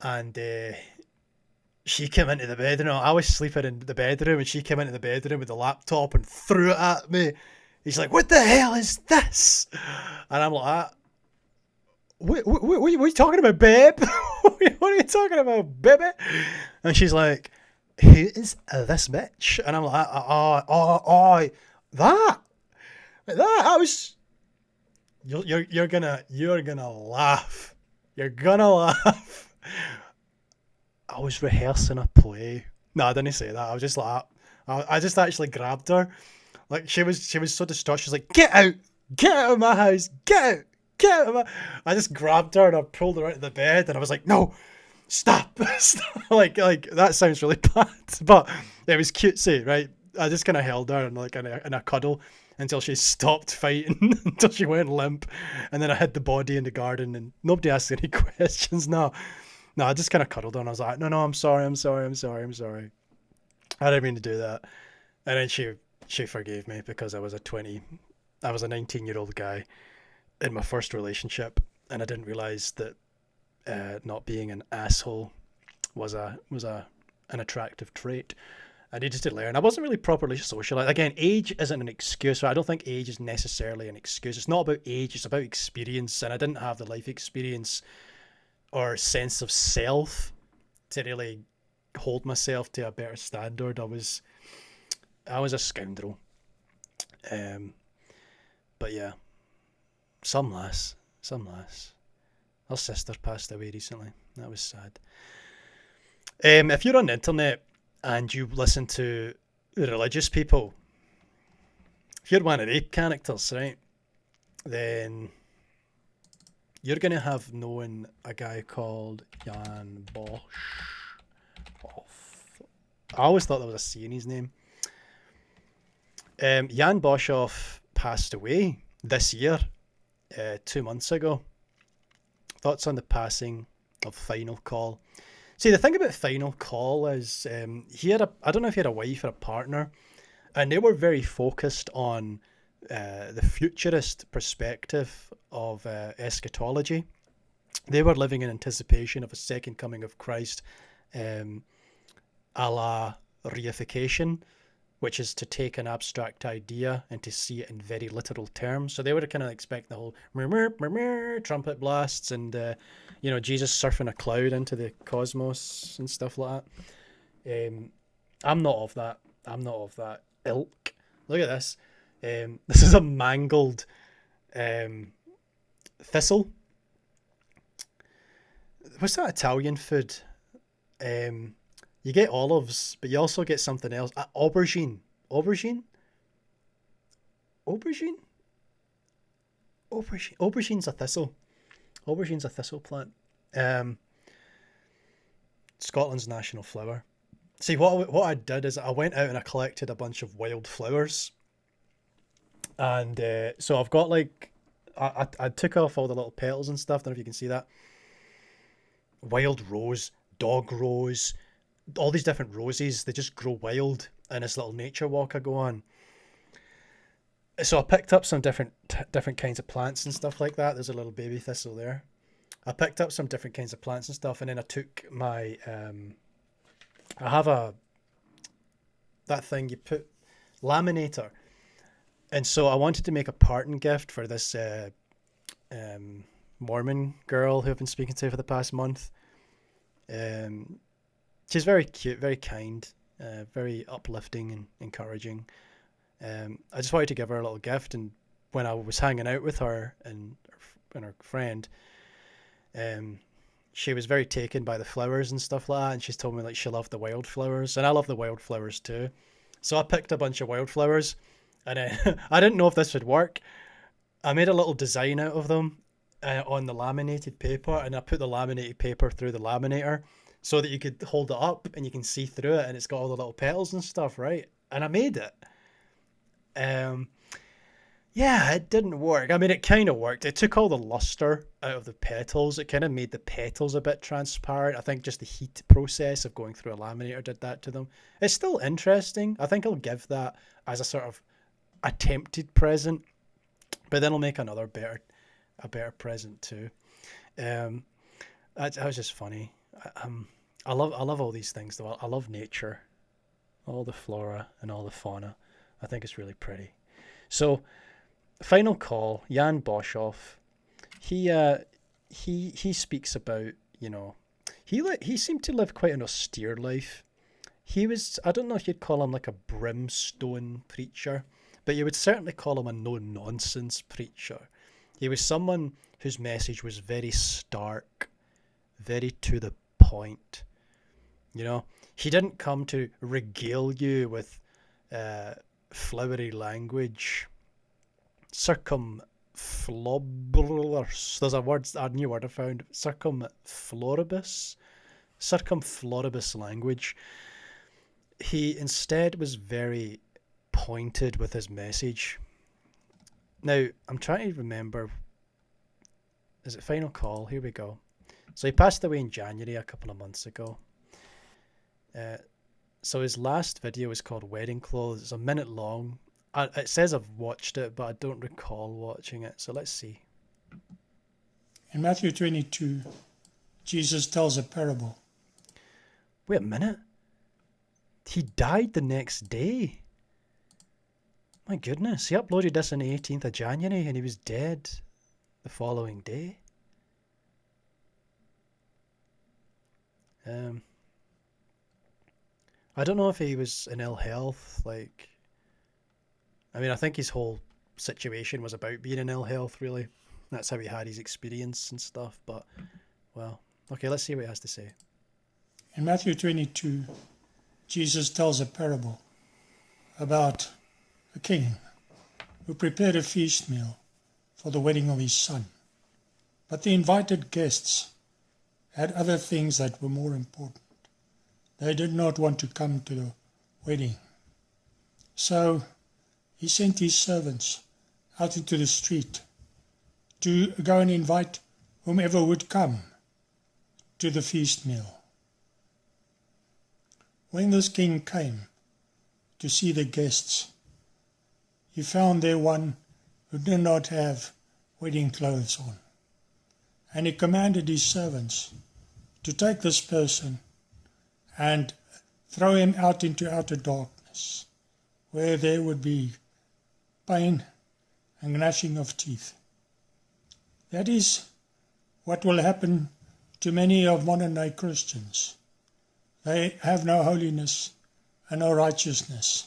and she came into the bedroom. I was sleeping in the bedroom, and she came into the bedroom with the laptop and threw it at me. He's like, "What the hell is this?" And I'm like, what are you talking about, babe? What are you talking about, baby? And she's like, "Who is this bitch?" And I'm like, that I was. You're gonna laugh. You're gonna laugh. I was rehearsing a play. No, I didn't say that. I was just like, I just actually grabbed her. Like, she was so distraught. She's like, get out of my house, get out of my. I just grabbed her and I pulled her out of the bed, and I was like, no, stop. like that sounds really bad, but it was cutesy, right? I just kind of held her and like in a cuddle until she stopped fighting, until she went limp, and then I hid the body in the garden, and nobody asked any questions. No, I just kind of cuddled her, and I was like, no, I'm sorry. I didn't mean to do that. And then she forgave me because I was a 19-year-old guy in my first relationship, and I didn't realize that not being an asshole was an attractive trait. I needed to learn. I wasn't really properly socialized. Again, age isn't an excuse. I don't think age is necessarily an excuse. It's not about age. It's about experience. And I didn't have the life experience or sense of self to really hold myself to a better standard. I was a scoundrel. But yeah, some lass. Her sister passed away recently. That was sad. If you're on the internet and you listen to religious people, if you're one of their characters, right, then you're going to have known a guy called Jan Bosch. I always thought there was a C in his name. Jan Boshoff passed away this year, 2 months ago. Thoughts on the passing of Final Call? See, the thing about Final Call is he had I don't know if he had a wife or a partner, and they were very focused on the futurist perspective of eschatology. They were living in anticipation of a second coming of Christ, a la reification, which is to take an abstract idea and to see it in very literal terms. So they were kind of expecting the whole trumpet blasts and Jesus surfing a cloud into the cosmos and stuff like that. I'm not of that ilk. Look at this. This is a mangled thistle. What's that Italian food? You get olives, but you also get something else. Aubergine. Aubergine's a thistle. Aubergine's a thistle plant. Scotland's national flower. See, what I did is I went out and I collected a bunch of wild flowers. And so I've got like, I took off all the little petals and stuff. I don't know if you can see that. Wild rose, dog rose, all these different roses, they just grow wild in this little nature walk I go on. So I picked up some different kinds of plants and stuff like that. There's a little baby thistle there. I picked up some different kinds of plants and stuff, and then I took my I have that thing you put laminator, and so I wanted to make a parting gift for this Mormon girl who I've been speaking to for the past month. She's very cute, very kind, very uplifting and encouraging. I just wanted to give her a little gift, and when I was hanging out with her and her friend, she was very taken by the flowers and stuff like that, and she's told me like she loved the wildflowers, and I love the wildflowers too. So I picked a bunch of wildflowers, and I didn't know if this would work. I made a little design out of them on the laminated paper, and I put the laminated paper through the laminator so that you could hold it up and you can see through it, and it's got all the little petals and stuff, right? And I made it. Yeah, it didn't work. I mean, it kind of worked. It took all the luster out of the petals. It kind of made the petals a bit transparent. I think just the heat process of going through a laminator did that to them. It's still interesting. I think I'll give that as a sort of attempted present, but then I'll make a better present too. That was just funny. I love all these things though. I love nature, all the flora and all the fauna. I think it's really pretty. So, final call, Jan Boshoff. He speaks about, you know, he seemed to live quite an austere life. He was, I don't know if you'd call him like a brimstone preacher, but you would certainly call him a no-nonsense preacher. He was someone whose message was very stark, very to the point. You know, he didn't come to regale you with flowery language. Circumfloribus. There's a new word I found. Circumfloribus language. He instead was very pointed with his message. Now, I'm trying to remember. Is it final call? Here we go. So he passed away in January a couple of months ago. So his last video was called Wedding Clothes. It's a minute long. It says I've watched it, but I don't recall watching it. So let's see. In Matthew 22, Jesus tells a parable. Wait a minute. He died the next day. My goodness. He uploaded this on the 18th of January and he was dead the following day. I don't know if he was in ill health, like... I mean, I think his whole situation was about being in ill health, really. That's how he had his experience and stuff, but... Well, okay, let's see what he has to say. In Matthew 22, Jesus tells a parable about a king who prepared a feast meal for the wedding of his son. But the invited guests had other things that were more important. They did not want to come to the wedding. So he sent his servants out into the street to go and invite whomever would come to the feast meal. When this king came to see the guests, he found there one who did not have wedding clothes on. And he commanded his servants to take this person and throw him out into outer darkness, where there would be pain and gnashing of teeth. That is what will happen to many of modern-day Christians. They have no holiness and no righteousness.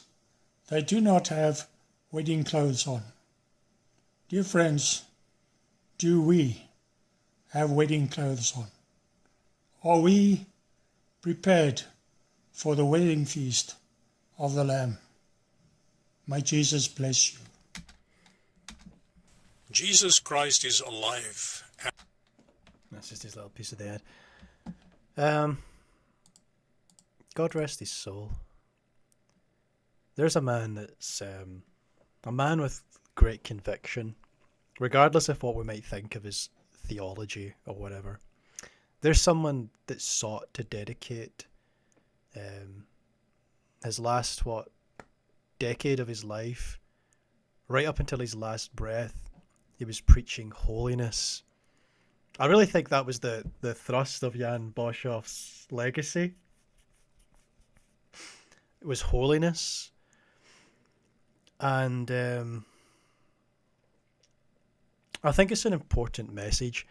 They do not have wedding clothes on. Dear friends, do we have wedding clothes on? Are we prepared for the wedding feast of the Lamb? May Jesus bless you. Jesus Christ is alive. That's just his little piece of the head. God rest his soul. There's a man that's a man with great conviction, regardless of what we might think of his theology or whatever. There's someone that sought to dedicate his last, decade of his life, right up until his last breath, he was preaching holiness. I really think that was the thrust of Jan Boshoff's legacy. It was holiness. And I think it's an important message.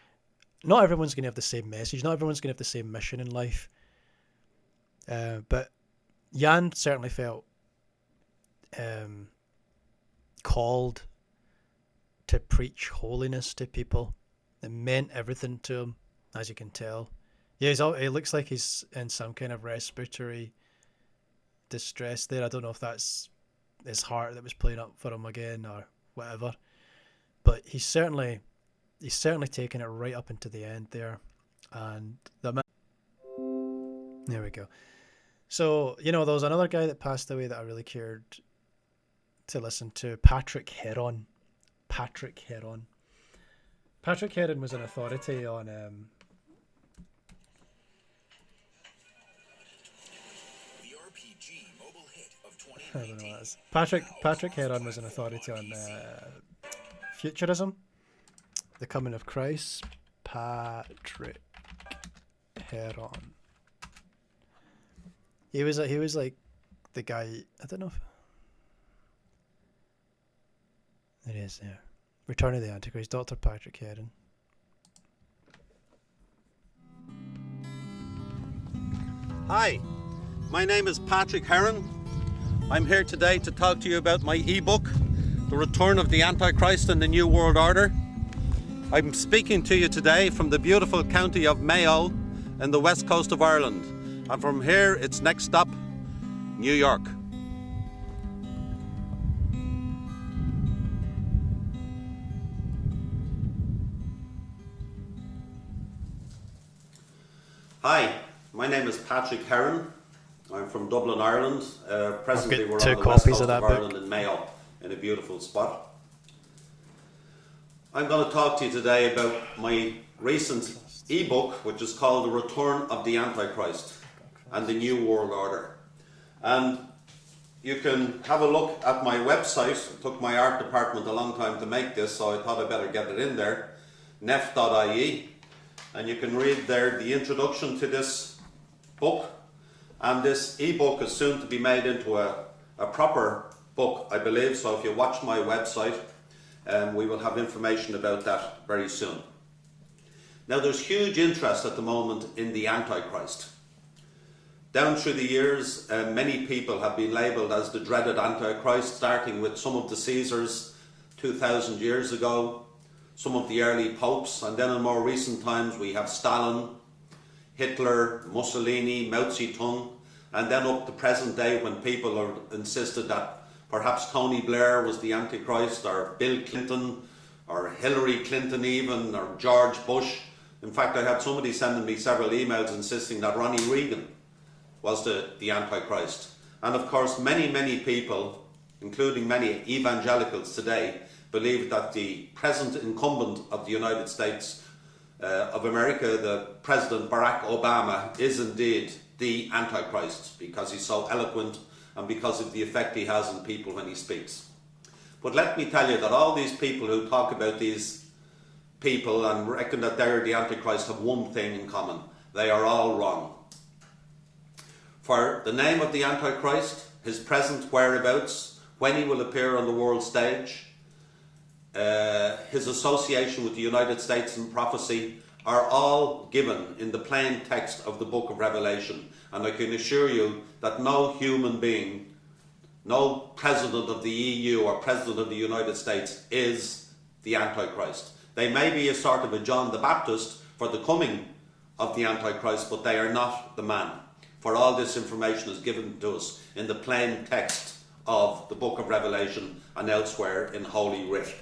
not everyone's going to have the same message. Not everyone's going to have the same mission in life. But Jan certainly felt called to preach holiness to people. It meant everything to him, as you can tell. Yeah, he looks like he's in some kind of respiratory distress there. I don't know if that's his heart that was playing up for him again or whatever. But he's certainly taken it right up into the end there. And there we go. So, you know, there was another guy that passed away that I really cared to listen to, Patrick Heron. Patrick Heron was an authority on I don't know what that is. Patrick Heron was an authority on futurism, the coming of Christ. Patrick Heron. He was like the guy. I don't know if it is there. Return of the Antichrist, Dr. Patrick Heron. Hi, my name is Patrick Heron. I'm here today to talk to you about my ebook, The Return of the Antichrist and the New World Order. I'm speaking to you today from the beautiful county of Mayo in the west coast of Ireland. And from here, it's next stop, New York. Hi, my name is Patrick Heron. I'm from Dublin, Ireland. Presently, we're on the west coast of Ireland in Mayo, in a beautiful spot. I'm going to talk to you today about my recent ebook, which is called The Return of the Antichrist and the New World Order. And you can have a look at my website. It took my art department a long time to make this, so I thought I'd better get it in there, nef.ie. And you can read there the introduction to this book. And this ebook is soon to be made into a proper book, I believe. So if you watch my website, we will have information about that very soon. Now, there's huge interest at the moment in the Antichrist. Down through the years, many people have been labelled as the dreaded Antichrist, starting with some of the Caesars 2,000 years ago, some of the early popes, and then in more recent times we have Stalin, Hitler, Mussolini, Mao Zedong, and then up to present day when people are insisted that perhaps Tony Blair was the Antichrist, or Bill Clinton, or Hillary Clinton even, or George Bush. In fact, I had somebody sending me several emails insisting that Ronnie Reagan was the Antichrist. And of course, many people, including many evangelicals today, believe that the present incumbent of the United States of America, the President Barack Obama, is indeed the Antichrist because he's so eloquent and because of the effect he has on people when he speaks. But let me tell you that all these people who talk about these people and reckon that they're the Antichrist have one thing in common. They are all wrong. For the name of the Antichrist, his present whereabouts, when he will appear on the world stage, his association with the United States and prophecy are all given in the plain text of the book of Revelation. And I can assure you that no human being, no president of the EU or president of the United States is the Antichrist. They may be a sort of a John the Baptist for the coming of the Antichrist, but they are not the man. For all this information is given to us in the plain text of the book of Revelation and elsewhere in Holy Writ.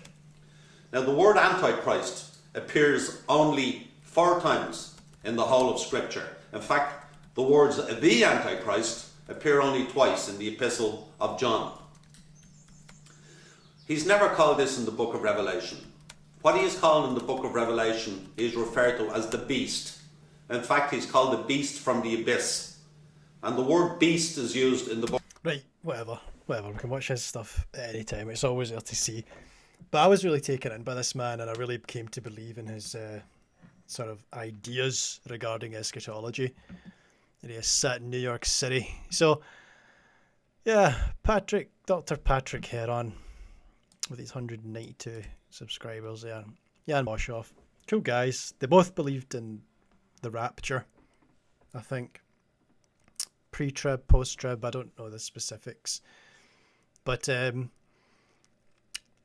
Now, the word Antichrist appears only 4 times in the whole of Scripture. In fact, the words the Antichrist appear only twice in the Epistle of John. He's never called this in the book of Revelation. What he is called in the book of Revelation is referred to as the beast. In fact, he's called the beast from the abyss. And the word beast is used in the book. Right, whatever. We can watch his stuff at any time. It's always there to see. But I was really taken in by this man, and I really came to believe in his sort of ideas regarding eschatology. And he is set in New York City. So, yeah, Dr. Patrick Heron, with his 192 subscribers there. Jan Boshoff, Cool guys. They both believed in the rapture, I think. Pre-trib, post-trib, I don't know the specifics. But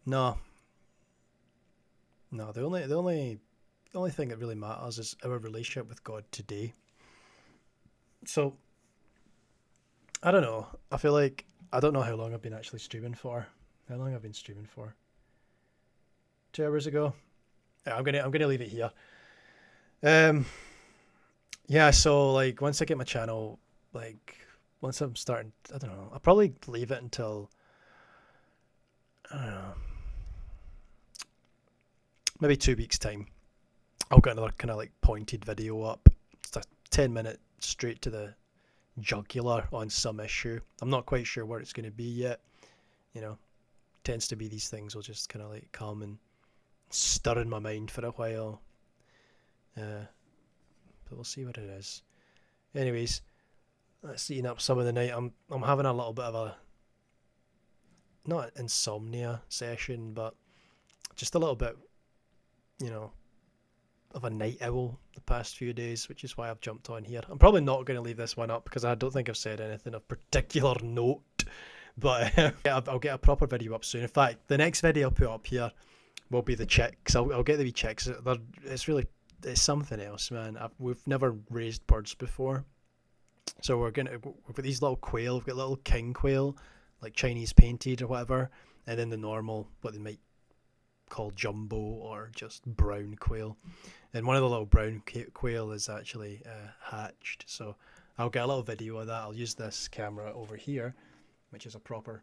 no, the only thing that really matters is our relationship with God today. So I don't know. I feel like I don't know how long I've been actually streaming for. How long I've been streaming for? 2 hours ago. Yeah, I'm gonna leave it here. Yeah, so like once I get my channel, like once I'm starting, I don't know, I'll probably leave it until, I don't know, maybe 2 weeks time. I'll get another kind of like pointed video up. It's a 10-minute straight to the jugular on some issue. I'm not quite sure where it's going to be yet. You know, tends to be these things will just kind of like come and stir in my mind for a while. But we'll see what it is. Anyways, that's eating up some of the night. I'm having a little bit of a, not insomnia session, but just a little bit, you know, of a night owl the past few days, which is why I've jumped on here. I'm probably not going to leave this one up because I don't think I've said anything of particular note, but I'll get a proper video up soon. In fact, the next video I'll put up here will be the chicks. I'll get the wee chicks. It's something else, man. We've never raised birds before, so we've got these little quail. We've got little king quail, like Chinese painted or whatever, and then the normal, what they might call jumbo or just brown quail. And one of the little brown quail is actually hatched, so I'll get a little video of that. I'll use this camera over here, which is a proper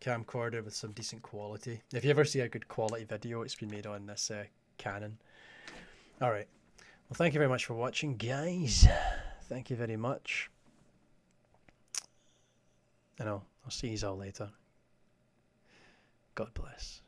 camcorder with some decent quality. If you ever see a good quality video, it's been made on this Canon. Alright, well thank you very much for watching, guys. Thank you very much. And I'll see you all later. God bless.